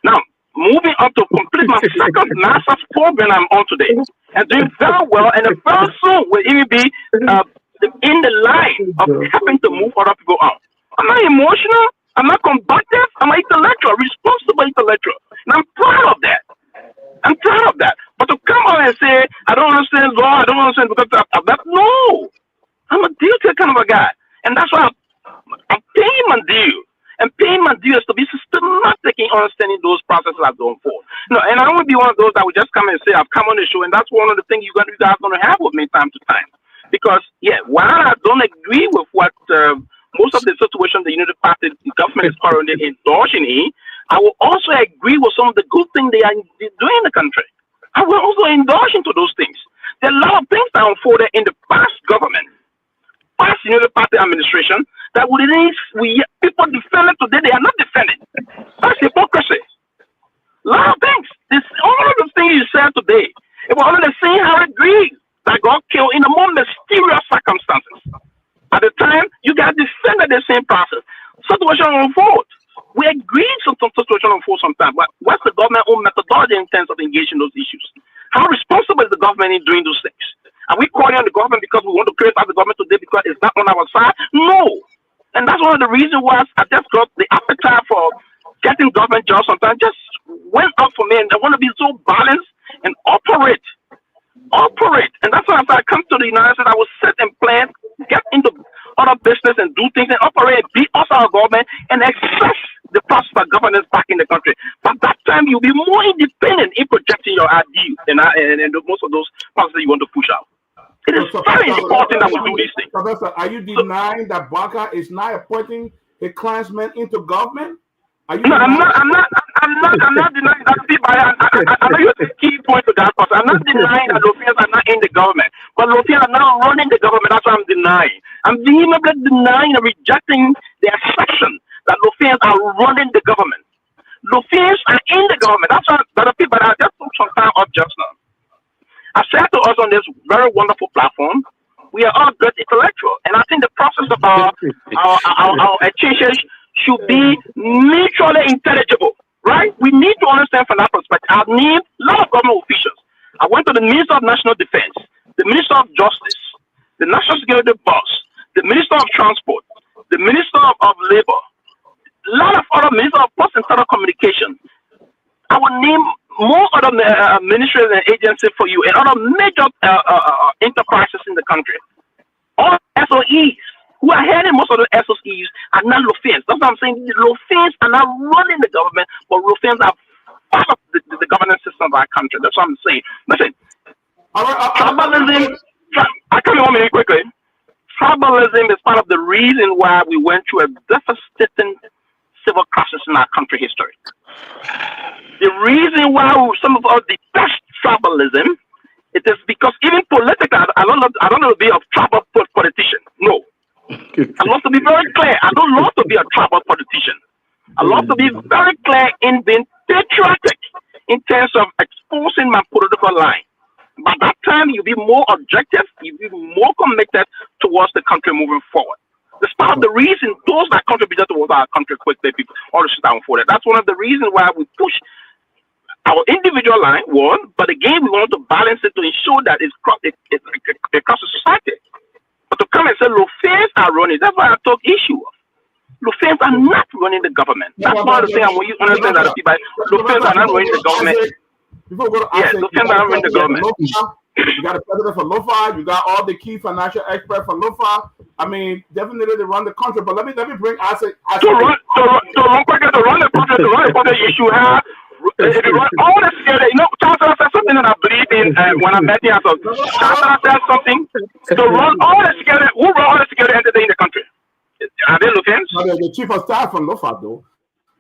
now moving on to complete my second master's program I'm on today, and doing very well. And very soon will even be in the line of helping to move other people out. I'm not emotional. I'm not combative. I'm an intellectual, responsible intellectual, and I'm proud of that. I'm proud of that. But to come on and say I don't understand law, I don't understand because of that. No, I'm a detailed kind of a guy, and that's why I'm paying my due. And paying my dues to be systematic in understanding those processes as they unfold. No, and I won't be one of those that will just come and say, I've come on the show, and that's one of the things you guys are going to have with me time to time. Because, while I don't agree with what most of the situation the United Party government is currently indulging in, I will also agree with some of the good things they are doing in the country. I will also indulge into those things. There are a lot of things that unfolded in the past government, past Unity Party administration, that people defend it today, they are not defending. That's hypocrisy. A lot of things. All of the things you said today, it was only the same Harry Green that got killed in the more mysterious circumstances. At the time, you guys defended the same process. Situation unfold. We agreed some situation unfold sometimes, but what's the government's own methodology in terms of engaging those issues? How responsible is the government in doing those things? Are we calling on the government because we want to criticize the government today because it's not on our side? No. And that's one of the reasons why I just got the appetite for getting government jobs sometimes just went up for me, and I want to be so balanced and operate. And that's why after I come to the United States, I will sit and plan, get into other business and do things and operate, be also our government and access the process of governance back in the country. But that time you'll be more independent in projecting your ideas and most of those policies you want to push out. It is very important that we do these things. Professor, are you denying that Baka is not appointing a clansman into government? No, I'm not denying that. I know you have a key point to that, but I'm not denying that Lofians are not in the government. But Lofians are not running the government. That's what I'm denying. I'm vehemently denying and rejecting the assertion that Lofians are running the government. Lofians are in the government. That's what the people I just took some time up just now. I said to us on this very wonderful platform, we are all good intellectuals, and I think the process of our exchanges should be mutually intelligible, right? We need to understand from that perspective. I need a lot of government officials. I went to the Minister of National Defense, the Minister of Justice, the National Security Boss, the Minister of Transport, the Minister of Labor, a lot of other Ministers of Post and Telecommunications. I will name more other ministries and agencies for you and other major enterprises in the country. All SOEs who are heading most of the SOEs are not Lofians. That's what I'm saying. The Lofians are not running the government, but Lofians are part of the governance system of our country. That's what I'm saying. Listen, tribalism, I come in 1 minute quickly. Tribalism is part of the reason why we went through a devastating civil crisis in our country history. The reason why some of us detest tribalism, it is because even politically, I don't know to be a tribal politician. No. I love to be very clear. I don't love to be a tribal politician. I love to be very clear in being patriotic in terms of exposing my political line. By that time, you'll be more objective, you'll be more committed towards the country moving forward. That's part of the reason those that contributed towards our country quickly, people, all the shit that unfolded. That's one of the reasons why we push our individual line, one, but again, we want to balance it to ensure that it's across the society. But to come and say Lofians are running, that's why I took issue of. Lofians are not running the government. That's one of the things I want you to understand that people, Lofians are not running the government. Yes, Lofians are not running the government. You got a president for Lofa, you got all the key financial experts for Lofa. I mean, definitely they run the country, but let me bring Asa. To run the country, you should have. If you run all the security, you know, Chancellor said something that I believe in when I met him. Chancellor said something to run all the security. Who run all the security entities in the country? Are they Lofians? The chief of staff from Lofa, though.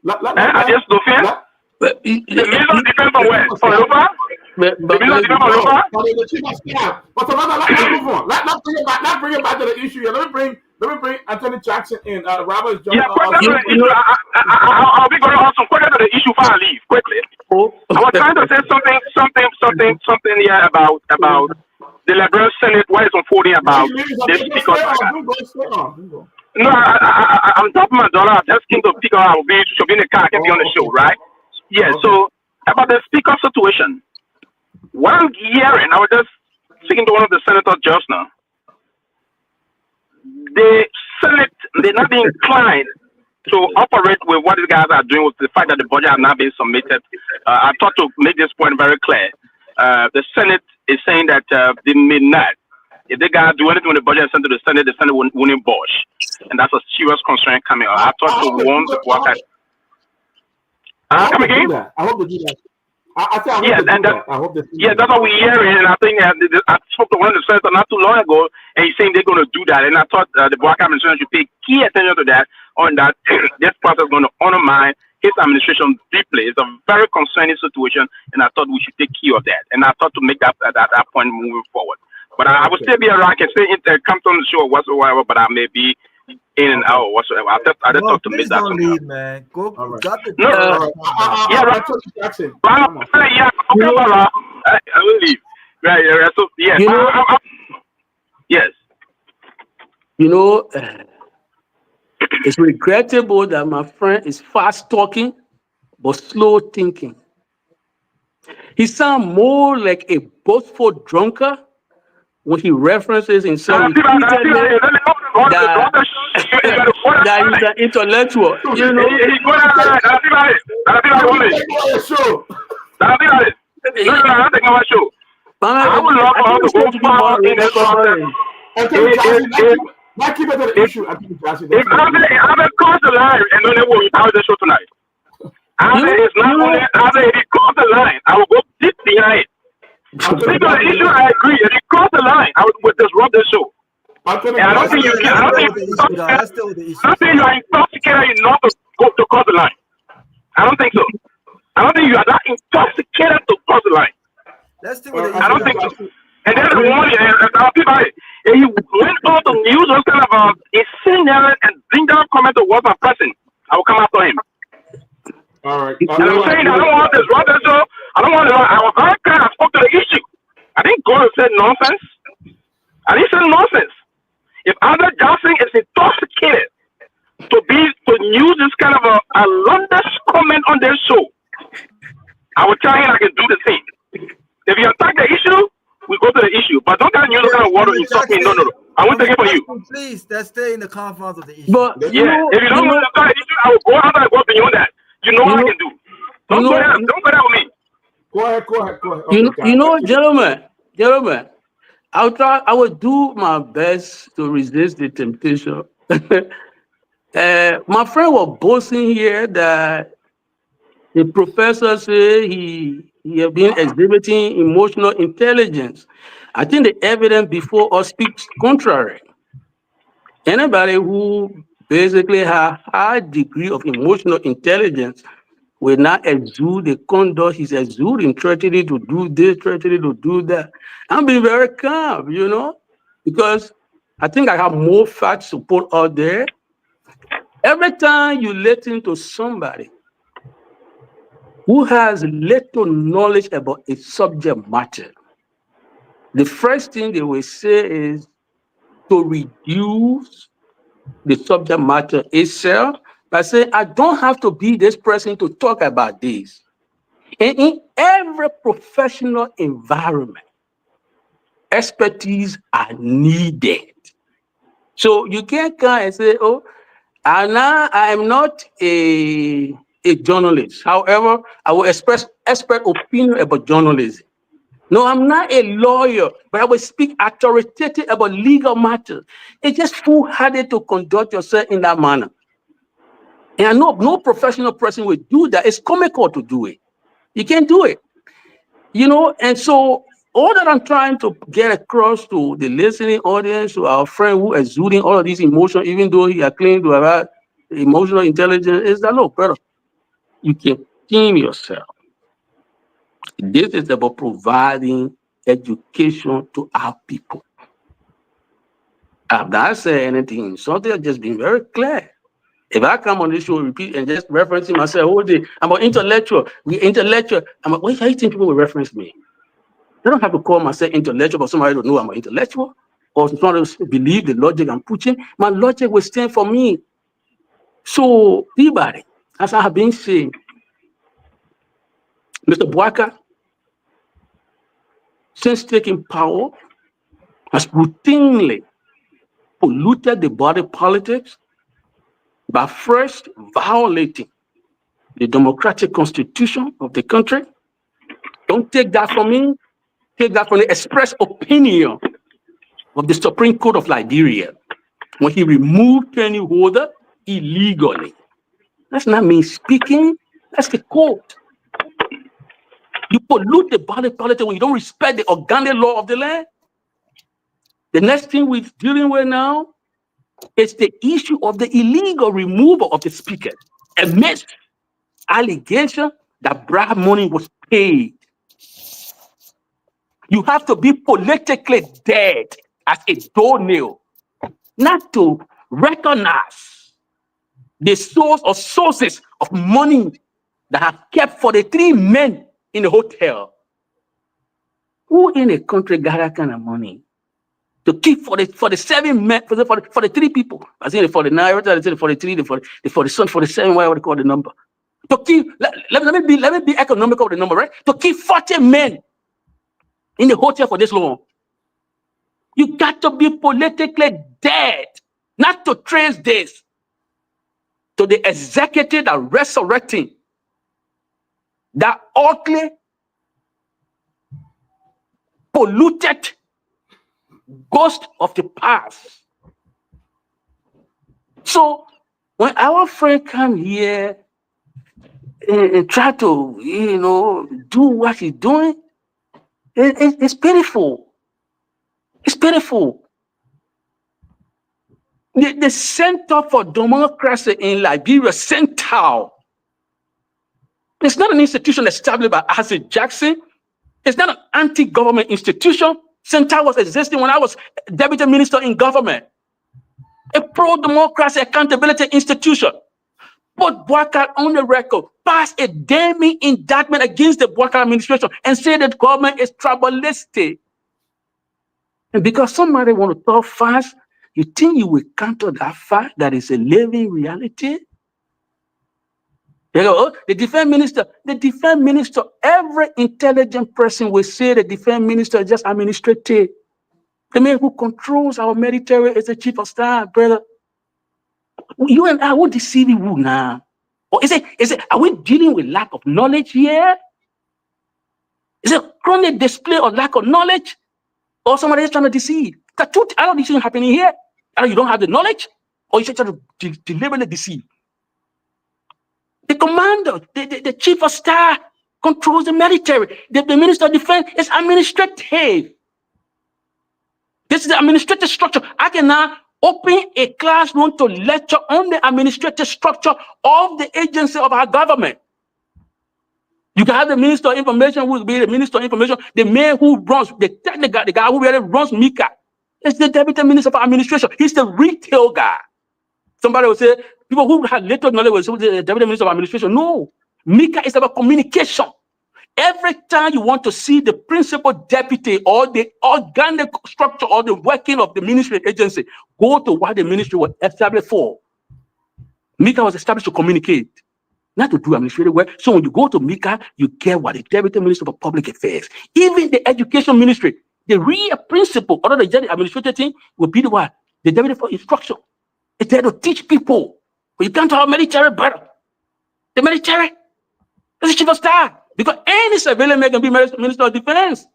Are they Lofians? The Minister of Defense from where? From Lofa? The Minister of Defense from Lofa? The chief of staff. But let's move on. Let's bring it back to the issue here. Let me bring Anthony Jackson in. Robert Jones. Yeah, quickly to the issue. I'll be very awesome. Quickly to the issue before I leave. Quickly. I was trying to say something here about the Liberia Senate, what is unfolding about this speaker. No, I'm talking my daughter. I just came to pick her up. She'll be in the car. I can be on the show, right? Yeah. So about the speaker situation, what I'm hearing, I was just speaking to one of the senators just now. The Senate, they're not being inclined to operate with what these guys are doing with the fact that the budget has not been submitted. I thought to make this point very clear. The Senate is saying that they may not. If they guys do anything with the budget and send to the Senate won't budge. And that's a serious concern coming up. I thought to warn the workers. Come again? I hope they do that. That's what we're hearing, and I think I spoke to one of the senators not too long ago, and he's saying they're going to do that. And I thought the Black administration should pay key attention to that. On that, this process is going to undermine his administration deeply. It's a very concerning situation, and I thought we should take care of that. And I thought to make that point moving forward. But I would still be around. I can say come on the show whatsoever, but I may be in and out whatsoever. I just thought to make that. Don't leave, man. Go. Got the No, yeah, right. Jackson. Yeah, okay, I will leave. Right, so yes, yes. It's regrettable that my friend is fast talking but slow thinking. He sounds more like a boastful drunkard when he references himself repeatedly that he's an intellectual. I would love for us to go far in this process. If Ahmed crossed the line and then they will retire the show tonight. Ahmed is not only if he crossed the line, I will go deep behind. Speaking of the issue, I agree. If he crossed the line, I would disrupt the show. And I don't think you can. I don't think you are intoxicated enough to cross the line. I don't think so. I don't think you are that intoxicated to cross the line. Let's see what I don't think so. And then the morning, and he went on the news was kind of incendiary and bring down comment to what I'm pressing. I will come after him. All right. And I'm saying I don't want this rubber show. I don't want to. I was very clear. I spoke to the issue. I didn't go and say nonsense. I didn't say nonsense. If Andre Johnson is intoxicated to use this kind of a London comment on their show, I will tell him I can do the same. If you attack the issue, we go to the issue. But don't tell me you kind of water insult me. No. I won't take it for you. Please, let's stay in the confines of the issue. But if you don't want to attack the issue, I will go out and go beyond that. You know what I can do. Don't go there with me. Go ahead. Okay, gentlemen, I will do my best to resist the temptation. My friend was boasting here that the professor said he has been exhibiting emotional intelligence. I think the evidence before us speaks contrary. Anybody who basically has a high degree of emotional intelligence will not exude the conduct he's exuding, threatening to do this, threatening to do that. I'm being very calm, because I think I have more fact support out there. Every time you listen to somebody who has little knowledge about a subject matter, the first thing they will say is to reduce the subject matter itself by saying, I don't have to be this person to talk about this. And in every professional environment, expertise are needed. So you can't come and say, oh, I'm not a journalist. However, I will express expert opinion about journalism. No, I'm not a lawyer, but I will speak authoritative about legal matters. It's just foolhardy to conduct yourself in that manner. And I know no professional person will do that. It's comical to do it. You can't do it. And so all that I'm trying to get across to the listening audience, to our friend who is exuding all of these emotions, even though he claimed to have emotional intelligence, is that, look, brother, you can team yourself. This is about providing education to our people. I've not said anything. Something has just been very clear. If I come on this show, repeat and just referencing myself all day, I'm an intellectual. We're intellectual. Why do you think people will reference me? They don't have to call myself intellectual, but somebody don't know I'm an intellectual, or somebody to believe the logic I'm pushing. My logic will stand for me. So, Peabody, as I have been saying, Mr. Bwaka, since taking power, has routinely polluted the body politics by first violating the democratic constitution of the country. Don't take that from me. Take that from the express opinion of the Supreme Court of Liberia when he removed Kenny Holder illegally. That's not me speaking. That's the court. You pollute the body politic when you don't respect the organic law of the land. The next thing we're dealing with now is the issue of the illegal removal of the speaker amidst allegation that bribe money was paid. You have to be politically dead as a doornail not to recognize the source or sources of money that have kept for the 3 men in the hotel. Who in a country got that kind of money to keep for the 7 men, for the 3 people? I think the 49, I think the 43, the 47, whatever they call the number. To keep, let me be economical with the number, right? To keep 40 men in the hotel for this long. You got to be politically dead not to trace this to the executive that resurrecting that ugly, polluted ghost of the past. So when our friend come here and try to, do what he's doing, it's pitiful. It's pitiful. The Center for Democracy in Liberia, CENTAL, it's not an institution established by Arthur Jackson. It's not an anti-government institution. CENTAL was existing when I was deputy minister in government. A pro-democracy accountability institution. Put Bouacar on the record, pass a damning indictment against the Bouacar administration and say that government is tribalistic. And because somebody want to talk fast, you think you will counter that fact that is a living reality? You go, the defense minister, every intelligent person will say the defense minister is just administrative. The man who controls our military is the chief of staff, brother. You and I will deceive you now. Or is it, are we dealing with lack of knowledge here? Is it chronic display of lack of knowledge? Or somebody is trying to deceive? The truth, I don't think it's happening here. Either you don't have the knowledge, or you're trying to deliberately deceive. The commander, the chief of staff controls the military. The minister of defense is administrative. This is the administrative structure. I can now open a classroom to lecture on the administrative structure of the agency of our government. You can have the minister of information who will be the minister of information, the man who runs, the guy who really runs Mika. It's the deputy minister of administration. He's the retail guy. Somebody will say, people who have little knowledge will say the deputy minister of administration. No, Mika is about communication. Every time you want to see the principal deputy or the organic structure or the working of the ministry agency, go to what the ministry was established for. Mika was established to communicate, not to do administrative work. So when you go to Mika, you get what the deputy minister for public affairs. Even the education ministry, the real principal, or the administrative thing, will be the what? The deputy for instruction. It's there to teach people. But you can't have military better. The military is the chief of staff. Because any civilian man can be minister of defense.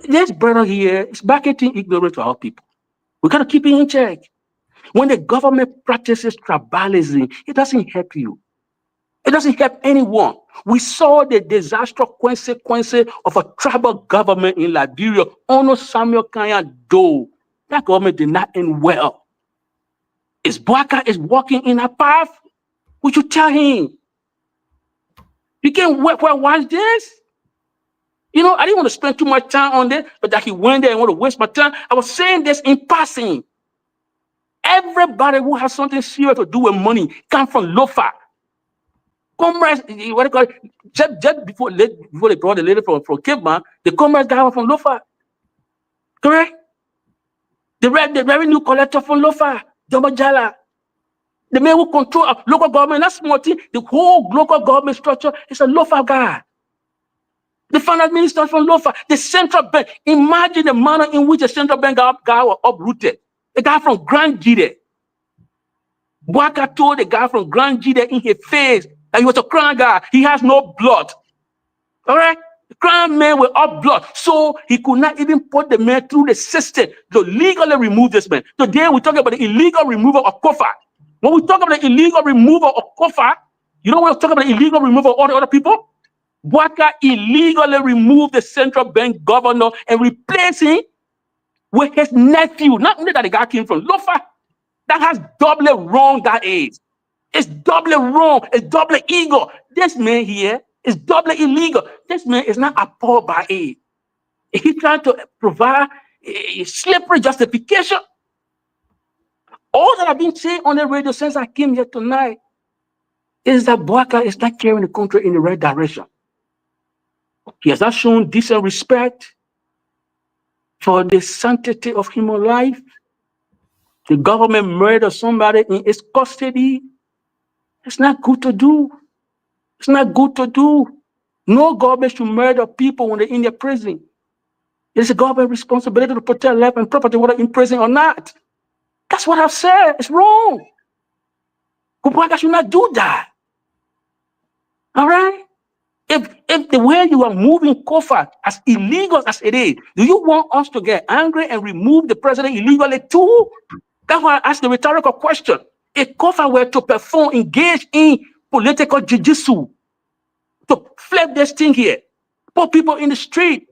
This brother here is marketing ignorance to our people. We got to keep it in check. When the government practices tribalism, it doesn't help you. It doesn't help anyone. We saw the disastrous consequences of a tribal government in Liberia. Ono Samuel Kanya Do. That government did not end well. Is Bouacar is walking in a path? We should tell him. You can't watch this. I didn't want to spend too much time on this, but that he went there and want to waste my time. I was saying this in passing. Everybody who has something serious to do with money come from Lofa. Comrades, what they call it, just before they brought the lady from Kehleboe, the comrades guy was from Lofa. Correct? The revenue collector from Lofa, Jallah. The man who control local government, that's small thing. The whole local government structure is a Lofa guy. The finance minister from Lofa, the central bank. Imagine the manner in which the central bank guy was uprooted. The guy from Grand Gide. Bouacar told the guy from Grand Gide in his face that he was a crown guy. He has no blood. All right? The crown man with up blood. So he could not even put the man through the system to legally remove this man. Today we're talking about the illegal removal of Kofa. When we talk about the illegal removal of Kofa, you know when we're talking about the illegal removal of all the other people? Bouacar illegally removed the central bank governor and replaced him with his nephew. Not only that the guy came from Lofa, that has doubly wrong that is. It's doubly wrong. It's doubly illegal. This man here is doubly illegal. This man is not appalled by it. He trying to provide a slippery justification. All that I've been saying on the radio since I came here tonight is that Bouaka is not carrying the country in the right direction. He has not shown decent respect for the sanctity of human life. The government murdered somebody in its custody. It's not good to do. It's not good to do. No government should murder people when they're in their prison. It's a government responsibility to protect life and property, whether in prison or not. That's what I've said. It's wrong. Bouaka should not do that. All right? If the way you are moving COFA, as illegal as it is, do you want us to get angry and remove the president illegally too? That's why I asked the rhetorical question. If COFA were to perform, engage in political jiu-jitsu, to flip this thing here, put people in the street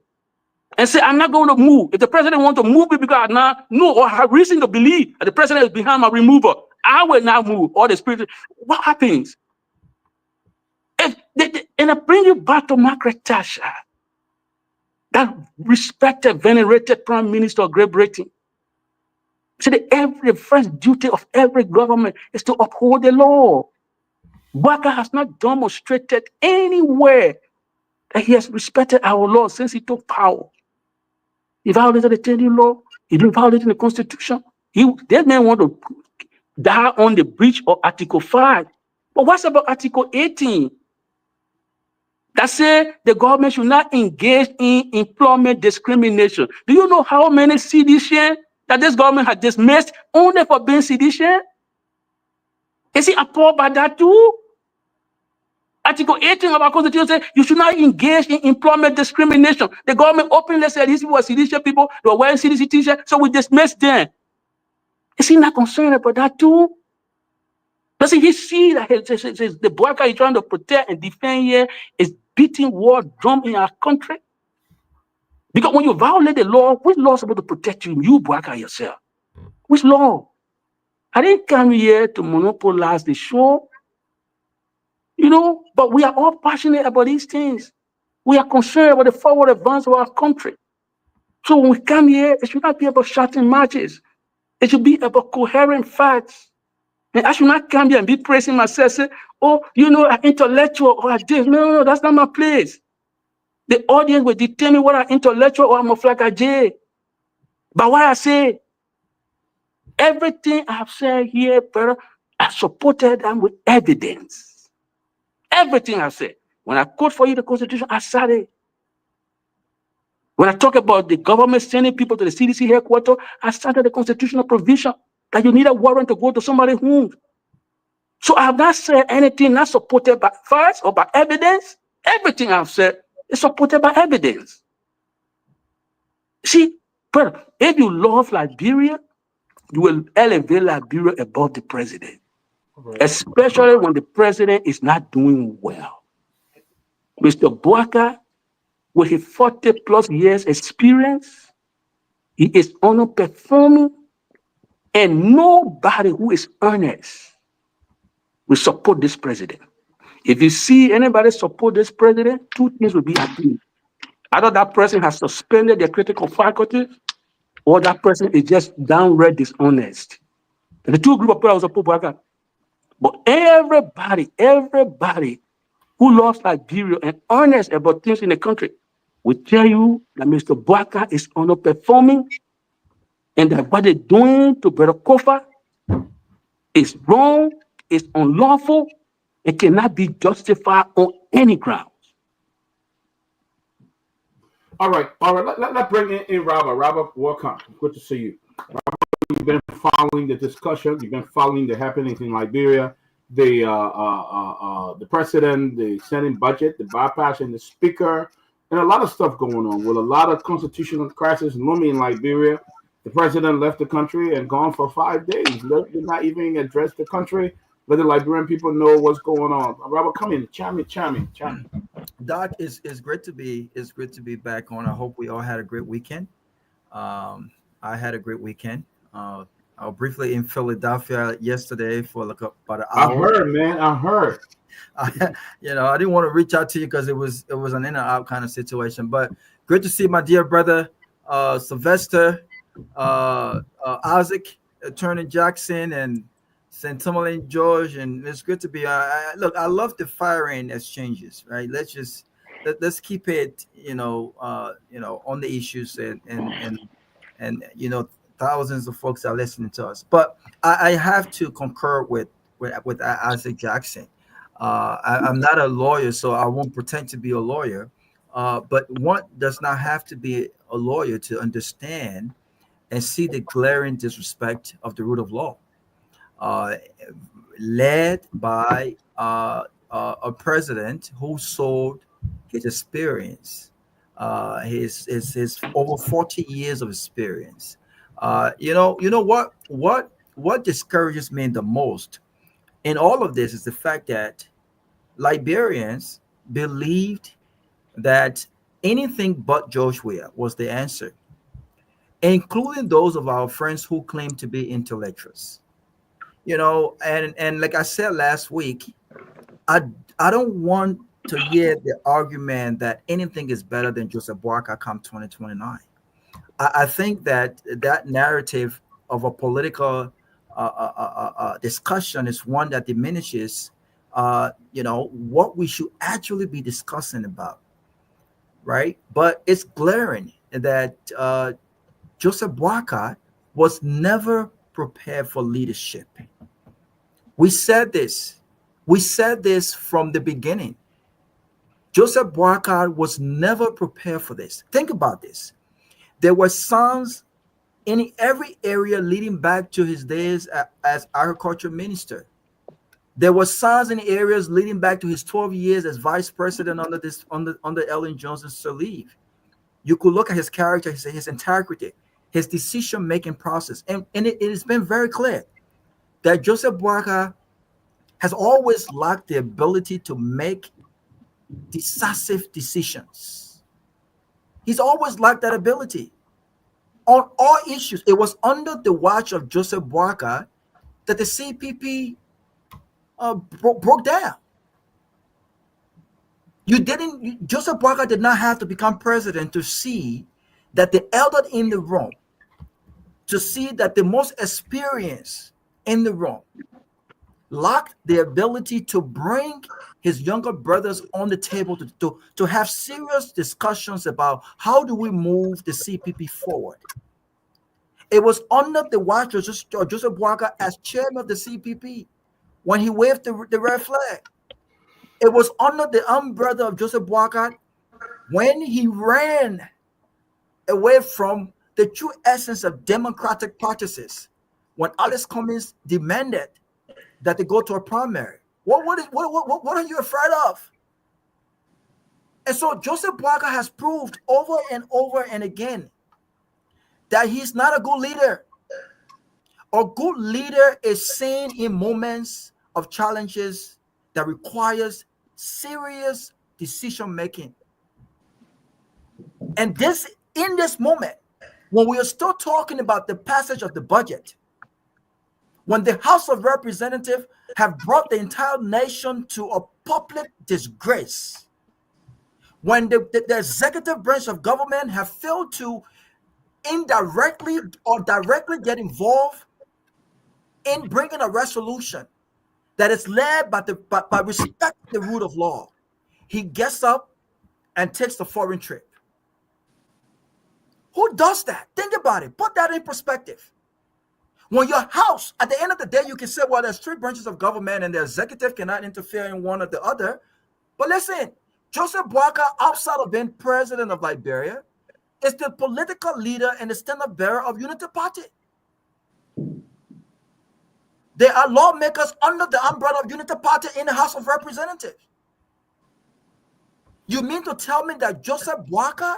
and say, I'm not going to move. If the president wants to move me because I not know or have reason to believe that the president is behind my removal, I will not move. Or the spirit, what happens? And I bring you back to Margaret Thatcher, that respected, venerated Prime Minister of Great Britain. So the first duty of every government is to uphold the law. Bouaka has not demonstrated anywhere that he has respected our law since he took power. He violated the Tending Law. He violated the Constitution. That man want to die on the breach of Article 5. But what's about Article 18? That says the government should not engage in employment discrimination. Do you know how many seditious that this government has dismissed only for being seditious? Is he appalled by that too? Article 18 of our Constitution says you should not engage in employment discrimination. The government openly said these people were seditious people, they were wearing seditious t-shirts, so we dismissed them. Is he not concerned about that too? Does he see that the Bouaka he's trying to protect and defend here is beating war drum in our country? Because when you violate the law, which law is supposed to protect you? You, Bouaka, yourself. Which law? I didn't come here to monopolize the show. But we are all passionate about these things. We are concerned about the forward advance of our country. So when we come here, it should not be about shouting matches. It should be about coherent facts. And I should not come here and be praising myself, say, oh, I'm intellectual or I did. No, that's not my place. The audience will determine whether I'm intellectual or I'm a flacker J. But what I say, everything I have said here, brother, I supported them with evidence. Everything I said. When I quote for you the Constitution, I said it. When I talk about the government sending people to the CDC headquarters, I cited the constitutional provision that you need a warrant to go to somebody's home. So I have not said anything not supported by facts or by evidence. Everything I've said is supported by evidence. See, brother, if you love Liberia, you will elevate Liberia above the president, especially when the president is not doing well. Mr. Bouaka, with his 40+ years experience, he is underperforming, and nobody who is earnest will support this president. If you see anybody support this president, two things will be agreed. Either that person has suspended their critical faculty, or that person is just downright dishonest. The two groups of people will support Bouaka. But everybody who loves Liberia and earnest about things in the country will tell you that Mr. Bouaka is underperforming and that what they're doing to Brother Kofa is wrong, is unlawful, and cannot be justified on any grounds. All right. Let's bring in Robert. Robert, welcome. Good to see you. Robert, you've been following the discussion. You've been following the happenings in Liberia. The president, the Senate budget, the bypassing the speaker, and a lot of stuff going on with a lot of constitutional crisis looming in Liberia. The president left the country and gone for 5 days. Did not even address the country. Let the Liberian people know what's going on. Robert, come in, chime in. Doc, it's great to be back on. I hope we all had a great weekend. I had a great weekend. I briefly in Philadelphia yesterday for like about an I hour. heard, man. I heard. I didn't want to reach out to you because it was an in and out kind of situation. But great to see my dear brother Sylvester, Isaac, Attorney Jackson, and St. Tomalin George, and it's good to be. Look, I love the firing exchanges. Right, let's keep it, on the issues and thousands of folks are listening to us. But I have to concur with Isaac Jackson. I'm not a lawyer, so I won't pretend to be a lawyer. But one does not have to be a lawyer to understand and see the glaring disrespect of the rule of law, led by a president who sold his experience, his over 40 years of experience. What discourages me the most in all of this is the fact that Liberians believed that anything but George Weah was the answer, including those of our friends who claim to be intellectuals. And like I said last week, I don't want to hear the argument that anything is better than Joseph Boakai come 2029. I think that narrative of a political discussion is one that diminishes, what we should actually be discussing about, right? But it's glaring that Joseph Boakai was never prepared for leadership. We said this from the beginning. Joseph Boakai was never prepared for this. Think about this. There were sons in every area leading back to his days as agriculture minister. There were sons in areas leading back to his 12 years as vice president under Ellen Johnson Sirleaf. You could look at his character, his integrity, his decision-making process. And it has been very clear that Joseph Boakai has always lacked the ability to make decisive decisions. He's always lacked that ability. On all issues, it was under the watch of Joseph Boakai that the CPP broke down. Joseph Boakai did not have to become president to see that the elder in the room, to see that the most experienced in the room lacked the ability to bring his younger brothers on the table to have serious discussions about how do we move the CPP forward. It was under the watch of Joseph Boakai as chairman of the CPP when he waved the red flag. It was under the umbrella of Joseph Boakai when he ran away from the true essence of democratic practices, when Alice Cummings demanded that they go to a primary. What are you afraid of? And so Joseph Boakai has proved over and over and again that he's not a good leader. A good leader is seen in moments of challenges that requires serious decision making. And in this moment, when we are still talking about the passage of the budget, when the House of Representatives have brought the entire nation to a public disgrace, when the executive branch of government have failed to indirectly or directly get involved in bringing a resolution that is led by respecting the rule of law, he gets up and takes the foreign trip. Who does that? Think about it. Put that in perspective. When your house, at the end of the day, you can say, well, there's three branches of government and the executive cannot interfere in one or the other. But listen, Joseph Boakai, outside of being president of Liberia, is the political leader and the standard bearer of Unity Party. There are lawmakers under the umbrella of Unity Party in the House of Representatives. You mean to tell me that Joseph Boakai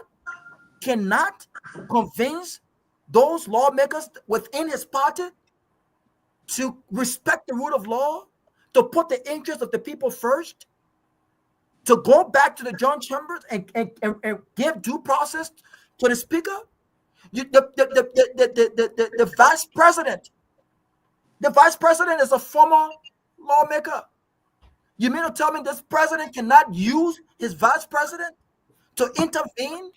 cannot convince those lawmakers within his party to respect the rule of law, to put the interests of the people first, to go back to the John Chambers and give due process to the speaker? The vice president The vice president is a former lawmaker. You mean to tell me this president cannot use his vice president to intervene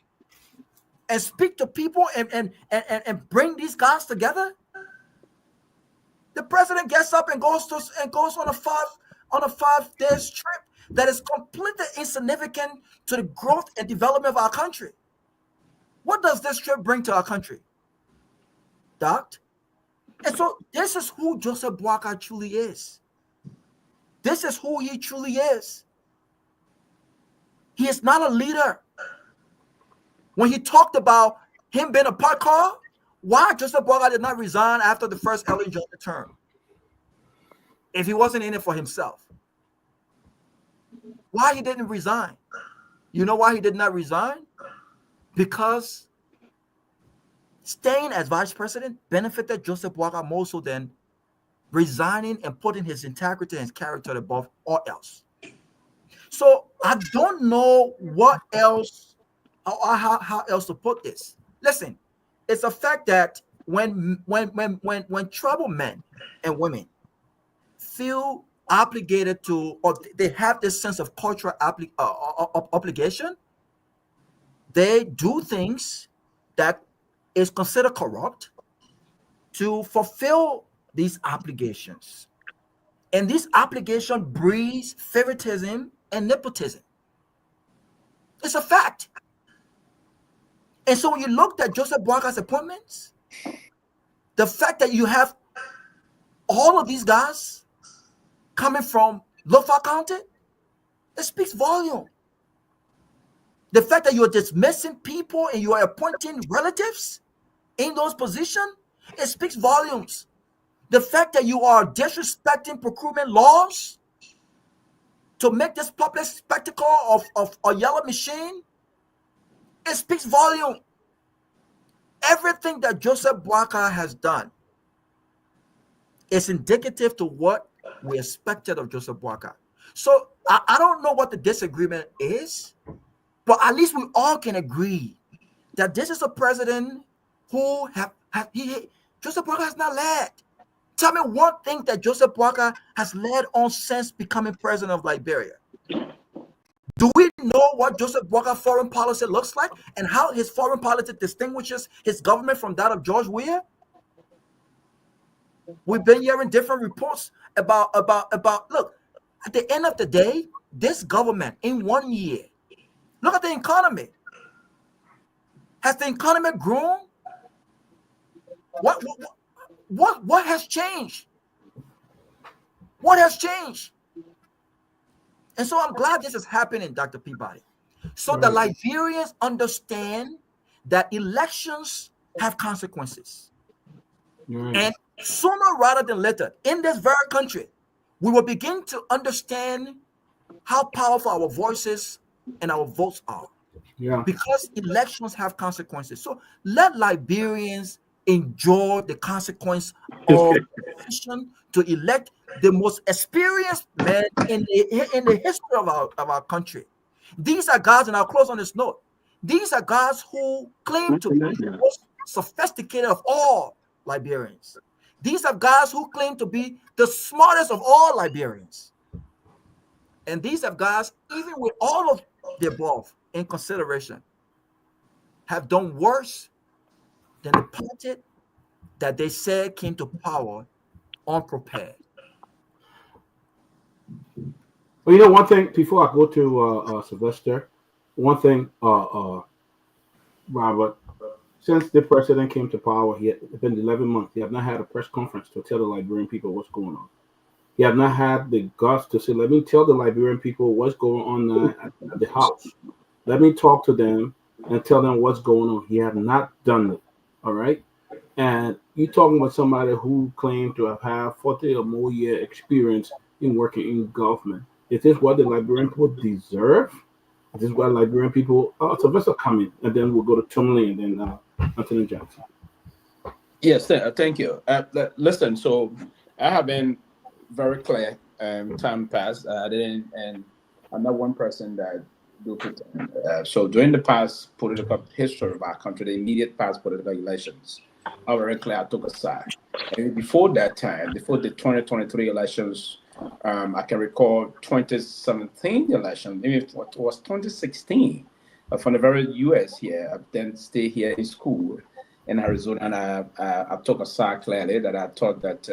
and speak to people and bring these guys together? The president gets up and goes on a 5 days trip that is completely insignificant to the growth and development of our country. What does this trip bring to our country, Doc? And so this is who Joseph Boakai truly is. This is who he truly is. He is not a leader. When he talked about him being a parkour, why Joseph Boakai did not resign after the first Ellen Johnson term if he wasn't in it for himself? Why he didn't resign? You know why he did not resign? Because staying as vice president benefited Joseph Boakai more so than resigning and putting his integrity and his character above all else. So I don't know what else or how else to put this. Listen, it's a fact that when tribal men and women feel obligated to, or they have this sense of cultural obligation, they do things that is considered corrupt to fulfill these obligations. And this obligation breeds favoritism and nepotism. It's a fact. And so when you looked at Joseph Boakai's appointments, the fact that you have all of these guys coming from Lofa County, it speaks volume. The fact that you're dismissing people and you are appointing relatives in those positions, it speaks volumes. The fact that you are disrespecting procurement laws to make this public spectacle of a yellow machine, it speaks volume. Everything that Joseph Boakai has done is indicative to what we expected of Joseph Boakai. So I don't know what the disagreement is, but at least we all can agree that this is a president who Joseph Boakai has not led. Tell me one thing that Joseph Boakai has led on since becoming president of Liberia. Do we know what Joseph Boakai's foreign policy looks like and how his foreign policy distinguishes his government from that of George Weah? We've been hearing different reports about look, at the end of the day, this government in 1 year, look at the economy. Has the economy grown? What has changed? What has changed? And so I'm glad this is happening, Dr. Peabody. So the Liberians understand that elections have consequences. And sooner rather than later, in this very country, we will begin to understand how powerful our voices and our votes are. Because elections have consequences. So let Liberians enjoy the consequence of election to elect the most experienced men in the history of our country. These are guys, and I'll close on this note. These are guys who claim to be the most sophisticated of all Liberians. These are guys who claim to be the smartest of all Liberians. And these are guys, even with all of the above in consideration, have done worse than the party that they said came to power unprepared. Well, you know, one thing before I go to Sylvester, one thing, Robert, since the president came to power, he had been 11 months. He have not had a press conference to tell the Liberian people what's going on. He have not had the guts to say, let me tell the Liberian people what's going on at the house. Let me talk to them and tell them what's going on. He have not done it. All right. And you're talking about somebody who claimed to have had 40 or more year experience in working in government. Is this what the Liberian people deserve? Is this what Liberian people? Sylvester coming, and then we'll go to Tomalin and then Anthony Johnson. Yes, thank you. Listen, so I have been very clear. Time passed. And I'm not one person that do pretend. So during the past political history of our country, the immediate past political elections, are very clear I took a side. And before that time, before the 2023 elections, I can recall 2017 election, maybe it was 2016, from the very US here. I then stay here in school in Arizona, and I took a side clearly that I thought that,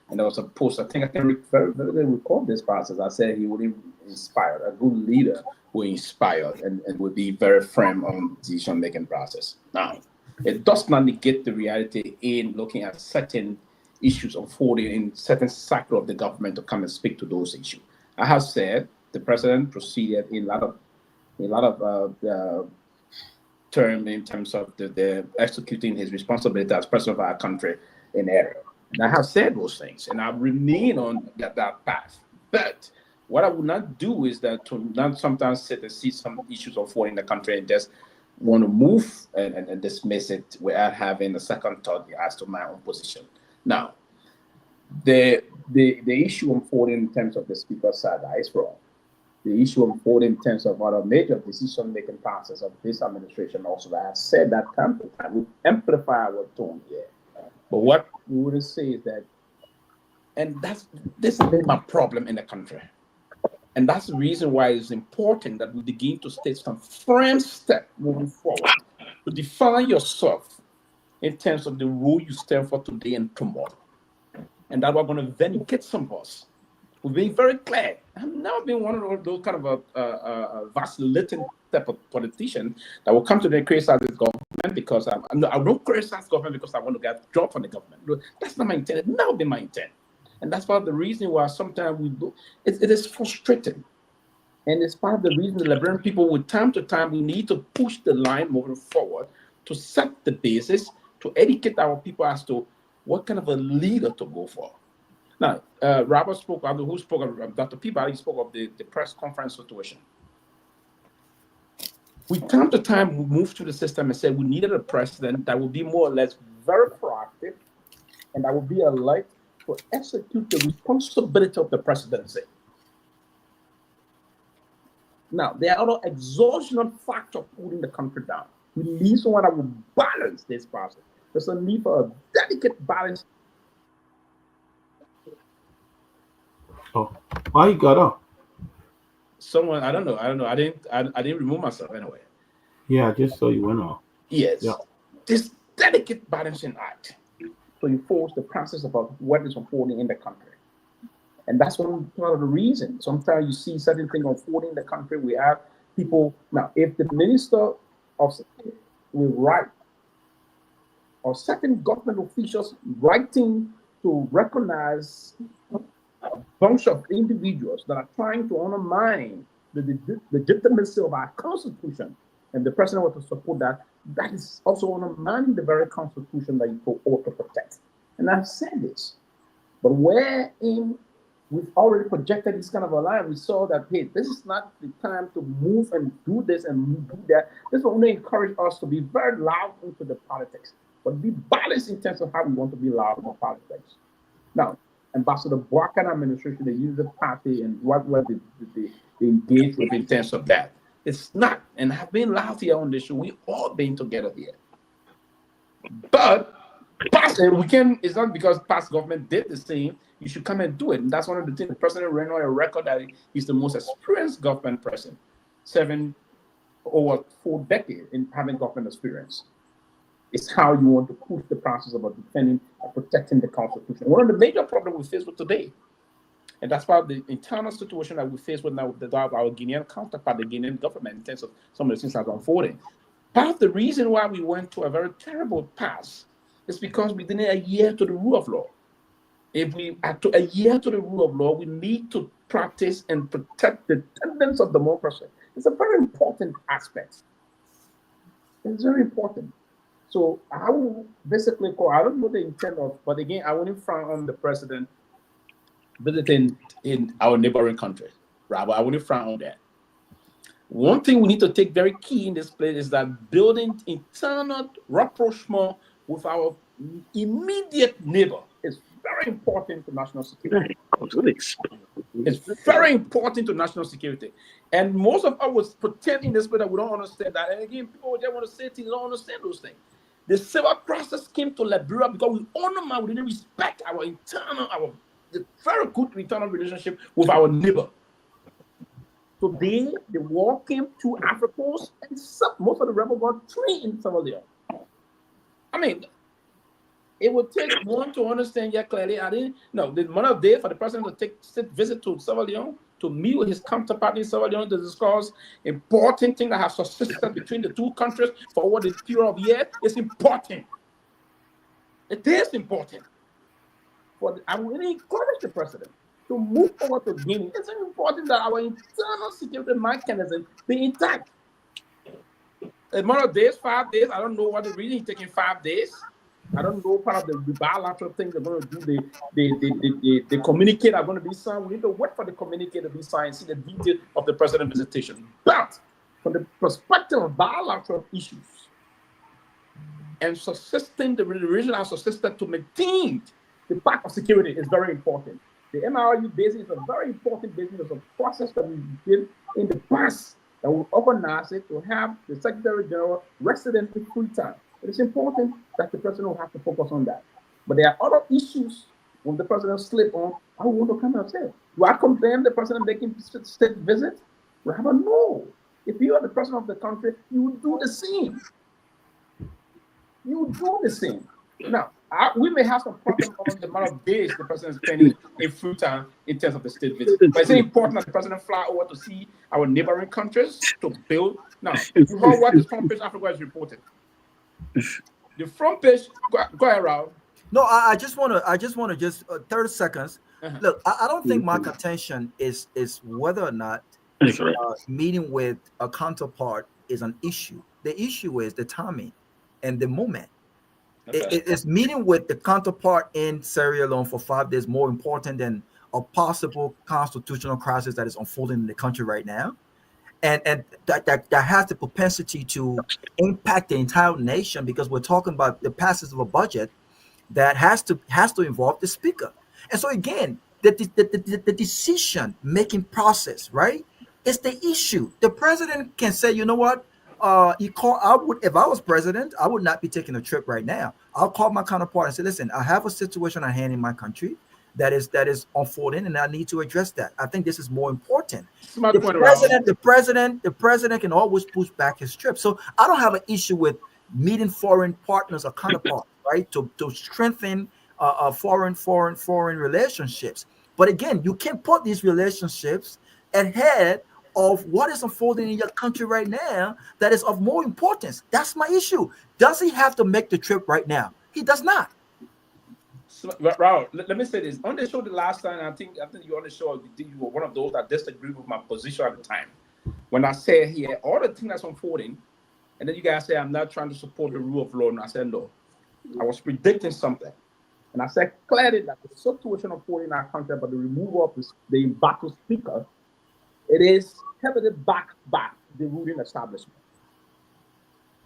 and there was a post, I think I can very, very recall this process. I said he would inspire, a good leader who inspired and would be very firm on decision-making process. Now, it does not negate the reality in looking at certain issues unfolding in certain sector of the government to come and speak to those issues. I have said the president proceeded in a lot of term in terms of the executing his responsibility as president of our country in area. And I have said those things, and I remain on that path. But what I would not do is that to not sometimes sit and see some issues unfolding in the country and just want to move and dismiss it without having a second thought as to my own position. Now, the issue unfolding in terms of the speaker's side is wrong. The issue unfolding in terms of other major decision-making process of this administration also, I have said that time to time, we amplify our tone here. But what we would say is that, and this has been my problem in the country. And that's the reason why it's important that we begin to take some firm step moving forward to define yourself in terms of the role you stand for today and tomorrow. And that we're going to vindicate some of us. We're being very clear. I've never been one of those kind of a vacillating type of politician that will come to the criticize the government because I don't criticize government because I want to get a job from the government. That's not my intent. It's never been my intent. And that's part of the reason why sometimes we do. It is frustrating. And it's part of the reason the Liberian people, with time to time, we need to push the line moving forward to set the basis, to educate our people as to what kind of a leader to go for. Now, Robert spoke, who spoke of Dr. Peabody spoke of the press conference situation. We time to time we moved through the system and said we needed a president that would be more or less very proactive and that would be alert to execute the responsibility of the presidency. Now, there are other exhaustion factors pulling the country down. We need someone that will balance this process. There's a need for a delicate balance. Oh, why you got up? Someone, I don't know. I didn't remove myself anyway. Yeah, I just saw you went off. Yes. Yeah. This delicate balancing act to enforce the process about what is unfolding in the country. And that's one part of the reason. Sometimes you see certain things unfolding in the country. We have people now. If the minister of state will write, or certain government officials writing to recognize a bunch of individuals that are trying to undermine the legitimacy of our Constitution, and the president were to support that, that is also undermining the very Constitution that you ought to protect. And I've said this, but wherein we've already projected this kind of a line, we saw that, hey, this is not the time to move and do this and do that. This will only encourage us to be very loud into the politics, but be balanced in terms of how we want to be loud in politics. Now, Ambassador Boakan administration, they use the party and what they engage with in terms of that. It's not, and I've been loud here on this show. We all been together here. But we can. It's not because past government did the same. You should come and do it. And that's one of the things. The president ran on a record that he's the most experienced government president, 7 over 4 decades in having government experience. It's how you want to push the process about defending and protecting the Constitution. One of the major problems we face with today, and that's part of the internal situation that we face with now with our Guinean counterpart, the Guinean government, in terms of some of the things that are unfolding. Part of the reason why we went to a very terrible pass is because we didn't adhere to the rule of law. If we adhere to the rule of law, we need to practice and protect the tenets of democracy. It's a very important aspect. It's very important. So I will basically call, I don't know the intent of, but again, I wouldn't frown on the president visiting in our neighboring countries. Right? I wouldn't frown on that. One thing we need to take very key in this place is that building internal rapprochement with our immediate neighbor is very important to national security. It's very important to national security. And most of us was pretending this way that we don't understand that. And again, people just want to say things, don't understand those things. The civil process came to Liberia because we honor man, we didn't respect the very good internal relationship with our neighbor. Today, the war came to Africa Coast, and most of the rebels got trained in Sierra Leone. I mean, it would take one to understand yet clearly. The amount of day for the president to visit to Sierra Leone, to meet with his counterpart in Sierra Leone to discuss important things that have subsisted between the two countries for over the period of years is important. It is important. I will encourage the president to move forward to Guinea. It's important that our internal security mechanism be intact. The amount of days, 5 days, I don't know what the reason he's taking 5 days. I don't know part of the bilateral thing they're going to do. The communique are going to be signed. We need to wait for the communique to be signed and see the detail of the president's visitation. But from the perspective of bilateral issues and subsisting, the region has subsisted to maintain the pact of security is very important. The MRU basis is a very important basis. It's a process that we did in the past that will organize it to have the Secretary General resident in full time. It is important that the president will have to focus on that. But there are other issues when the president slip on. I want to come and say, do I condemn the president making state visits? Rather, no. If you are the president of the country, you will do the same. You will do the same. Now, we may have some problem on the amount of days the president is spending in full time in terms of the state visit. But it's important that the president fly over to see our neighboring countries to build. Now, you heard what this front page Africa is reported. The front page, go ahead, Raul. No, I just want to 30 seconds. Look, I don't think my contention is whether or not meeting with a counterpart is an issue. The issue is the timing and the moment. It's meeting with the counterpart in Sierra Leone for 5 days more important than a possible constitutional crisis that is unfolding in the country right now. And that has the propensity to impact the entire nation, because we're talking about the passage of a budget that has to involve the speaker. And so again, the decision making process, right, is the issue. The president can say, you know what, if I was president, I would not be taking a trip right now. I'll call my counterpart and say, listen, I have a situation at hand in my country that is unfolding, and I need to address that. I think this is more important. The president can always push back his trip. So I don't have an issue with meeting foreign partners or counterparts, right, to strengthen foreign relationships. But again, you can't put these relationships ahead of what is unfolding in your country right now that is of more importance. That's my issue. Does he have to make the trip right now? He does not. So, Raul, let me say this. On the show the last time, I think you on the show, you were one of those that disagreed with my position at the time. When I said here, all the things that's unfolding, and then you guys say, I'm not trying to support the rule of law. And I said, no. I was predicting something. And I said clearly that the situation unfolding in our country about the removal of the embattled speaker, it is heavily backed by the ruling establishment.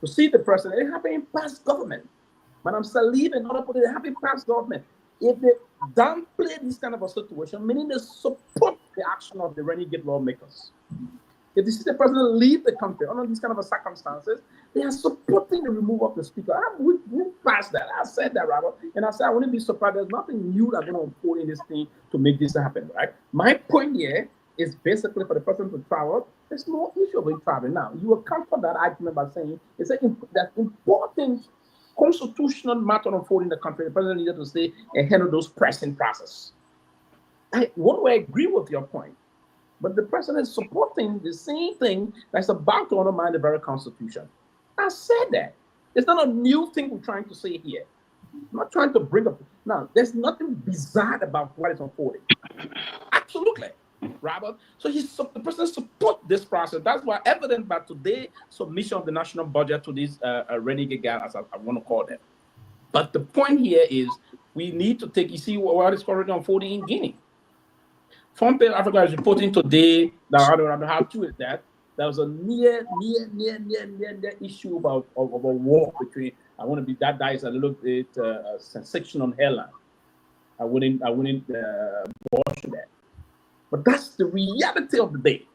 To see the president, it happened in past government. Madam Sirleaf and other people, they have in past government. If they downplay this kind of a situation, meaning they support the action of the renegade lawmakers. If they see the president leave the country under these kind of circumstances, they are supporting the removal of the speaker. We passed that. I said that, Robert. And I said, I wouldn't be surprised. There's nothing new that's going to unfold in this thing to make this happen, right? My point here is basically for the person to travel. There's no issue of him traveling. Now, you will counter that argument by saying it's that important constitutional matter unfolding in the country. The president needed to stay and handle those pressing processes. I want to agree with your point, but the president is supporting the same thing that's about to undermine the very Constitution. I said that. It's not a new thing we're trying to say here. I'm not trying to bring up. Now, there's nothing bizarre about what is unfolding. Absolutely. Robert. So the president support this process. That's why evident by today's submission of the national budget to these renegade guys, as I want to call them. But the point here is we need to you see what is currently unfolding in Guinea. Front Page Africa is reporting today that I don't know how true is that there was a near issue of a war between. That is a little bit sensation on airline. I wouldn't watch that. But that's the reality of the day.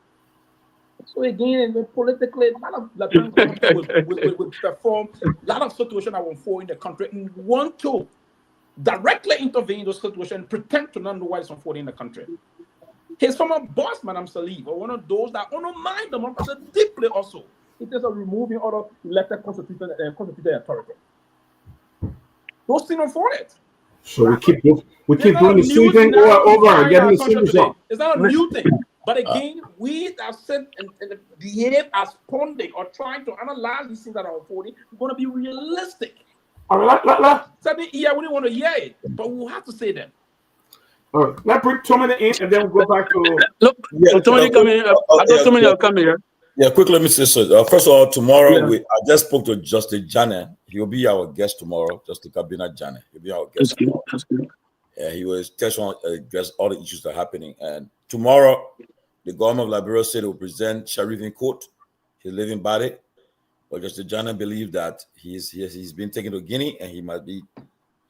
So again, politically, a lot of Liberians will perform a lot of situations that will fall in the country and want to directly intervene in those situations, pretend to not know what is unfolding in the country. His former boss, Madam Sirleaf, or one of those that undermine democracy deeply also. It is a removing other elected constituted authority. Those things unfolded. So we keep doing the same thing over and getting the same result. It's not a new thing. But again, we that sit and behave as pundit or trying to analyze these things that are unfolding, we're going to be realistic. All right, Something here, we don't want to hear it, but we'll have to say them. all right, let's bring Tomalin in and then we'll go back to. Look, Tomalin come here. I thought Tomalin will come here. Yeah, quickly, let me say so. First of all, tomorrow, I just spoke to Justice Jallah. He'll be our guest tomorrow, Justice Kabina Jallah. He'll be our guest tomorrow. That's good. Yeah, he will address all the issues that are happening. And tomorrow, the government of Liberia said will present Sirleaf in court, his living body. But Justice Jallah believes that he's been taken to Guinea and he might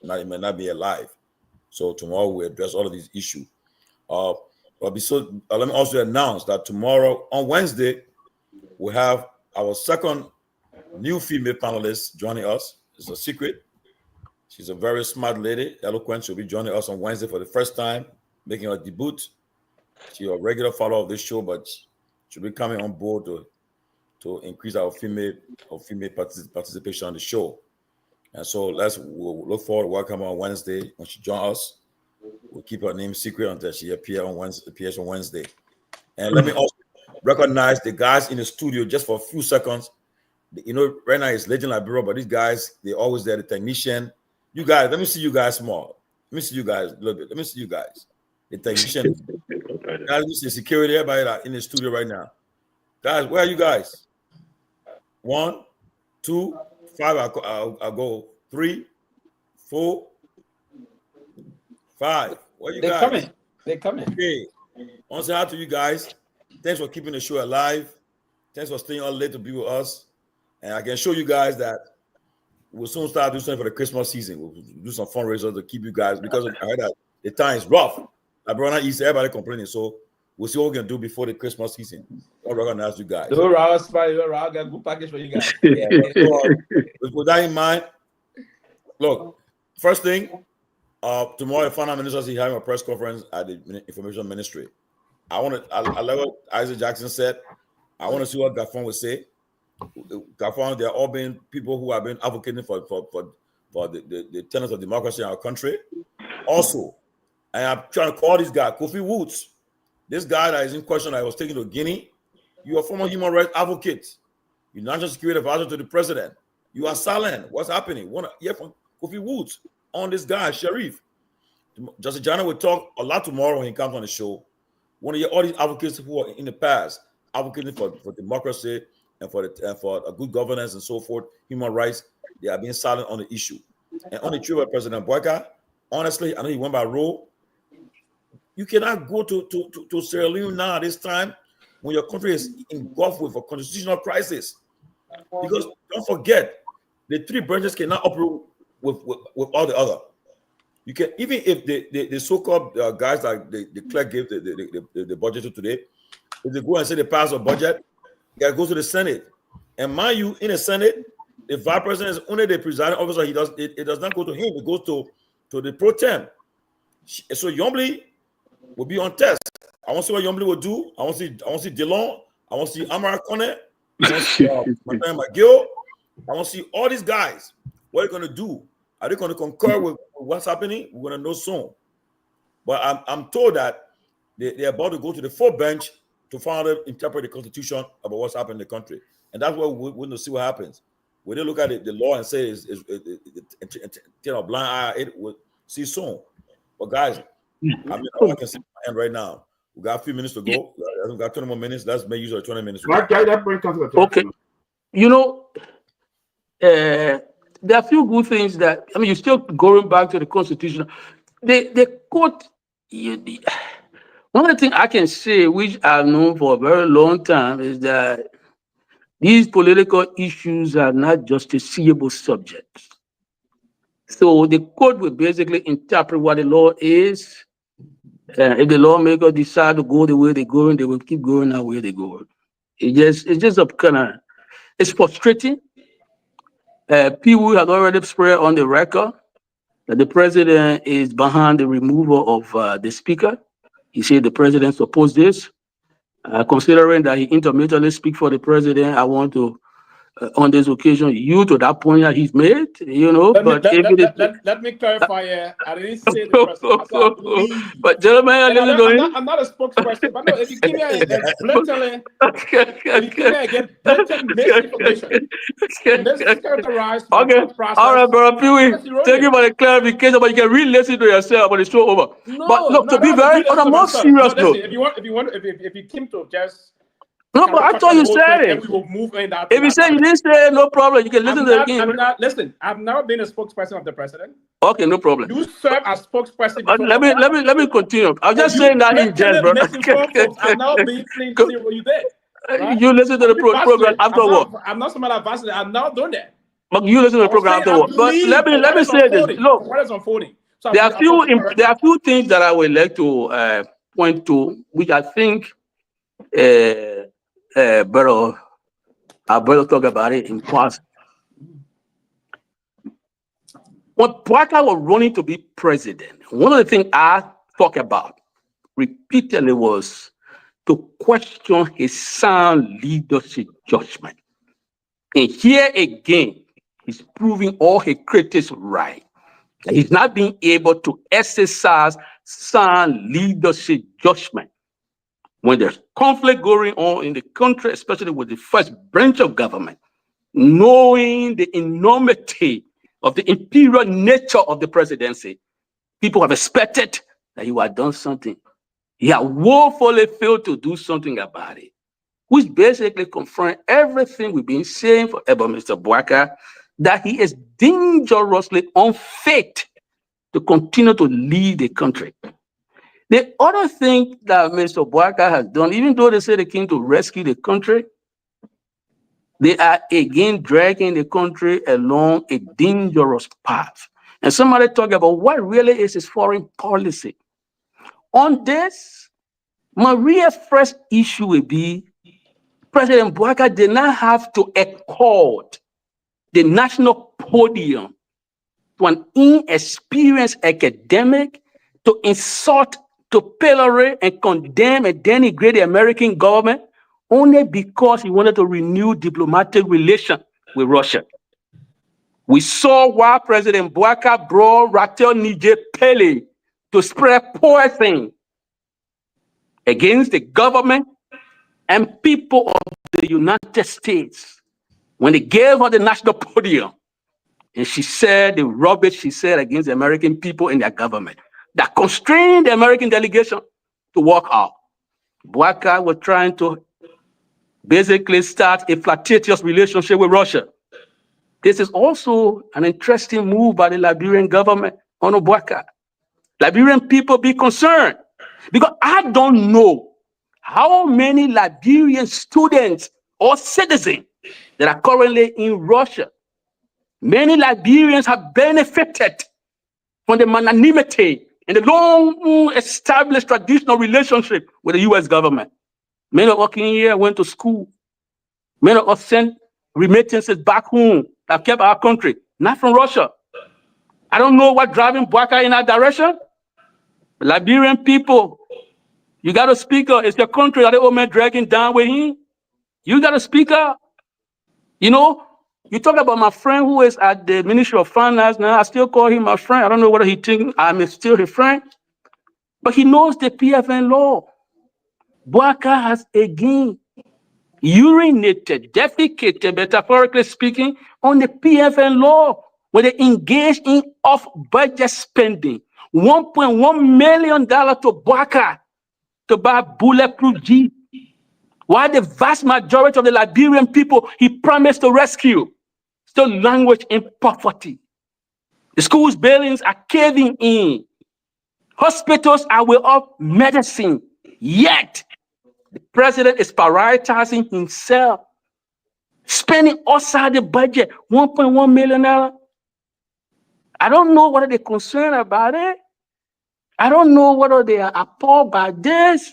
not be alive. So tomorrow we'll address all of these issues. Let me also announce that tomorrow on Wednesday we have our second new female panelist joining us. It's a secret. She's a very smart lady, eloquent. She'll be joining us on Wednesday for the first time, making her debut. She's a regular follower of this show, but she'll be coming on board to increase our female participation on the show. And so we'll look forward to welcome her on Wednesday when she joins us. We'll keep her name secret until she appears on Wednesday. And let me also recognize the guys in the studio just for a few seconds. You know, right now it's Legend Liberia, but these guys, they're always there, the technician. You guys, let me see you guys small. Let me see you guys a little bit. Let me see you guys. The technician. Guys, let me see security, everybody in the studio right now. Guys, where are you guys? 1, 2, 5, I'll go 3, 4, 5. Where you guys? They're coming. Okay. I want to say hi to you guys. Thanks for keeping the show alive. Thanks for staying all late to be with us. And I can show you guys that we'll soon start doing something for the Christmas season. We'll do some fundraisers to keep you guys, because I heard that the time is rough. I brought out East, everybody complaining. So we'll see what we can do before the Christmas season. I'll recognize you guys. I'll get a good package for you guys. With that in mind, look, first thing, tomorrow the finance minister is having a press conference at the information ministry. I love what Isaac Jackson said. I want to see what Gafon will say. Gafon, they're all been people who have been advocating for the tenets of democracy in our country. Also, I am trying to call this guy, Kofi Woods. This guy that is in question that I was taken to Guinea, you are a former human rights advocate. You're national security advisor to the president. You are silent. What's happening? Want to hear from Kofi Woods on this guy, Sirleaf. Justice Jallah will talk a lot tomorrow when he comes on the show. Want to hear all these advocates who are in the past advocating for democracy and for a good governance and so forth, human rights. They are being silent on the issue. And on the trip of President Boyka, honestly, I know he went by rule. You cannot go to Sierra Leone now this time when your country is engulfed with a constitutional crisis. Because don't forget, the three branches cannot operate with all the other. You can, even if the so-called guys like the clerk gave the budget to today, if they go and say they pass a budget, they gotta go to the Senate. And mind you, in the Senate, the vice president is only the presiding officer. It does not go to him. It goes to the pro tem. So Yombly will be on test. I want to see what Yombly will do. I want to see Delon. I want to see Amara Kone. I want to see Martin McGill. I want to see all these guys. What are they going to do? Are they going to concur with what's happening? We're going to know soon. But I'm told that they're about to go to the full bench to finally interpret the Constitution about what's happening in the country. And that's what we're going to see what happens. When they look at the law and say it's blind eye, it will see soon. But guys, I can see my hand right now. We got a few minutes to go. We got 20 more minutes. Let's make use of 20 minutes. Okay. You know, there are a few good things that, I mean, you're still going back to the Constitution. The court, one of the things I can say, which I've known for a very long time, is that these political issues are not justiciable subjects. So the court will basically interpret what the law is. If the lawmakers decide to go the way they're going, they will keep going the way they're going. It's just a kind of, it's frustrating. Pewee has already spread on the record that the president is behind the removal of the speaker. He said the president supposed this. Considering that he intermittently speaks for the president, I want to, on this occasion, you to that point that he's made, you know. Let me clarify. I didn't say the president. I said I believe. But gentlemen, I'm not a spokesperson. But no, if you give me a blatantly, misinformation, mischaracterized my process. All right, brother Pewee, thank you for the clarification. But you can re-listen to yourself when the show over. No, but look, to be very on a more serious note, if you came to just. No, but I thought you said it. We will move in that. If you say you didn't say it, no problem. You can listen to it again. Listen, I've never been a spokesperson of the president. Okay, no problem. You serve as spokesperson. Let me continue. I'm just saying that in jest, bro. I'm not being clean to see what you did. Right? You listen to the program afterward. I'm not somebody advancing. I'm not doing that. But you listen to the program afterward. But let me say this. Look, what is unfolding? So there are few things that I would like to point to, which I think better talk about it in past. When Bouakai was running to be president, one of the things I talked about repeatedly was to question his sound leadership judgment. And here again, he's proving all his critics right. He's not being able to exercise sound leadership judgment. When there's conflict going on in the country, especially with the first branch of government, knowing the enormity of the imperial nature of the presidency, people have expected that he would have done something. He had woefully failed to do something about it, which basically confirms everything we've been saying about Mr. Bouakai, that he is dangerously unfit to continue to lead the country. The other thing that Mr. Bouakai has done, even though they say they came to rescue the country, they are again dragging the country along a dangerous path. And somebody talk about what really is his foreign policy. On this, my real first issue will be President Bouakai did not have to accord the national podium to an inexperienced academic to insult, to pillory and condemn and denigrate the American government only because he wanted to renew diplomatic relations with Russia. We saw why President Bouakai brought Ratel Nije Pele to spread poison against the government and people of the United States when they gave her the national podium. And she said the rubbish she said against the American people and their government that constrained the American delegation to walk out. Bouakai was trying to basically start a flirtatious relationship with Russia. This is also an interesting move by the Liberian government on Bouakai. Liberian people be concerned because I don't know how many Liberian students or citizens that are currently in Russia. Many Liberians have benefited from the magnanimity and the long established traditional relationship with the U.S. government. Many of us in here went to school. Many of us sent remittances back home that kept our country, not from Russia. I don't know what driving Bouakai in that direction. Liberian people, you got a speaker. It's your country that the old man dragging down with him. You got a speaker. You know, you talk about my friend who is at the Ministry of Finance now. I still call him my friend. I don't know whether he thinks I'm still his friend, but he knows the PFN law. Bouakai has again urinated, defecated, metaphorically speaking, on the PFN law when they engaged in off-budget spending. $1.1 million to Bouakai to buy bulletproof Jeep, while the vast majority of the Liberian people he promised to rescue still languish in poverty. The schools' buildings are caving in. Hospitals are without medicine. Yet, the president is prioritizing himself, spending outside the budget, $1.1 million. I don't know whether they're concerned about it. I don't know whether they are appalled by this,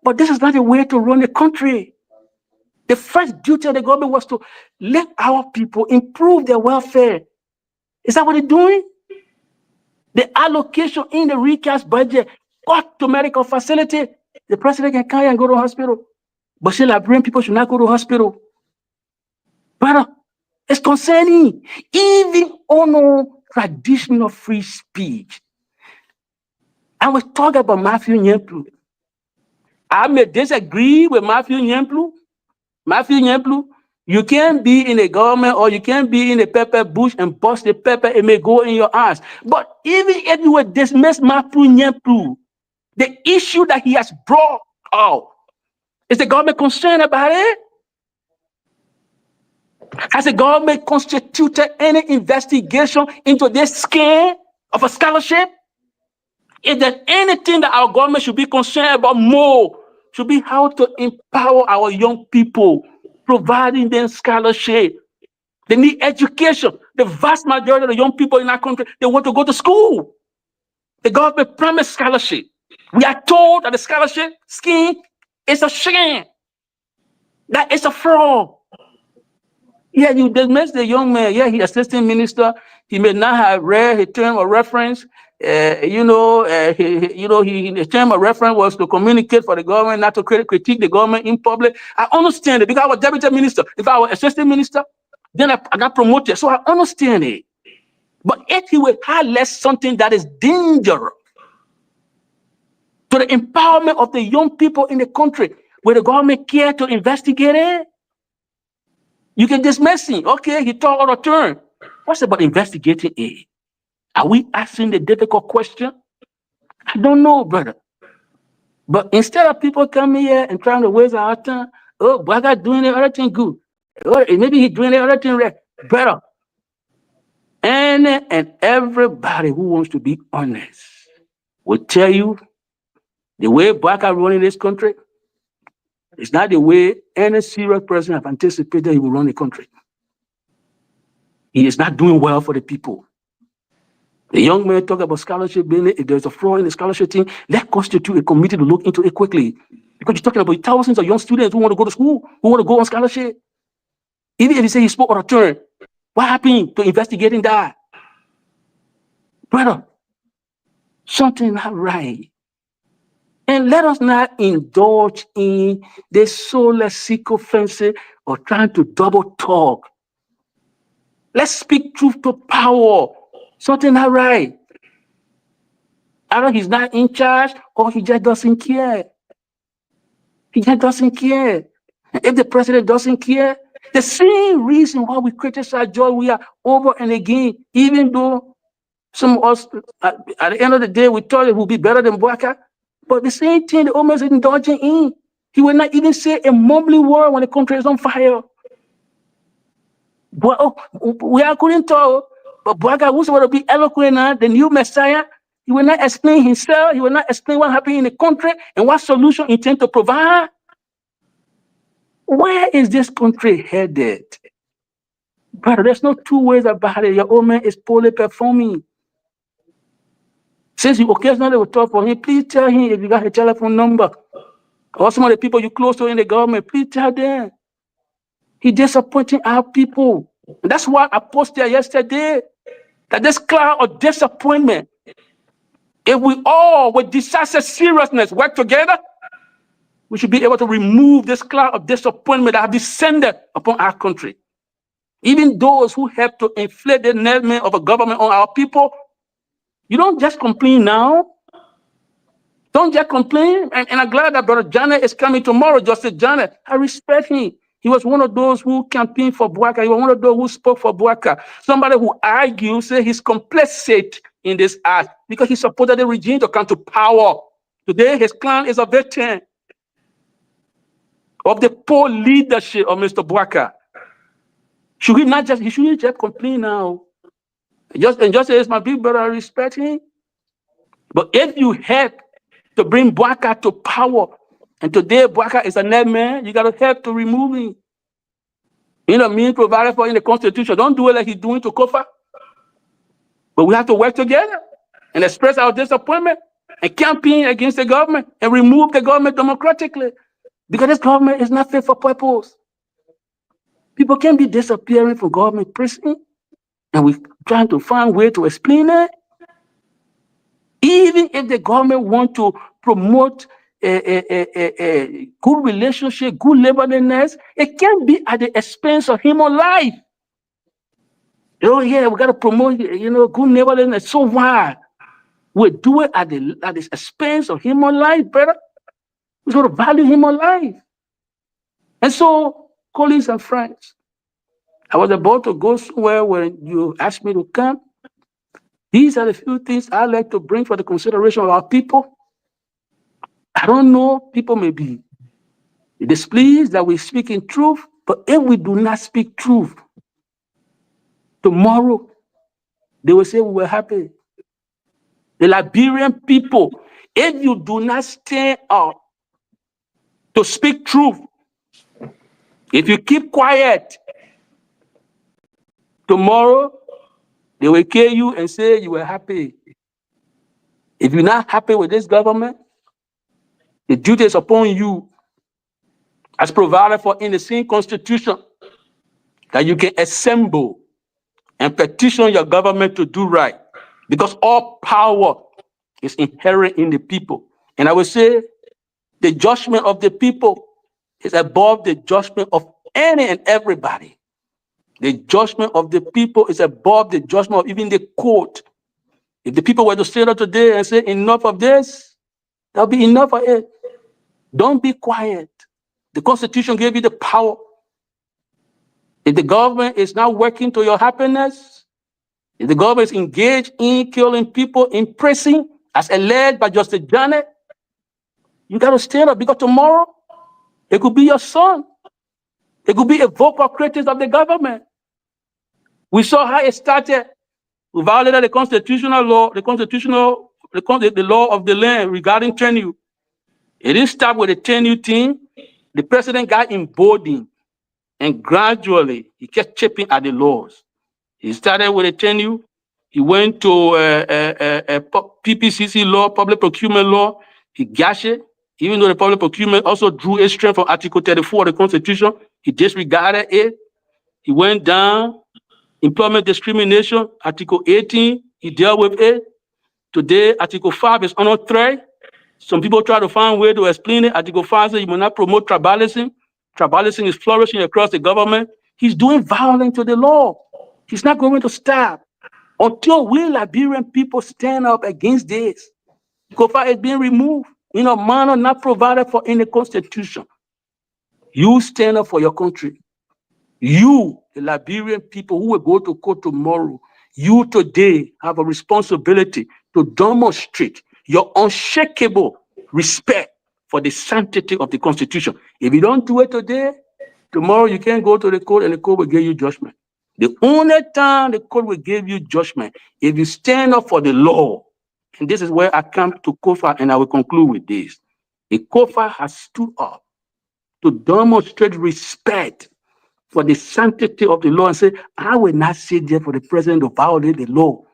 but this is not the way to run the country. The first duty of the government was to let our people improve their welfare. Is that what they're doing? The allocation in the recast budget got to medical facility. The president can carry and go to hospital. But still, Liberian people should not go to hospital. Brother, it's concerning. Even on traditional free speech. I was talking about Matthew Nyenwolo. I may disagree with Matthew Nyenwolo. Matthew Nyenwolo, you can't be in the government or you can't be in the pepper bush and bust the pepper, it may go in your eyes. But even if you would dismiss Matthew Nyenwolo, the issue that he has brought out, is the government concerned about it? Has the government constituted any investigation into this scam of a scholarship? Is there anything that our government should be concerned about more? Should be how to empower our young people, providing them scholarship. They need education. The vast majority of the young people in our country, they want to go to school. The government promised scholarship. We are told that the scholarship scheme is a sham. That is a fraud. Yeah, you dismiss the young man. Yeah, he's assistant minister. He may not have read his term of reference. His term of reference was to communicate for the government, not to critique the government in public. I understand it because I was deputy minister. If I was assistant minister, then I got promoted. So I understand it. But if he will highlight something that is dangerous to the empowerment of the young people in the country, will the government care to investigate it? You can dismiss him. Okay, he talked out of turn. What's about investigating it? Are we asking the difficult question? I don't know, brother. But instead of people coming here and trying to waste our time, oh, Brother doing the other thing good. Or maybe he's doing the other thing right. Brother, any and everybody who wants to be honest will tell you the way Baka running this country is not the way any serious person have anticipated he will run the country. He is not doing well for the people. The young man talk about scholarship. If there's a fraud in the scholarship thing, let's constitute a committee to look into it quickly. Because you're talking about thousands of young students who want to go to school, who want to go on scholarship. Even if you say he spoke on a turn, what happened to investigating that? Brother, something not right. And let us not indulge in this soulless sycophancy or trying to double talk. Let's speak truth to power. Something not right. Either he's not in charge or he just doesn't care. He just doesn't care. And if the president doesn't care, the same reason why we criticize Joy, we are over and again, even though some of us, at the end of the day, we thought it would be better than Bwaka. But the same thing the Omer is indulging in. He will not even say a mumbling word when the country is on fire. Well, we are couldn't talk, but Bwaka, who's going to be eloquent, the new Messiah, he will not explain himself. He will not explain what happened in the country and what solution he intends to provide. Where is this country headed? Brother, there's no two ways about it. Your old man is poorly performing. Since you occasionally will talk for him, please tell him if you got a telephone number. Or some of the people you close to in the government, please tell them. He's disappointing our people. And that's why I posted yesterday that this cloud of disappointment, if we all with decisive seriousness work together, we should be able to remove this cloud of disappointment that have descended upon our country. Even those who help to inflate the name of a government on our people, you don't just complain now. Don't just complain. And I'm glad that Brother Janet is coming tomorrow, Justice Janet. I respect him. He was one of those who campaigned for Bwaka. He was one of those who spoke for Bwaka. Somebody who argues, say he's complicit in this act because he supported the regime to come to power. Today, his clan is a victim of the poor leadership of Mr. Bwaka. Should he not just, he shouldn't just complain now. Just say, it's my big brother, I respect him. But if you help to bring Bwaka to power, and today Bwaka is a net man, you got to help to remove him. You know, mean provided for in the Constitution. Don't do it like he's doing to Kofa. But we have to work together and express our disappointment and campaign against the government and remove the government democratically. Because this government is not fit for purpose. People can be disappearing from government prison, and we're trying to find a way to explain it. Even if the government want to promote a good relationship, good neighborliness, it can't be at the expense of human life. Oh yeah, we got to promote, good neighborliness. So why? We do it at the expense of human life, brother. We got to value human life. And so, colleagues and friends, I was about to go somewhere when you asked me to come. These are the few things I like to bring for the consideration of our people. I don't know, people may be displeased that we speak in truth, but if we do not speak truth, tomorrow they will say we were happy. The Liberian people, if you do not stand up to speak truth, if you keep quiet, tomorrow they will kill you and say you were happy. If you're not happy with this government, the duty is upon you, as provided for in the same constitution, that you can assemble and petition your government to do right, because all power is inherent in the people. And I will say the judgment of the people is above the judgment of any and everybody. The judgment of the people is above the judgment of even the court. If the people were to stand up today and say enough of this, there'll be enough of it. Don't be quiet. The Constitution gave you the power. If the government is not working to your happiness, if the government is engaged in killing people in prison, as alleged by Justice Janet, you got to stand up, because tomorrow it could be your son. It could be a vocal critic of the government. We saw how it started. We violated the constitutional law, the law of the land regarding tenure. It didn't start with the tenure team. The president got emboldened, and gradually he kept chipping at the laws. He started with a tenure. He went to PPCC law, public procurement law. He gashed it, even though the public procurement also drew its strength from Article 34 of the Constitution. He disregarded it. He went down. Employment discrimination, Article 18, he dealt with it. Today, Article 5 is under threat. Some people try to find a way to explain it. Article 5 says you will not promote tribalism. Tribalism is flourishing across the government. He's doing violence to the law. He's not going to stop until we Liberian people stand up against this. COFA is being removed in a manner not provided for in the Constitution. You stand up for your country. You, the Liberian people who will go to court tomorrow, you today have a responsibility to demonstrate your unshakable respect for the sanctity of the Constitution. If you don't do it today, tomorrow you can't go to the court and the court will give you judgment. The only time the court will give you judgment, if you stand up for the law. And this is where I come to COFA, and I will conclude with this. The COFA has stood up to demonstrate respect for the sanctity of the law and say, I will not sit there for the president to violate the law.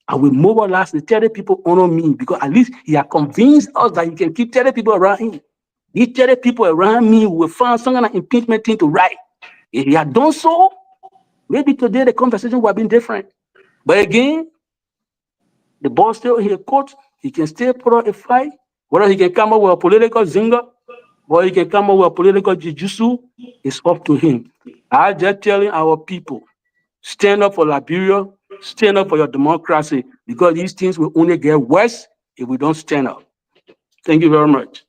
I will mobilize the 30 people honor me, because at least he has convinced us that he can keep 30 people around him. These 30 people around me will find some kind of impeachment thing to write. If he had done so, maybe today the conversation would have been different. But again, the boss still in the court, he can still put up a fight, whether he can come up with a political zinger, or he can come up with a political jujitsu, it's up to him. I'm just telling our people, stand up for Liberia, stand up for your democracy, because these things will only get worse if we don't stand up. Thank you very much.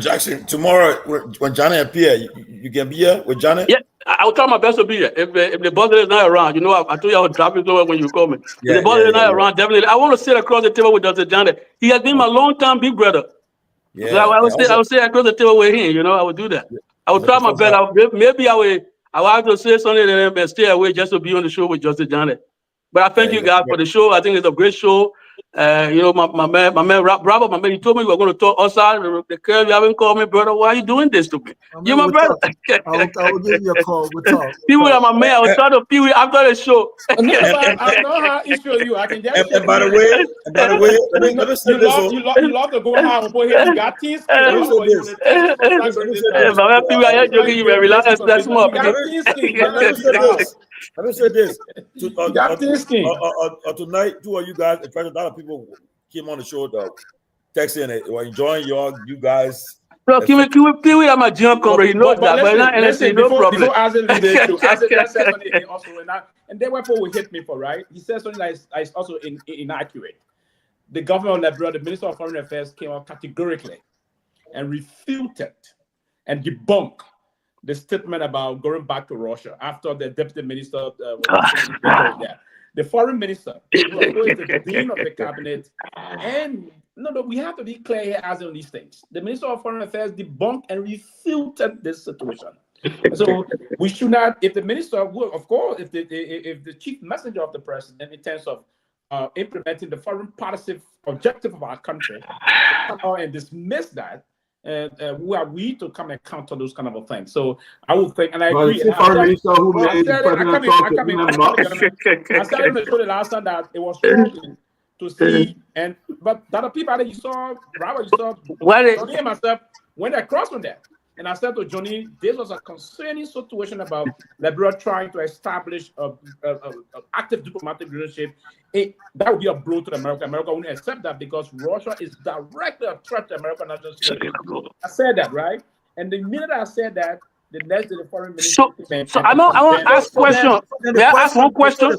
Jackson, tomorrow when Johnny appear, you can be here with Johnny? Yeah, I will try my best to be here. If the boss is not around, I told you I was dropping somewhere when you call me. If the boss is not around, definitely. I want to sit across the table with Dr. Johnny. He has been my long-time big brother. Yeah, so I would say across the table with him, I would do that. I would try my best. Maybe I will have to say something and stay away just to be on the show with Justice Janet. But I thank you guys for the show. I think it's a great show. You know, my man, Robert, my man, you told me you were going to talk outside the curve. You haven't called me, brother. Why are you doing this to me? You're my brother. I will give you a call. We'll talk. Pewee are my man. I was trying to Pewee after the show. No, but I know how to show you. I can just And by the way, let me say this. you love to go hard over here. You got teeth skin. Let me say this. My man, Pewee, I ain't joking. You may relax. That's more. Let me say this. Tonight, two of you guys, in fact, a lot of people came on the show, texting it, were enjoying you guys. Bro, Pewee, I'm a jump comrade. You know that, but not anything, no problem. Before Azil leave this too, Azil said something also, and then what will hit me for, right? He said something that is also inaccurate. The governor of Liberia, the Minister of Foreign Affairs, came out categorically and refuted and debunked the statement about going back to Russia after the deputy minister was there. The foreign minister, who is the dean of the cabinet, and no, we have to be clear here as on these things. The Minister of Foreign Affairs debunked and refuted this situation. So we should not, if the minister will, of course, if the chief messenger of the president in terms of implementing the foreign policy objective of our country, come out and dismiss that, who are we to come and counter those kind of things? So I would think, and I agree. I said in the show the last time that it was shocking to see, but the other people that you saw, Robert, you saw, Johnny and myself went across from that. And I said to Johnny, this was a concerning situation about Liberia trying to establish an active diplomatic relationship. That would be a blow to America. America wouldn't accept that because Russia is directly a threat to American national security. I said that, right? And the minute I said that, the next day the foreign minister. So I want to ask a question. May I ask one question?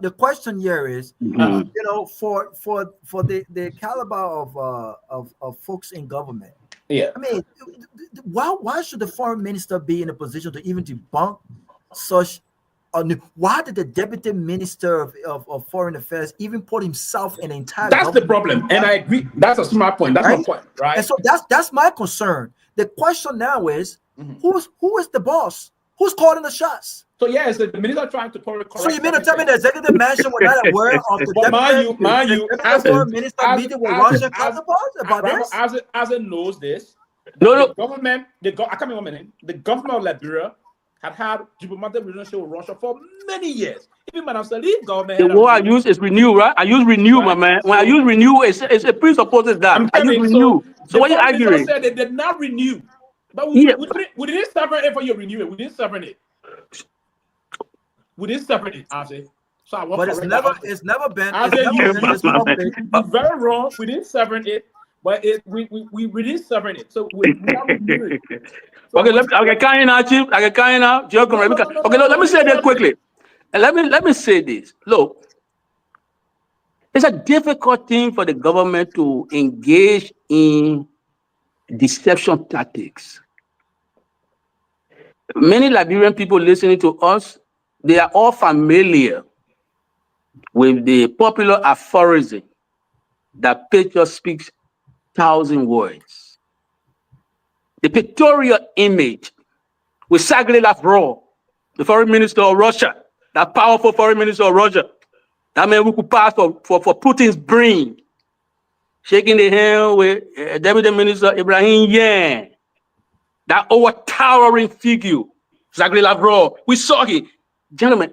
The question here is, you know, for the caliber of folks in government. Yeah, I mean, why should the foreign minister be in a position to even debunk such? Why did the deputy minister of foreign affairs even put himself in the entire? That's the problem, and I agree. That's a smart point. That's my point, right? And so that's my concern. The question now is, who is the boss? Who's calling the shots? So yes, the minister trying to correct. So you mean to tell me the executive mansion was not aware of the foreign minister meeting with Russian counterparts about this? As it knows this, the government, I can't remember my name. The government of Liberia had diplomatic relationship with Russia for many years. Even when Sirleaf government. The word I use is renew, right? I use renew, my man. When I use renew, it's a presupposes that I use renew. So what are you arguing? Said they did not renew, but we didn't separate it for your renewal. We didn't separate it. We didn't separate it, I say. So I but it's never been. You're very wrong. We didn't separate it, but we didn't separate it. So we not renewed it. So okay, let me say that quickly. And let me say this. Look, it's a difficult thing for the government to engage in deception tactics. Many Liberian people listening to us, they are all familiar with the popular aphorism that patriot speaks 1,000 words. The pictorial image with Sergei Lavrov, the foreign minister of Russia, that powerful foreign minister of Russia, that man who could pass for Putin's brain, shaking the hand with Deputy Minister Ibrahim Myean, that overtowering figure, Sergei Lavrov. We saw him. Gentlemen,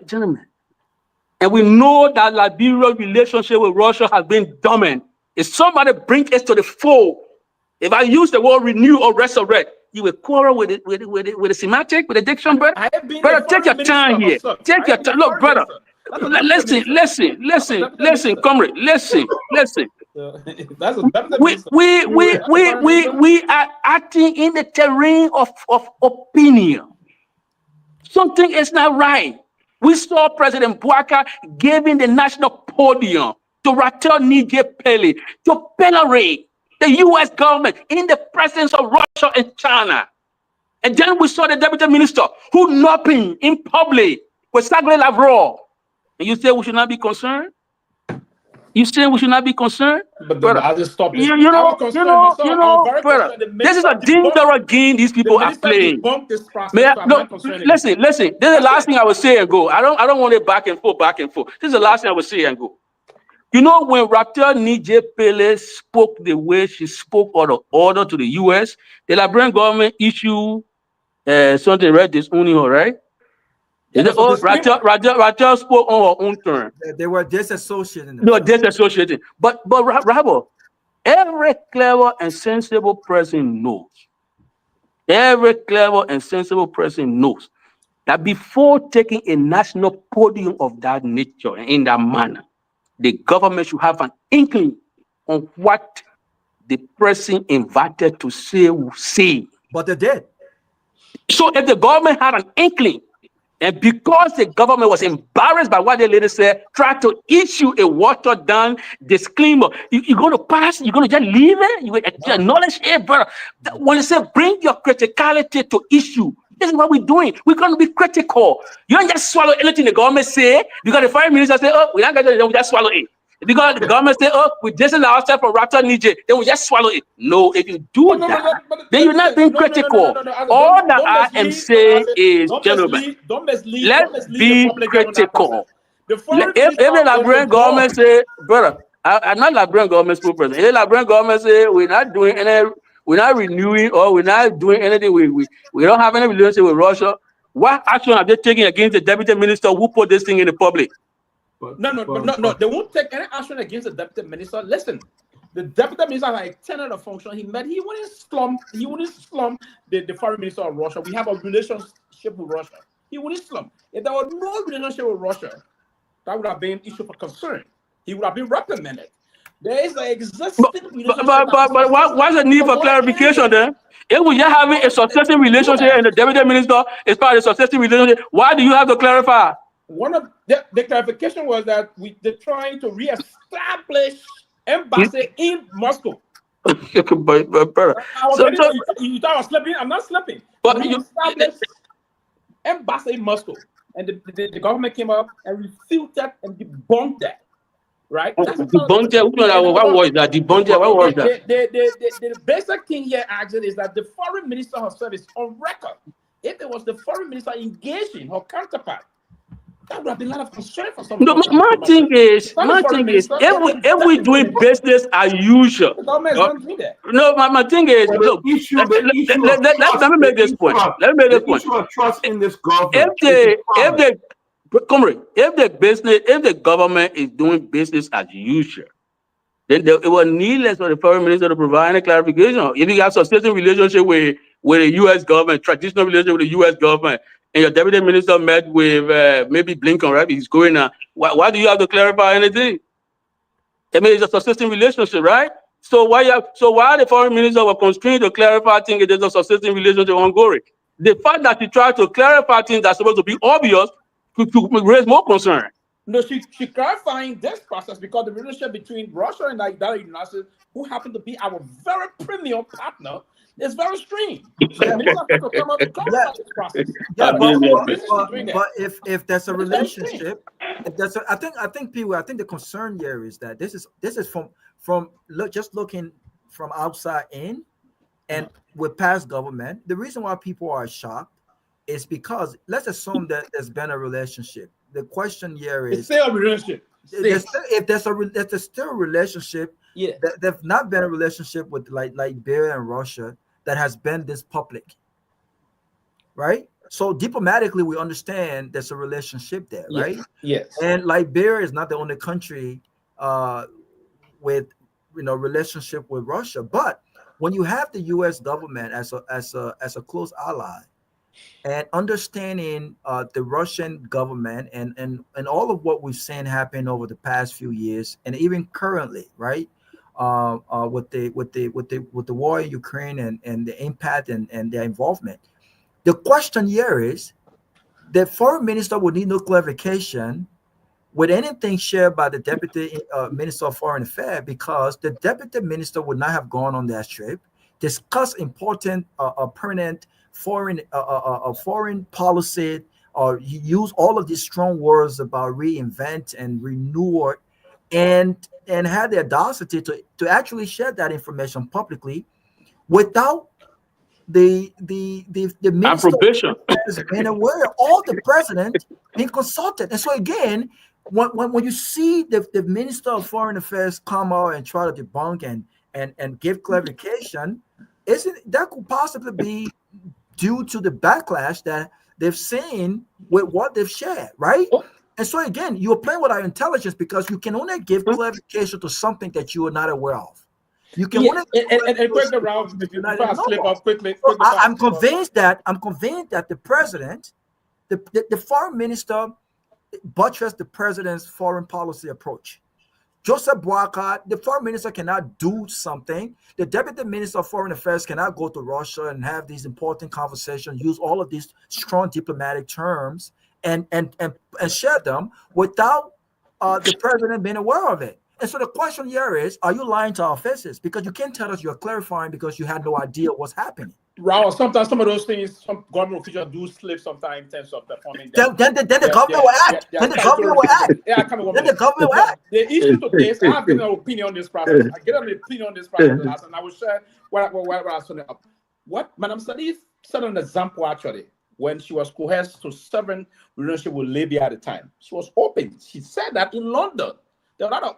and we know that Liberia's relationship with Russia has been dormant. If somebody brings us to the fore, if I use the word renew or resurrect, you will quarrel with the semantic, with the diction, brother. Brother, take your time here. Take your time. Look, brother. Listen, comrade. Listen. We are acting in the terrain of opinion. Something is not right. We saw President Bouaka giving the national podium to Ratel Niger Pele to venerate the U.S. government in the presence of Russia and China. And then we saw the deputy minister who napping in public with Sergei Lavrov. And you say we should not be concerned? You say we should not be concerned? But I'll just stop this. Brother, this is a dangerous game these people are playing. Listen, this is the last thing I will say and go. I don't want it back and forth. This is the last thing I will say and go. You know, when Raptor Nije Pele spoke the way she spoke on the order to the US, the Liberian government issued something read this union, right? Yeah, Is it, oh, Raptor spoke on her own term. They were disassociating No, themselves. disassociating. But Rabo, every clever and sensible person knows. Every clever and sensible person knows that before taking a national podium of that nature and in that manner, the government should have an inkling on what the person invited to say will say. But they did. So if the government had an inkling, and because the government was embarrassed by what the lady said, tried to issue a watered down disclaimer, you're going to pass, you're going to just leave it, you acknowledge it, brother. When they say bring your criticality to issue, this is what we're doing. We're going to be critical. You don't just swallow anything the government say, because the foreign minister say, oh, we're not going to, we just swallow it. Because the government say, oh, we distance ourselves from Raptor Nije, then we just swallow it. No, if you do that, then you're not being critical. All that I am saying is, gentlemen, let's be critical. If the Liberian government say, brother, I'm not Liberian government spokesperson. If the Liberian government say we're not doing any, we're not renewing or we're not doing anything, we don't have any relationship with Russia, what action have they taken against the deputy minister who put this thing in the public? No. They won't take any action against the deputy minister. Listen, the deputy minister has extended a function. He wouldn't slump the foreign minister of Russia. We have a relationship with Russia. He wouldn't slump. If there was no relationship with Russia, that would have been an issue for concern. He would have been reprimanded. There is an existing relationship. But what's the need for clarification then? If we are having a successful relationship and the deputy minister is part of the successful relationship, why do you have to clarify? One of the clarification was that they're trying to reestablish embassy in Moscow. You thought I was slipping? I'm not slipping. But reestablish embassy in Moscow, and the government came up and refuted and debunked that. Right? Debunked it. What was that? Debunked it. What was that? The basic thing here, actually, is that the foreign minister herself is on record. If it was the foreign minister engaging her counterpart, that would have been a lot of concern for some. No, my thing is, if we doing business as usual, the don't do that. No, my thing is, look, let me make this point. Let me make this point. Trust in this government. If the government is doing business as usual, then it was needless for the foreign minister to provide any clarification. If you have successful relationship with the U.S. government, traditional relationship with the U.S. government, and your deputy minister met with maybe Blinken, right? He's going now. Why do you have to clarify anything? I mean, it's a subsisting relationship, right? So why the foreign minister were constrained to clarify things if there's a subsisting relationship ongoing? The fact that she tried to clarify things that's supposed to be obvious to raise more concern. No, she clarifying this process because the relationship between Russia and the United States, who happen to be our very premium partner, is very strained. So but if there's a relationship, I think Pewee, I think the concern here is that this is from just looking from outside in, and with past government. The reason why people are shocked is because let's assume that there's been a relationship. The question here is, it's still a relationship. If there's still a relationship, yeah, there's not been a relationship with like Liberia and Russia that has been this public, right? So diplomatically, we understand there's a relationship there, right? Yes. And Liberia is not the only country with relationship with Russia, but when you have the U.S. government as a close ally, and understanding the Russian government and all of what we've seen happen over the past few years, and even currently, right, with the war in Ukraine and the impact and their involvement, the question here is, the foreign minister would need no clarification with anything shared by the deputy minister of foreign affairs, because the deputy minister would not have gone on that trip, discuss important permanent foreign policy, or use all of these strong words about reinvent and renew, and had the audacity to actually share that information publicly without the minister approbation has been aware, all the president being consulted. And so again, when you see the Minister of Foreign Affairs come out and try to debunk and give clarification, isn't that could possibly be due to the backlash that they've seen with what they've shared, right? And so again, you're playing with our intelligence because you can only give clarification to something that you are not aware of. You can only and quick around before I slip up quickly. I'm convinced that the president, the foreign minister, buttressed the president's foreign policy approach. Joseph Boakai, the foreign minister, cannot do something. The deputy minister of foreign affairs cannot go to Russia and have these important conversations, use all of these strong diplomatic terms and share them without the president being aware of it. And so the question here is, are you lying to our faces? Because you can't tell us you're clarifying because you had no idea what's happening. Raul, sometimes some of those things, some government officials do slip sometimes in terms of performing. Then the government will act. Then the government will act. Yeah, come on. Then the government will act. The issue to this, I have given an opinion on this process. I get an opinion on this process last, and I will share what I was saying. What Madam Sirleaf set an example actually when she was coerced to sever relationship with Libya at the time. She was open. She said that in London. There were a lot of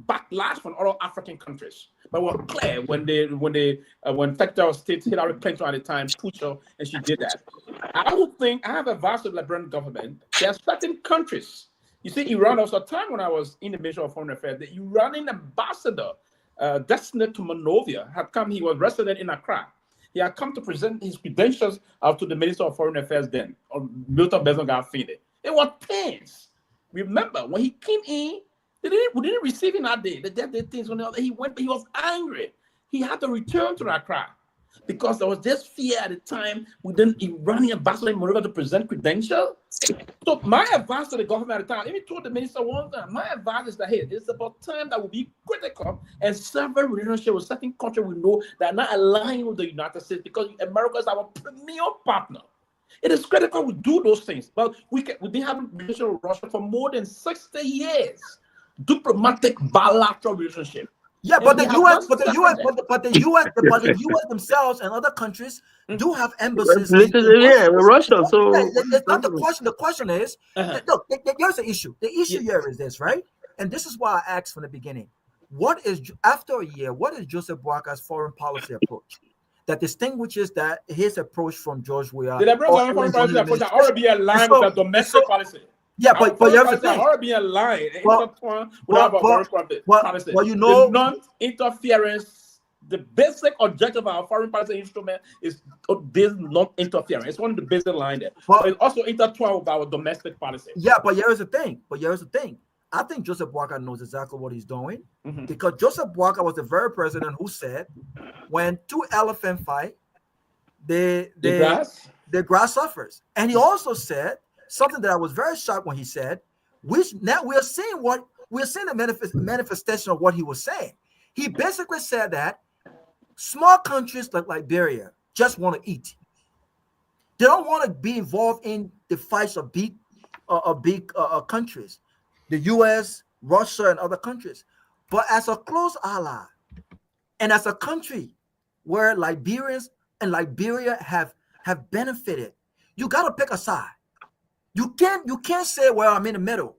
backlash from other African countries, but were clear when Secretary of State Hillary Clinton at the time pushed her, and she did that. I would think I have advised the Liberian government. There are certain countries. You see, Iran. There was a time when I was in the Ministry of Foreign Affairs. The Iranian ambassador, destined to Monrovia, had come. He was resident in Accra. He had come to present his credentials to the Minister of Foreign Affairs then, Milton Bezon Garfinde. It was tense. Remember when he came in. We didn't receive him that day. The things when he went, he was angry. He had to return to Accra because there was this fear at the time within Iranian ambassador in Monrovia to present credentials. So my advice to the government at the time, even told the minister one time, my advice is that hey, it's about time that will be critical and sever relationship with certain countries we know that are not aligned with the United States because America is our premier partner. It is critical we do those things, but we've been having relationship with Russia for more than 60 years. Diplomatic bilateral relationship. Yeah, but the U.S. themselves and other countries do have embassies. Yeah, Russia. So that's not the question. The question is, look, here's the issue. The issue here is this, right? And this is why I asked from the beginning. After a year, what is Joseph Boakai's foreign policy approach that distinguishes his approach from George Weah? The Liberia foreign policy approach already be aligned with the domestic policy. Yeah, but you have to think. Already aligned. Well, you know, the non-interference. The basic objective of our foreign policy instrument is this non-interference. It's one of the basic lines there. But it's also intertwined with our domestic policy. Yeah, but here's the thing. I think Joseph Boakai knows exactly what he's doing because Joseph Boakai was the very president who said, when two elephants fight, the grass suffers. And he also said something that I was very shocked when he said, which now we're seeing the manifestation of what he was saying. He basically said that small countries like Liberia just want to eat. They don't want to be involved in the fights of big countries, the U.S., Russia, and other countries. But as a close ally, and as a country where Liberians and Liberia have benefited, you got to pick a side. You can't say, well, I'm in the middle.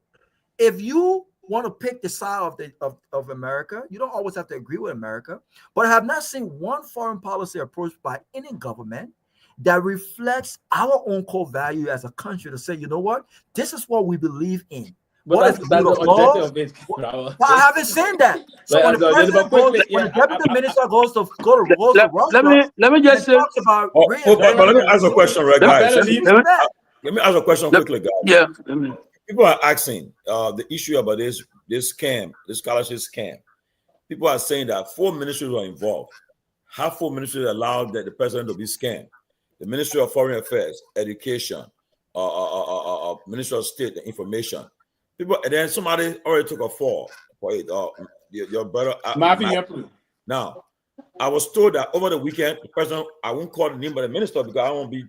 If you want to pick the side of America, you don't always have to agree with America. But I have not seen one foreign policy approach by any government that reflects our own core value as a country to say, you know what, this is what we believe in. But that's the objective of it. Well, I haven't seen that. So when the deputy minister goes to Russia, let me just say about. But let me ask a question, right, guys? Let me ask a question quickly, guys. Yeah. People are asking the issue about this scam, this scholarship scam. People are saying that 4 ministries were involved. How 4 ministries allowed the president to be scammed? The Ministry of Foreign Affairs, Education, Ministry of State, Information. People, and then somebody already took a fall for it. Your brother. Now, I was told that over the weekend, the president, I won't call the name of the minister because I won't be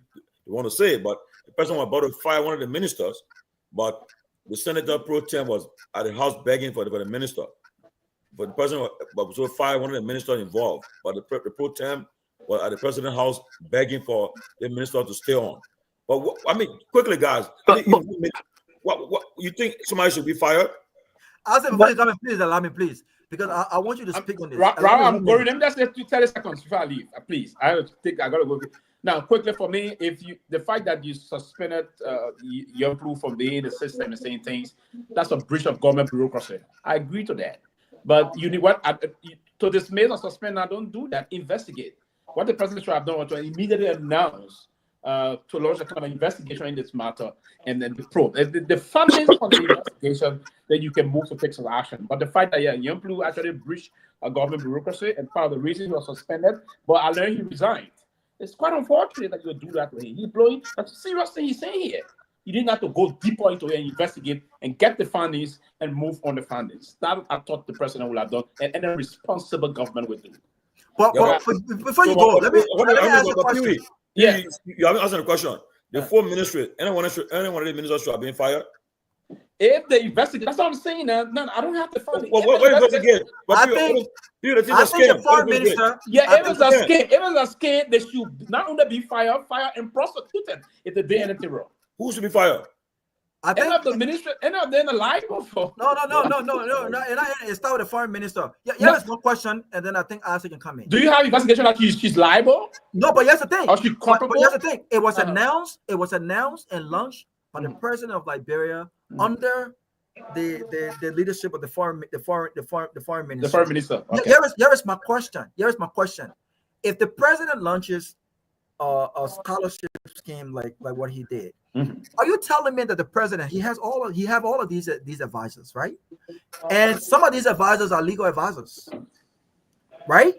the one to say it, but the president was about to fire one of the ministers, but the senator pro tem was at the house begging for the minister. But the president was to fire one of the ministers involved, but the pro tem was at the president's house begging for the minister to stay on. But I mean, quickly, guys, What you think somebody should be fired? I said before you come in, please allow me, please, because I want you to speak on this. I'm going. Let me just say 30 seconds before I leave, please. I gotta go. Now, quickly for me, the fact that you suspended Nyenwolo from being in the system and saying things, that's a breach of government bureaucracy. I agree to that. But you need what to dismiss or suspend? Now, don't do that. Investigate. What the president should have done was to immediately announce to launch a kind of investigation in this matter and then the probe. The funding for the investigation, then you can move to take some action. But the fact that Nyenwolo actually breached a government bureaucracy and part of the reason he was suspended, but I learned he resigned. It's quite unfortunate that you do that to him. He's blowing. That's a serious thing he's saying here. You didn't have to go deeper into it and investigate and get the findings and move on the findings. That I thought the president would have done, and a responsible government would do. But before you go, let me ask you a question. Yeah, you haven't answered the question. The four ministries, anyone of the ministers should have been fired. If they investigate, that's what I'm saying. No, I don't have to find it. What investigate? I think the foreign minister. Yeah, if it's a scam, they should not only be fired and prosecuted if they did anything wrong. Who should be fired? I think of the minister, any of them liable for. No. And I start with the foreign minister. There's one question, and then I think Isaac can come in. Do you have investigation that she's liable? No, but here's the thing. Or she's culpable? But here's the thing. It was announced and launched by the president of Liberia under the leadership of the foreign minister. The foreign minister. Okay. Here is my question. If the president launches a scholarship scheme like what he did, are you telling me that the president he have all of these advisors, right? And some of these advisors are legal advisors, right?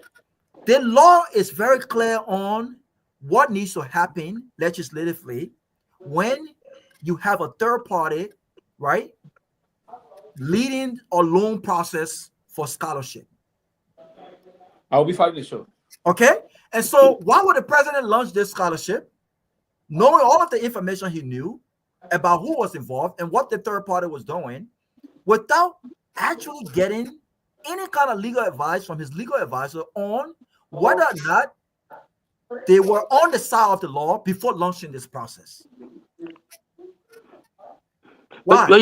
The law is very clear on what needs to happen legislatively when you have a third party, right, leading a loan process for scholarship. I'll be fighting the show. Okay, and so why would the president launch this scholarship, knowing all of the information he knew about who was involved and what the third party was doing, without actually getting any kind of legal advice from his legal advisor on whether or not they were on the side of the law before launching this process? Why? But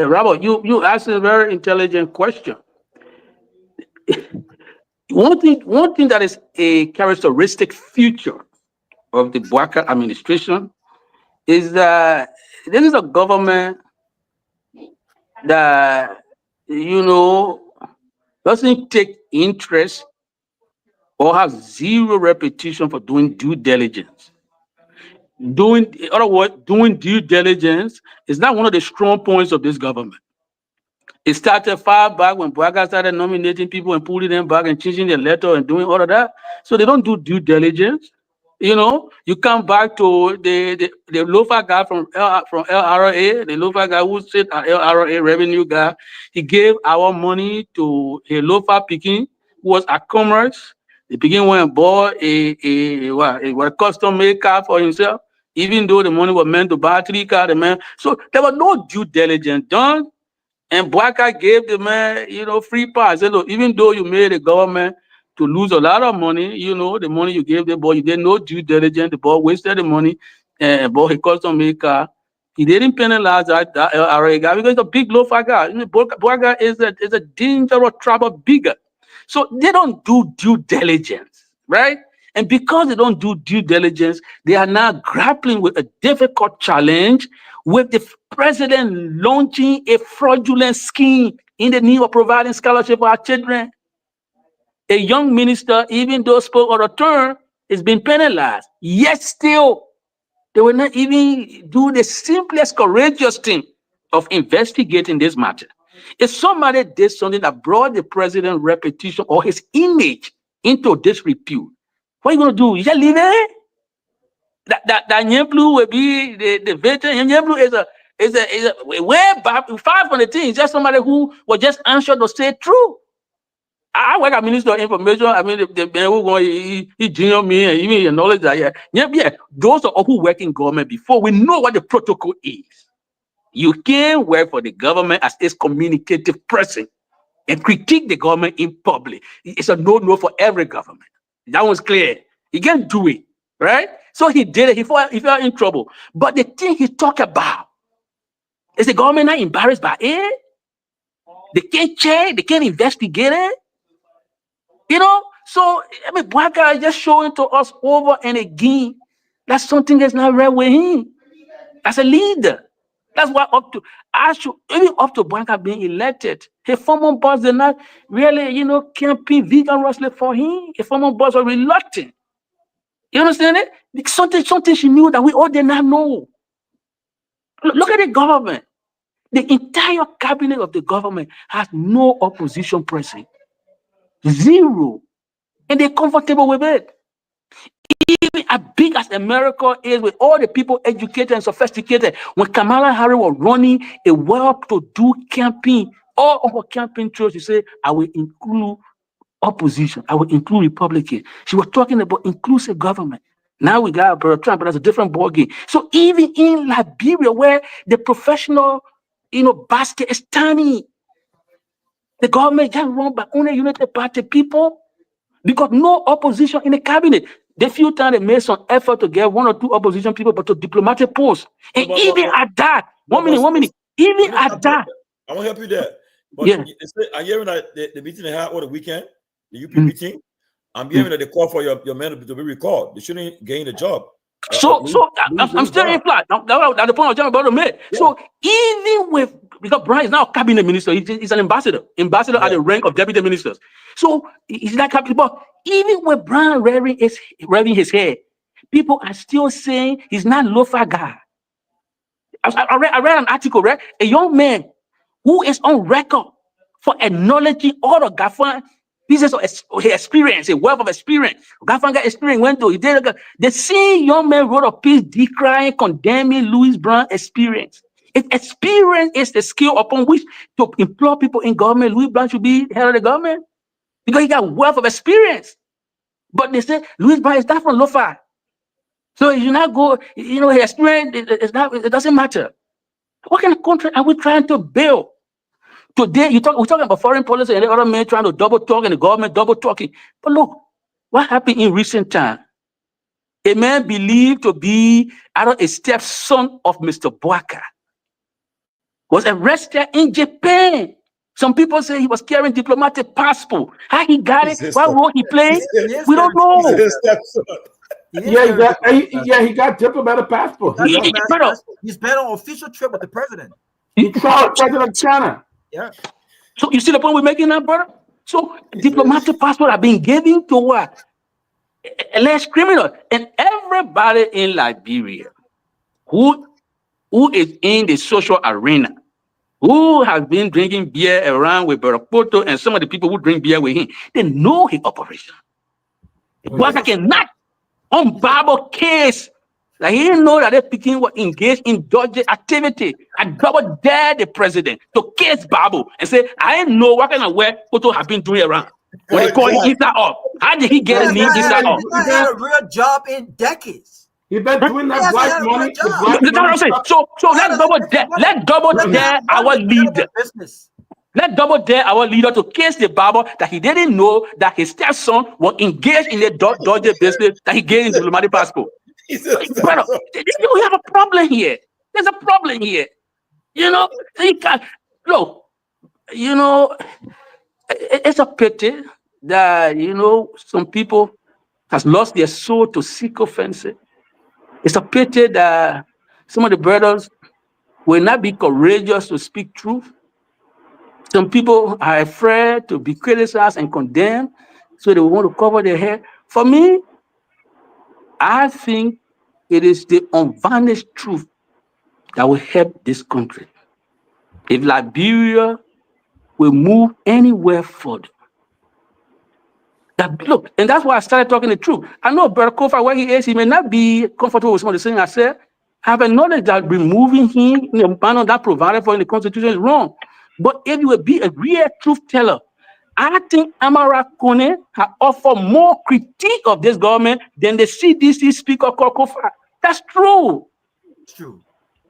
Robert, you asked a very intelligent question. One thing that is a characteristic feature of the Bouakai administration is that this is a government that doesn't take interest or have zero reputation for doing due diligence. Doing due diligence is not one of the strong points of this government. It started far back when Bouakai started nominating people and pulling them back and changing their letter and doing all of that. So they don't do due diligence. You come back to the Lofa guy from LRA, the Lofa guy who said LRA revenue guy. He gave our money to a Lofa Peking who was at Commerce. The Peking went and bought a custom-made car for himself, even though the money was meant to buy 3 cars. So there was no due diligence done. And Bouakai gave the man, free pass. Said, look, even though you made the government to lose a lot of money, the money you gave the boy, you did no due diligence. The boy wasted the money and bought a custom-made car. He didn't penalize that LRA guy because he's a big Lofa guy. Bouakai is a dangerous trouble bigger. So they don't do due diligence, right? And because they don't do due diligence, they are now grappling with a difficult challenge with the president launching a fraudulent scheme in the name of providing scholarship for our children. A young minister, even though spoke on a term, is being penalized. Yet still, they will not even do the simplest courageous thing of investigating this matter. If somebody did something that brought the president's reputation or his image into disrepute, what are you going to do? You just leave it? That Nyenwolo will be the veteran. Nyenwolo is a way back, far from the thing. He's just somebody who was just anxious to say true. I work at Minister of Information. I mean, the man who he junior me and even knowledge that those are all who work in government before. We know what the protocol is. You can't work for the government as a communicative person and critique the government in public. It's a no-no for every government. That was clear. You can't do it, right? So he did it. He fell in trouble. But the thing he talked about is the government not embarrassed by it. They can't check. They can't investigate it. You know? So, I mean, Bwaka is just showing to us over and again that something is not right with him as a leader. That's why even up to Bwaka being elected, his former boss did not really, campaign vigorously for him. His former boss was reluctant. You understand it? Something she knew that we all did not know. Look at the government. The entire cabinet of the government has no opposition present. Zero. And they're comfortable with it. Even as big as America is, with all the people educated and sophisticated, when Kamala Harris was running a well-to-do campaign, all of her campaign trails, she said, I will include opposition. I will include Republicans. She was talking about inclusive government. Now we got Trump, but that's a different ballgame. So even in Liberia, where the professional, basket is tiny, the government just run by only United Party people because no opposition in the cabinet. The few times they made some effort to get 1 or 2 opposition people, but to diplomatic posts. And even at that, one minute, even at that. I want to help you there. But yeah. I'm hearing that the meeting they had over the weekend, the UP meeting, I'm hearing that they call for your men to be recalled. They shouldn't gain the job. I'm still in flat. That's the point I'm about to make. Yeah. So even because Brian is now a cabinet minister, he's an ambassador at the rank of deputy ministers. So he's not cabinet, but even with Brian rearing his head, people are still saying he's not Lofa guy. I read an article, right? A young man who is on record for acknowledging all the Garguah pieces of experience, a wealth of experience. Garguah experience went to. The same young man wrote a piece decrying, condemning Louis Brown's experience. If experience is the skill upon which to employ people in government, Louis Brown should be head of the government because he got wealth of experience. But they say Louis Brown is not from Lofa, so you not go. His experience it doesn't matter. What kind of country are we trying to build? Today, we're talking about foreign policy and the other men trying to double talk and the government double talking. But look, what happened in recent time? A man believed to be a stepson of Mr. Bwaka was arrested in Japan. Some people say he was carrying diplomatic passport. How he got it? What role he played? We don't know. He got diplomatic passport. He's been on official trip with the president. He traveled President of China. Yeah. So you see the point we're making now, brother? So diplomatic passport have been given to what? Alleged criminal. And everybody in Liberia who is in the social arena, who has been drinking beer around with Barapoto and some of the people who drink beer with him, they know his operation. Bwaka cannot on Bible case. Like he didn't know that they're picking what engaged in dodgy activity. I double dare the president to case Babu and say, I didn't know what kind of work Koto have been doing around. When they call him Isa up. How did he get a name Isa up? He had a real job in decades. He been doing that black money. So let's double dare our leader. Let's double dare our leader to case the Bible that he didn't know that his stepson was engaged in the dodgy business that he gained diplomatic passport. Brother, we have a problem here. There's a problem here. Look, it's a pity that, some people has lost their soul to seek offense. It's a pity that some of the brothers will not be courageous to speak truth. Some people are afraid to be criticized and condemned, so they want to cover their head. For me, I think it is the unvarnished truth that will help this country. If Liberia will move anywhere further, look, and that's why I started talking the truth. I know Brother Kofa, where he is, he may not be comfortable with some of the things I said. I have acknowledged that removing him in the manner that provided for in the Constitution is wrong. But if you will be a real truth teller, I think Amara Kone has offered more critique of this government than the CDC speaker called Kofa. That's true. It's true.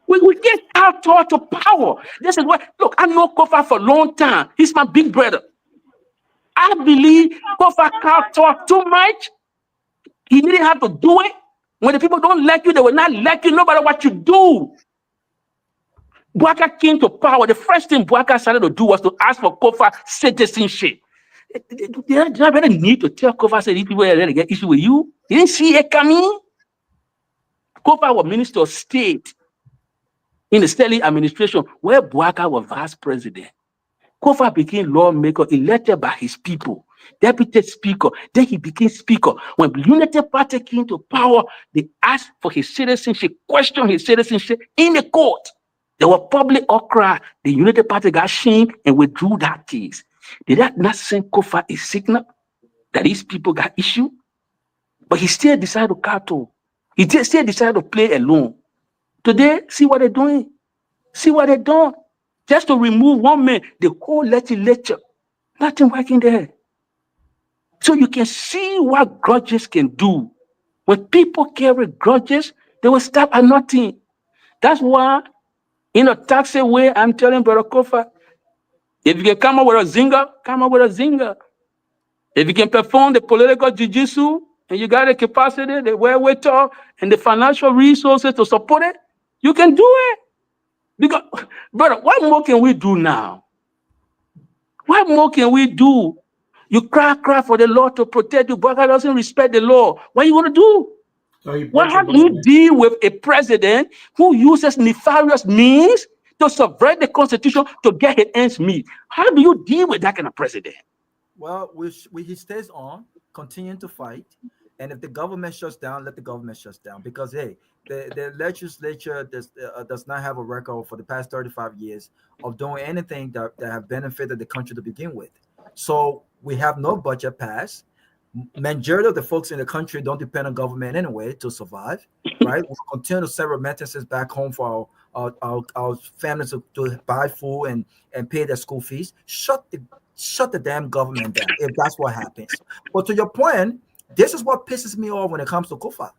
We get out to power. This is what, look, I know Kofa for a long time. He's my big brother. I believe Kofa can't talk too much. He didn't have to do it. When the people don't like you, they will not like you no matter what you do. Bouaka came to power. The first thing Bouaka started to do was to ask for Kofa citizenship. They don't really need to tell Kofa, say, these people are ready to get issue with you. You didn't see it coming. Kofa was Minister of State in the Stirling administration, where Bouaka was vice president. Kofa became lawmaker elected by his people, deputy speaker. Then he became speaker. When the Unity Party came to power, they asked for his citizenship, questioned his citizenship in the court. There were public outcry. The Unity Party got shamed and withdrew that case. Did that not send Kofa a signal that these people got issue? But he still decided to cartoon. He still decided to play alone. Today, see what they're doing. See what they're doing. Just to remove one man, the whole legislature, nothing working there. So you can see what grudges can do. When people carry grudges, they will stop at nothing. That's why, in a taxi way, I'm telling Brother Kofa, if you can come up with a zinger, come up with a zinger. If you can perform the political jiu-jitsu, and you got the capacity, the wherewithal, and the financial resources to support it, you can do it. Because, brother, what more can we do now? What more can we do? You cry for the law to protect you, but God doesn't respect the law. What are you going to do? So how do you deal with a president who uses nefarious means to subvert the Constitution to get his ends meet? How do you deal with that kind of president? Well, he stays on, continuing to fight. And if the government shuts down, let the government shut down. Because, hey, the legislature does not have a record for the past 35 years of doing anything that have benefited the country to begin with. So we have no budget passed. Majority of the folks in the country don't depend on government anyway to survive, right? We continue to send remittances back home for our families to buy food and pay their school fees. Shut the damn government down if that's what happens. But to your point, this is what pisses me off when it comes to Kofa.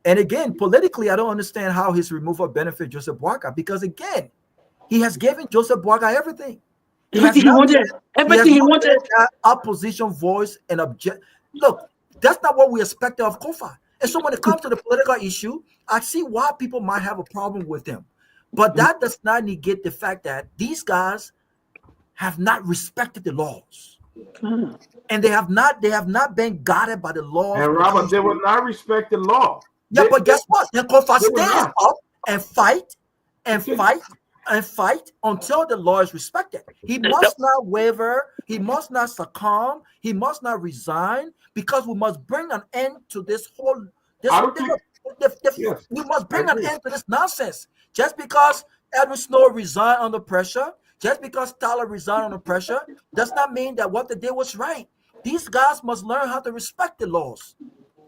And again, politically, I don't understand how his removal benefits Joseph Boakai, because again, he has given Joseph Boakai everything. Everything he wanted. Everything he wanted. Opposition voice and object. Look, that's not what we expected of Kofa. And so when it comes to the political issue, I see why people might have a problem with him. But that does not negate the fact that these guys have not respected the laws. And they have not been guided by the laws. And Robert, they will not respect the law. Yeah, but guess what? Then Kofa stands up and fight until the law is respected. He must not waver. He must not succumb. He must not resign, because we must bring an end to this whole. We must bring an end to this nonsense. Just because Edward Snow resigned under pressure, just because Tyler resigned under pressure, does not mean that what they did was right. These guys must learn how to respect the laws.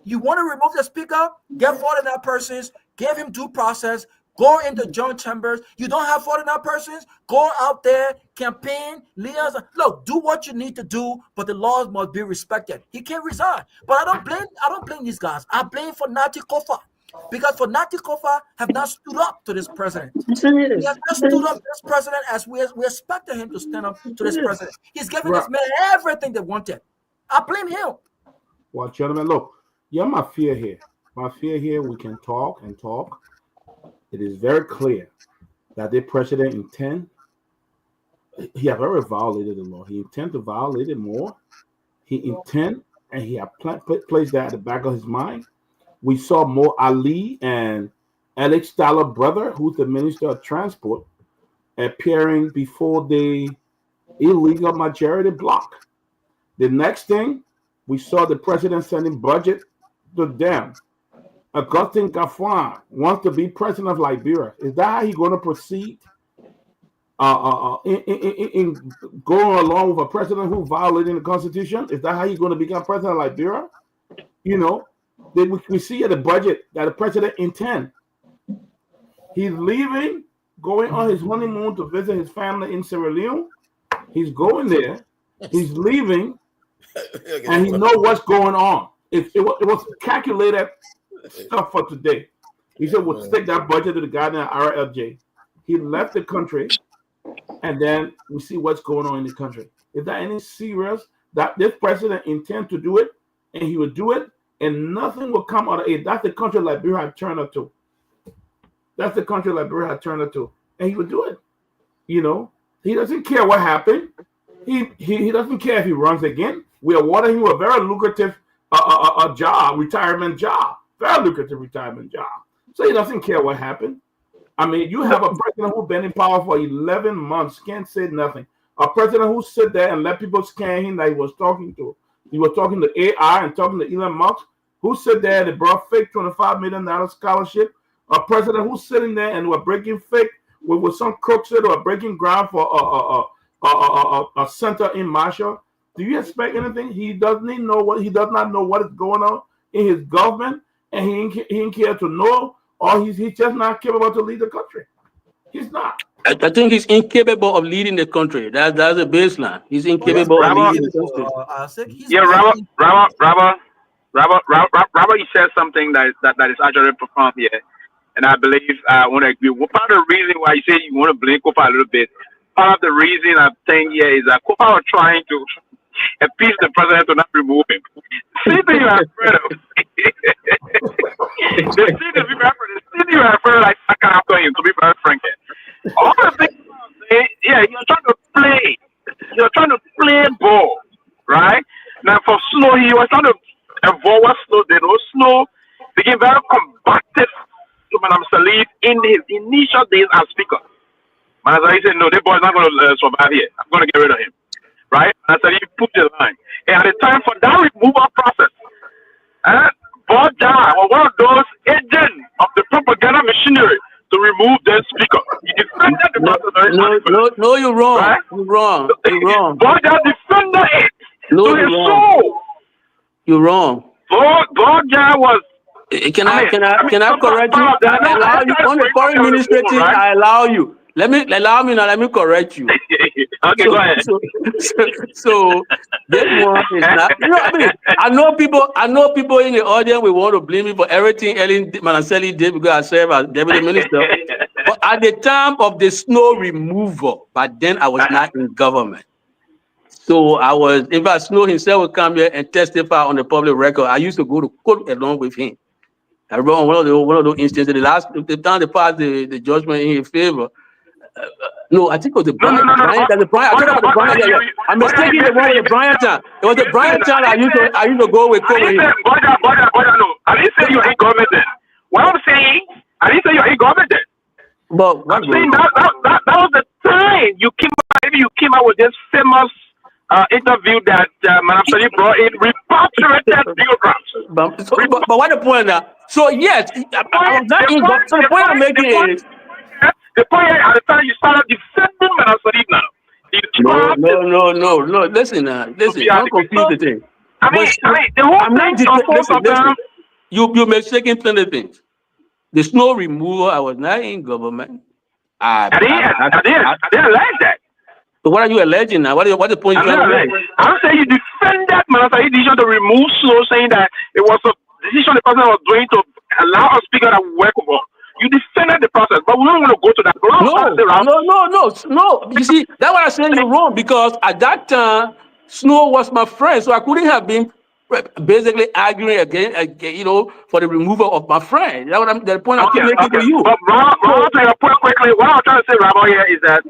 You want to remove the speaker? Get 49 persons, give him due process, go into joint chambers. You don't have 49 persons? Go out there, campaign, liaison. Look, do what you need to do, but the laws must be respected. He can't resign. But I don't blame these guys. I blame for Nati Kofa. Because for Nati Kofa have not stood up to this president. He has not stood up to this president as we expected him to stand up to this president. He's giving this man everything they wanted. I blame him. Well, gentlemen, look, you're my fear here. My fear here, we can talk and talk. It is very clear that the president he have already violated the law. He intend to violate it more. He intend, and he have placed that at the back of his mind. We saw Mo Ali and Alex Tyler brother, who's the Minister of Transport, appearing before the illegal majority bloc. The next thing, we saw the president sending budget to them. Augustin Gafwan wants to be president of Liberia. Is that how he's going to proceed? In going along with a president who violated the Constitution? Is that how he's going to become president of Liberia? You know, then we see at the budget that the president intends. He's leaving, going on his honeymoon to visit his family in Sierra Leone. He's going there. He's leaving, and he knows what's going on. It was calculated stuff for today. He said, we'll stick that budget to the goddamn RLJ. He left the country, and then we see what's going on in the country. Is that any serious that this president intends to do it, and he would do it and nothing will come out of it. That's the country Liberia had turned her to. That's the country Liberia had turned her to, and he would do it. You know, he doesn't care what happened. He doesn't care if he runs again. We awarded him a very lucrative job, retirement job, very lucrative retirement job. So he doesn't care what happened. I mean, you have a president who's been in power for 11 months, can't say nothing. A president who sit there and let people scan him that he was talking to. He was talking to AI and talking to Elon Musk, who sit there and they brought fake $25 million scholarship. A president who's sitting there and were breaking fake with some crooks that were breaking ground for a center in Marshall. Do you expect anything? He does not know what is going on in his government, and he ain't care to know, or he's just not capable to lead the country. He's not. I think he's incapable of leading the country. That's the baseline. He's incapable of leading the country. Yeah, Robert, you said something that is actually profound here, and I believe I want to agree. Well, part of the reason why you say you want to blame Kofa a little bit, part of the reason I think here is that Kofa was trying to appease the president to not remove him. Same thing you are afraid of. The thing you are afraid of, like second after him, to be very frank. All the things yeah, you're trying to play ball, right? Now for Snow, he was trying to avoid what Snow did. Snow became very combative to Madam Sirleaf in his initial days as speaker. Madam Sirleaf said, no, this boy is not going to survive here. I'm going to get rid of him. Right? And so he put the line. And at the time for that removal process, Jallah was one of those agents of the propaganda machinery to remove the speaker. He defended the process. No, you're wrong. Right? You're wrong. Jallah defended it. No, you're wrong. You're wrong. Jallah was. Can I correct you? I allow you on the foreign ministry thing. I allow you. Let me correct you. Okay, go ahead. So this one is not. You know, I mean, I know people in the audience will want to blame me for everything Ellen Manaseli did because I served as deputy minister. But at the time of the snow removal, but then I was not in government. So I was, in fact, Snow himself would come here and testify on the public record. I used to go to court along with him. I remember one of those instances. The time they passed the judgment in his favor. No, I think it was the Brian. I'm mistaken the one with the Brian time. It was the Brian time I used to go with. I didn't say you're incompetent. What I'm saying, I didn't say you're incompetent. But I'm saying that was the time you came out with this famous interview that Madam Sirleaf brought in repatriated biograms. But what the point now? So yes, I was not in. So the point I'm making is. The point at the time you started defending Madam Sirleaf now. No. Listen, don't confuse the thing. I mean, the whole listen. You mistaken plenty of things. The snow removal, I was not in government. I didn't allege that. So what are you alleging now? What's the point you're trying to make? I'm saying you defended Madam Sirleaf's decision to remove snow, saying that it was a decision the president was doing to allow a speaker to work over. You defended the process, but we don't want to go to that. No. You see, that's why I said you're wrong, because at that time, Snow was my friend, so I couldn't have been basically arguing again, for the removal of my friend. That's what the point I'm making to you. But Ron, to your point quickly, what I'm trying to say, Rabbi, here is that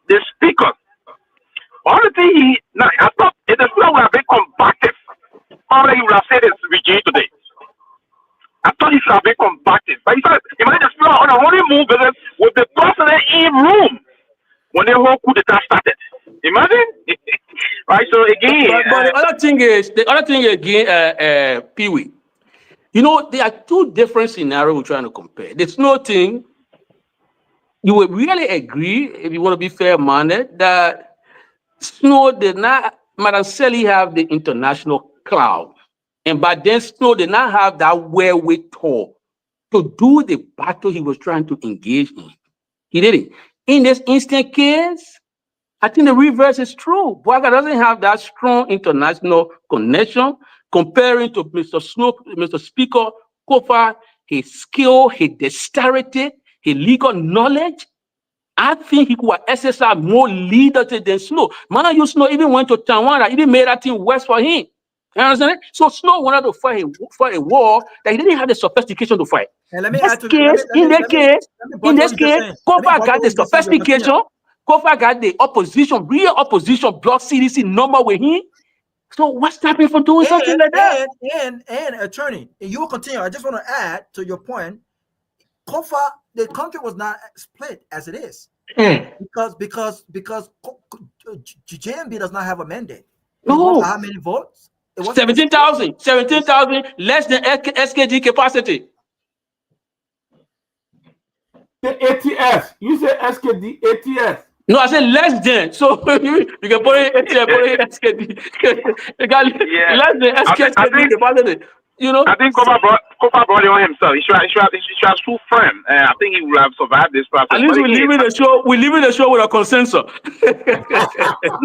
the speaker, all the thing I thought if the speaker would have been combative, probably he would have said it's regime today. I thought he should have been combative. But he said, imagine the speaker on a holy move with the president in room when the whole coup d'etat started. Imagine, right? So again, but the other thing is, Pewee. There are two different scenarios we're trying to compare. The Snow thing, you would really agree, if you want to be fair-minded, that Snow did not, Madam Sirleaf have the international clout. And by then, Snow did not have that wherewithal to do the battle he was trying to engage in. He didn't. In this instant case, I think the reverse is true. Bouaga doesn't have that strong international connection comparing to Mr. Snow, Mr. Speaker, Kofa, his skill, his dexterity, his legal knowledge. I think he could exercise more leadership than Snow. Man, Snow even went to Taiwan, even made that thing worse for him. You understand? So Snow wanted to fight a war that he didn't have the sophistication to fight. And let me This add to case, in this case, Kofa got the sophistication. Kofa got the opposition, real opposition, block CDC number with him. So what's stopping from doing something like that? And attorney, you will continue. I just want to add to your point. Kofa, the country was not split as it is because JMB does not have a mandate. No. How many votes? 17,000, less than SKD capacity. The ATS. You said SKD ATS. No, I said less than. So you can put it ATS, put it SKD. Less than SKD capacity. You know, I think Kofa brought it on himself. He should have full frame. I think he would have survived this process. At least we're leaving the show. We're leaving the show with a consensus. No.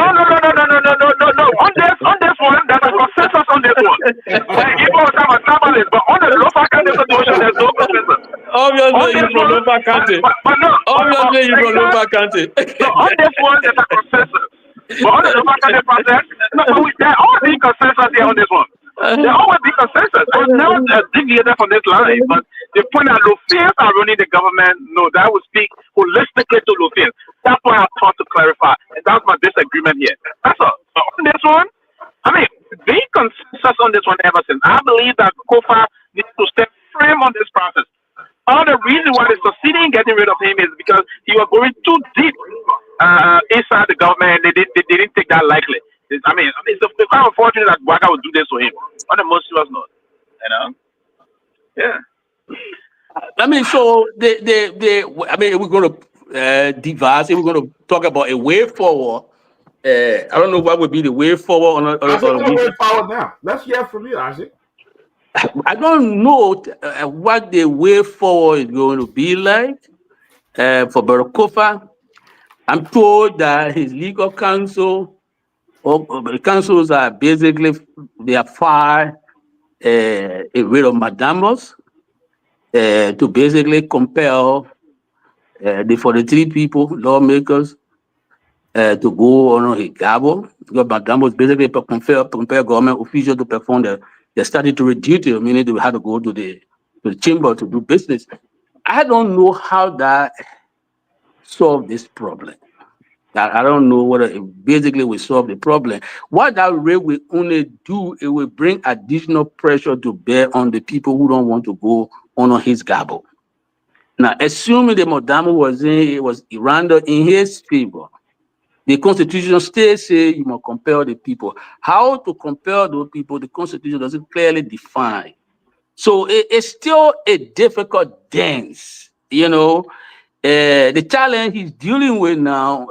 On this one, there's a consensus on this one. People will have a tablet, but on the Lofa County situation, there's no consensus. Obviously, you're from Lofa County. But no. Obviously, you're from Lofa County. So on this one, there's a consensus. But on the Lofa County process, there always be consensus here on this one. There always be consensus. I've never deviated from this line, but the point that Lofians are running the government, no, that would speak holistically to Lofians. That's why I thought to clarify, and that's my disagreement here. That's all. So on this one, I mean, the consensus on this one ever since. I believe that Kofa needs to step firm on this process. All the reason why they're succeeding in getting rid of him is because he was going too deep inside the government, and they didn't take that lightly. I mean, it's quite unfortunate that Garguah would do this to him. On the most serious note, you know. Yeah. I mean, so I mean, we're going to devise. We're going to talk about a way forward. I don't know what would be the way forward. Way forward now. Let's hear from you, Isaac. I don't know what the way forward is going to be like for Brother Kofa. I'm told that his legal counsel. The councils are basically they are far a rid of Madamos to basically compel the 43 people, lawmakers, to go on a gabo. Because Madamos basically compel government officials to perform their statutory duty, meaning they have to go to the chamber to do business. I don't know how that solve this problem. I don't know whether it basically will solve the problem. What that rate will only do, it will bring additional pressure to bear on the people who don't want to go on his gabo. Now, assuming the Madamo was rendered in his favor, the Constitution still say you must compel the people. How to compel those people, the Constitution doesn't clearly define. So it's still a difficult dance, you know. The challenge he's dealing with now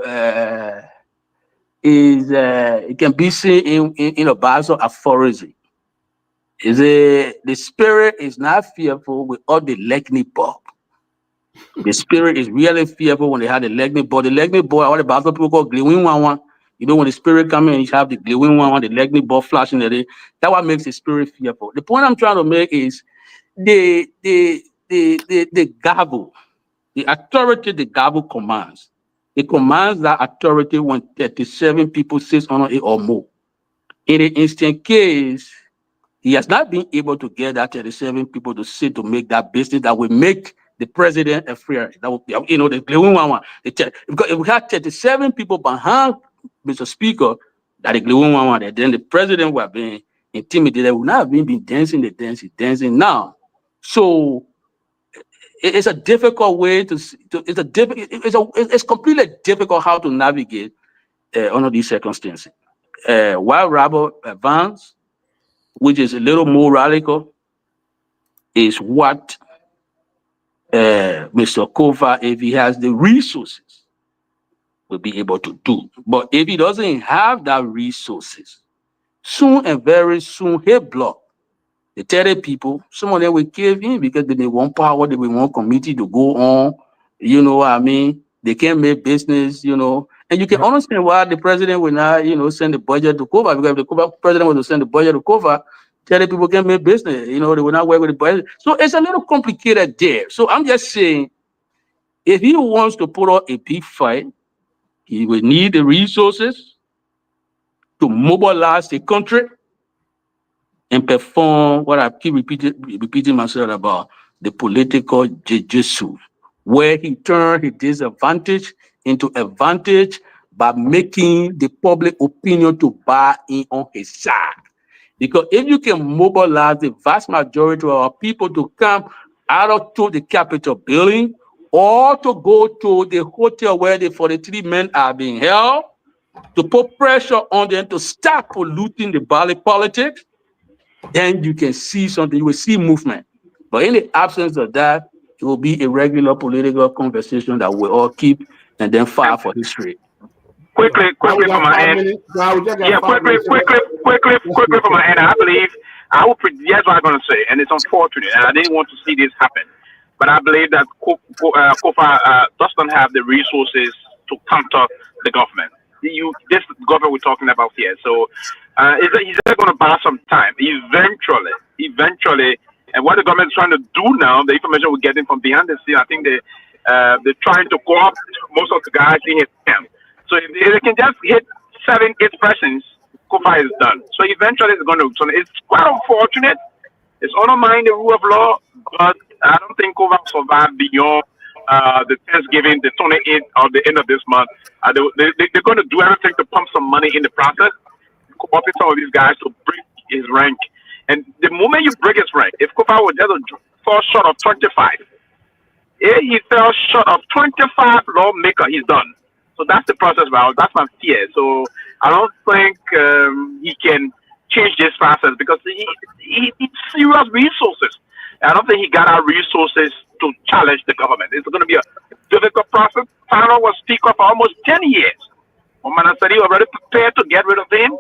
is it can be seen in a battle of aphorism. The spirit is not fearful with all the legni bulb. The spirit is really fearful when they have the legni bulb. The legni bulb, all the battle people call glowing one. You know, when the spirit comes in, you have the glowing one, the legni bulb flashing at it. That's what makes the spirit fearful. The point I'm trying to make is the gavel. The authority the gavel commands. It commands that authority when 37 people sit on it or more. In the instant case, he has not been able to get that 37 people to sit to make that business that will make the president a free. That will, you know, the glowing one. Because if we had 37 people behind Mr. Speaker, that the glowing one, then the president would have been intimidated. Would not have been dancing now. So it's a difficult way it's completely difficult how to navigate under these circumstances. While Robert Vance, which is a little more radical, is what Mr. Kofa, if he has the resources, will be able to do. But if he doesn't have that resources, soon and very soon he'll block the 30 people. Some of them will cave in because they want power, they want committee to go on. You know what I mean? They can't make business, you know. And you can understand why the president will not, you know, send the budget to cover. Because if the president was to send the budget to cover, 30 people can't make business. You know, they will not work with the budget. So it's a little complicated there. So I'm just saying, if he wants to put up a big fight, he will need the resources to mobilize the country and perform what I keep repeating myself about, the political jujitsu, where he turned his disadvantage into advantage by making the public opinion to buy in on his side. Because if you can mobilize the vast majority of our people to come out to the Capitol building or to go to the hotel where the 43 men are being held, to put pressure on them to stop polluting the ballot politics, then you can see something, you will see movement. But in the absence of that, it will be a regular political conversation that we'll all keep and then file for history. Quickly from my end. Yeah, quickly from my end. I believe that's what I'm going to say, and it's unfortunate, and I didn't want to see this happen. But I believe that Kofa doesn't have the resources to counter the government. This government we're talking about here. So he's going to buy some time. Eventually, and what the government is trying to do now, the information we're getting from behind the scene, I think they're trying to co-opt most of the guys in his camp. So if they can just hit 7-8 persons, Kofa is done. So eventually it's going to. So it's quite unfortunate. It's undermining the rule of law, but I don't think Kofa will survive beyond the Thanksgiving, the 28th, or the end of this month. They're going to do everything to pump some money in the process, co-opting some of these guys to break his rank. And the moment you break his rank, if Kofa would just fall short of 25, if he fell short of 25 lawmaker, he's done. So that's the process, well, that's my fear. So I don't think he can change this process because he needs serious resources. I don't think he got our resources to challenge the government. It's going to be a difficult process. Fano was speaker for almost 10 years. When man said he already prepared to get rid of him,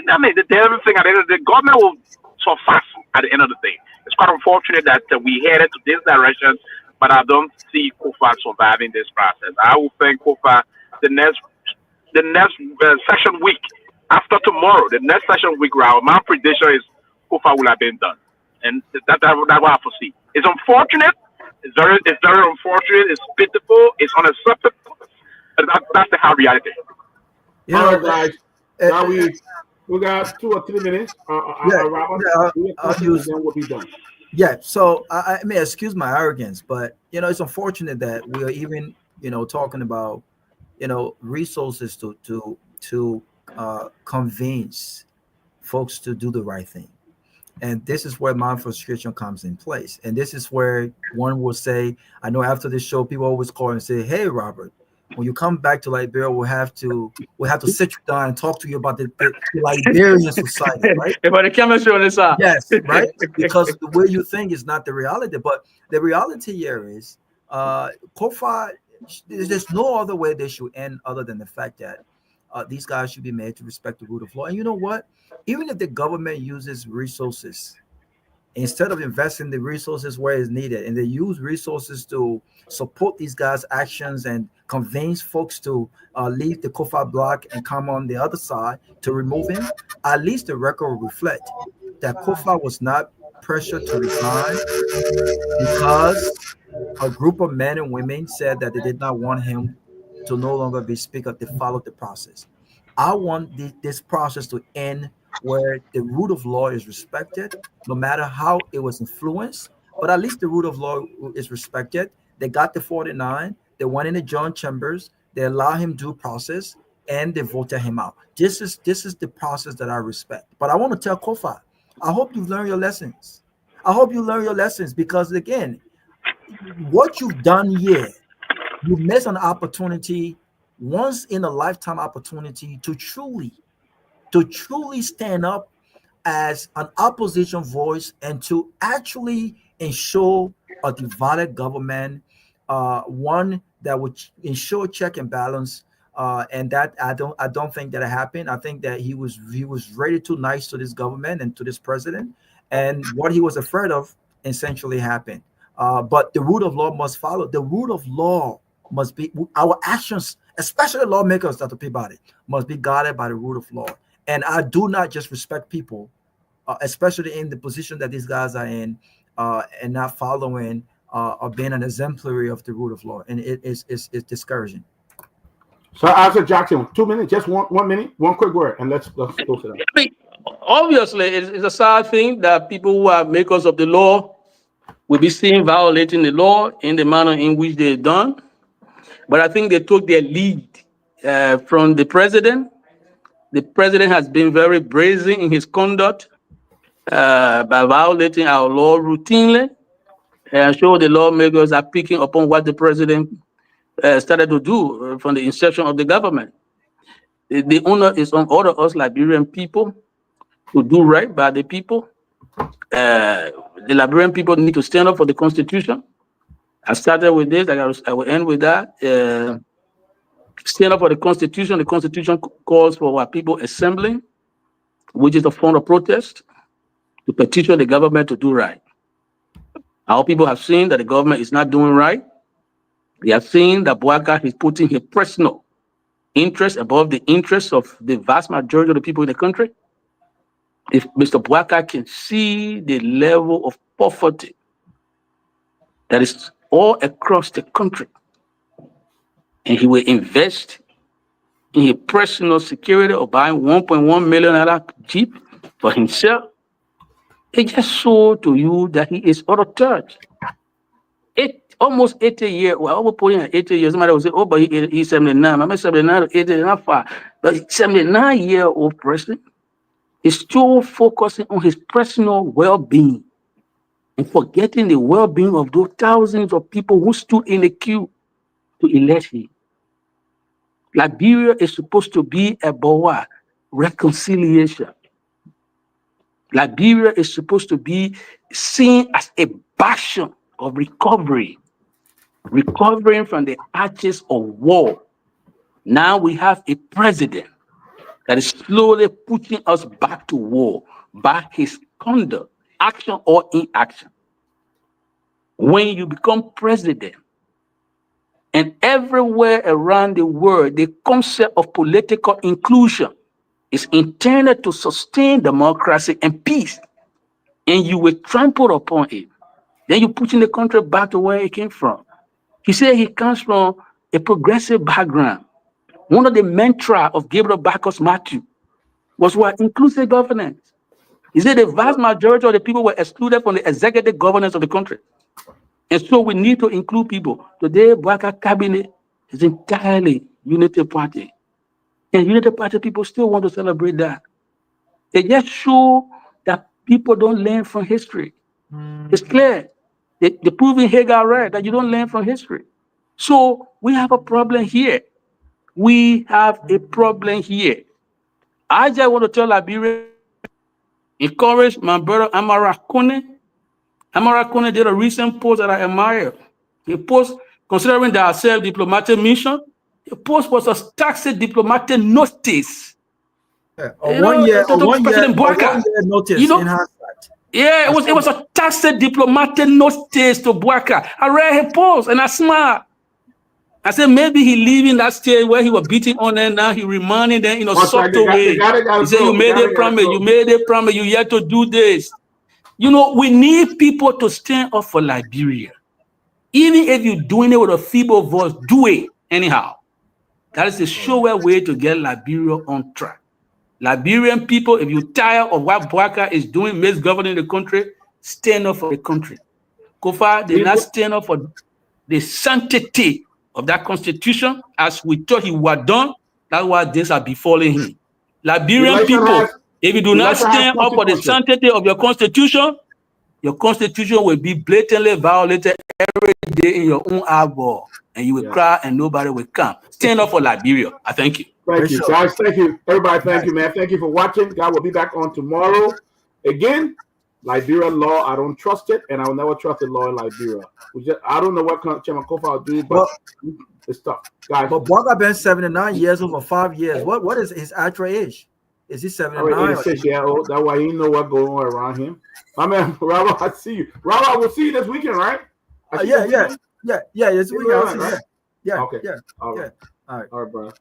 I mean, everything at the end of the government will surface at the end of the day. It's quite unfortunate that we headed to this direction, but I don't see Kofa surviving this process. I will think Kofa the next session week after tomorrow, the next session week round, my prediction is Kofa will have been done, and that's what I foresee. It's unfortunate. It's very unfortunate. It's pitiful. It's unacceptable. But that's the hard reality. You know, guys. Now we got 2 or 3 minutes. I'll use them. We'll be done. Yeah. So I may excuse my arrogance, but it's unfortunate that we are even talking about resources to convince folks to do the right thing. And this is where my frustration comes in place. And this is where one will say, I know after this show, people always call and say, hey, Robert, when you come back to Liberia, we'll have to sit you down and talk to you about the Liberian society, right? About the chemistry on this side. Yes, right? Because the way you think is not the reality. But the reality here is Kofa, there's no other way they should end other than the fact that these guys should be made to respect the rule of law. And you know what? Even if the government uses resources, instead of investing the resources where it's needed, and they use resources to support these guys' actions and convince folks to leave the Kofa block and come on the other side to remove him, at least the record will reflect that Kofa was not pressured to resign because a group of men and women said that they did not want him to no longer be speaker. They followed the process. I want this process to end where the rule of law is respected, no matter how it was influenced, but at least the rule of law is respected. They got the 49, they went in the joint chambers, they allow him due process, and they voted him out. This is the process that I respect. But I want to tell Kofa, I hope you've learned your lessons. I hope you learn your lessons, because again, what you've done here, you missed an opportunity, once in a lifetime opportunity to truly stand up as an opposition voice and to actually ensure a divided government, one that would ensure check and balance. And that I don't think that happened. I think that he was really too nice to this government and to this president, and what he was afraid of essentially happened. But the rule of law must follow. The rule of law must be, our actions, especially lawmakers, Dr. Peabody, must be guided by the rule of law. And I do not just respect people, especially in the position that these guys are in, and not following or being an exemplary of the rule of law. And it's discouraging. So, Isaac Jackson, 2 minutes, just one minute, one quick word, and let's go to that. Obviously, it's a sad thing that people who are makers of the law will be seen violating the law in the manner in which they've done. But I think they took their lead from the president. The president has been very brazen in his conduct by violating our law routinely. And so the lawmakers are picking upon what the president started to do from the inception of the government. The honor is on all of us Liberian people to do right by the people. The Liberian people need to stand up for the Constitution. I started with this, I will end with that. Stand up for the Constitution. The Constitution calls for our people assembling, which is a form of protest, to petition the government to do right. Our people have seen that the government is not doing right. They have seen that Bouaka is putting his personal interest above the interests of the vast majority of the people in the country. If Mr. Bouaka can see the level of poverty that is all across the country, and he will invest in his personal security or buying $1.1 million Jeep for himself, it just shows to you that he is out of touch. Almost 80 years, well, I will put in 80 years. Somebody will say, oh, but he's 79. I'm 79 or 80, not far. But 79-year-old person is still focusing on his personal well-being and forgetting the well-being of those thousands of people who stood in the queue to elect him. Liberia is supposed to be about reconciliation. Liberia is supposed to be seen as a bastion of recovery, recovering from the arches of war. Now we have a president that is slowly pushing us back to war, by his conduct, action or inaction. When you become president, and everywhere around the world, the concept of political inclusion is intended to sustain democracy and peace, and you will trample upon it. Then you're pushing the country back to where it came from. He said he comes from a progressive background. One of the mantra of Gabriel Bacchus Matthew was what? Inclusive governance. He said the vast majority of the people were excluded from the executive governance of the country. And so we need to include people. Today, Bouaka cabinet is entirely Unity Party. And Unity Party people still want to celebrate that. They just show that people don't learn from history. It's clear. They prove in Hagar right that you don't learn from history. So we have a problem here. We have a problem here. I just want to tell Liberia, encourage my brother Amara Kone. Amara Kone did a recent post that I admire. He post, considering the self-diplomatic mission, the post was a taxi diplomatic notice. One year notice you know, in hindsight. Yeah, it was a taxi diplomatic notice to Bouaka. I read his post and I smiled. I said maybe he leaving that stage where he was beating on them, now he reminding them in a subtle way. He said, you made a promise, you made a promise, you yet to do this. You know, we need people to stand up for Liberia. Even if you're doing it with a feeble voice, do it anyhow. That is the sure way to get Liberia on track. Liberian people, if you're tired of what Bouaka is doing, misgoverning the country, stand up for the country. Kofa did not stand up for the sanctity of that constitution as we thought he was done. That's why this are befalling him. Liberian people, if you do not stand up for the sanctity of your constitution will be blatantly violated every day in your own eyeball, and you will cry and nobody will come. Stand up for Liberia. I thank you. Thank you, guys. Thank you, everybody. Thank you, man. Thank you for watching. God will be back on tomorrow. Again, Liberia law, I don't trust it, and I will never trust the law in Liberia. I don't know what Chairman Kofa will do, but it's tough, guys. But Bouaka been 79 years over 5 years. What is his actual age? Is he 79? 86 years old. That's why he know what's going on around him. My man, Robert, I see you. Robert, I will see you this weekend, right? Yeah. This weekend. Right? Yeah. Okay. Yeah. All right. All right. All right, bro.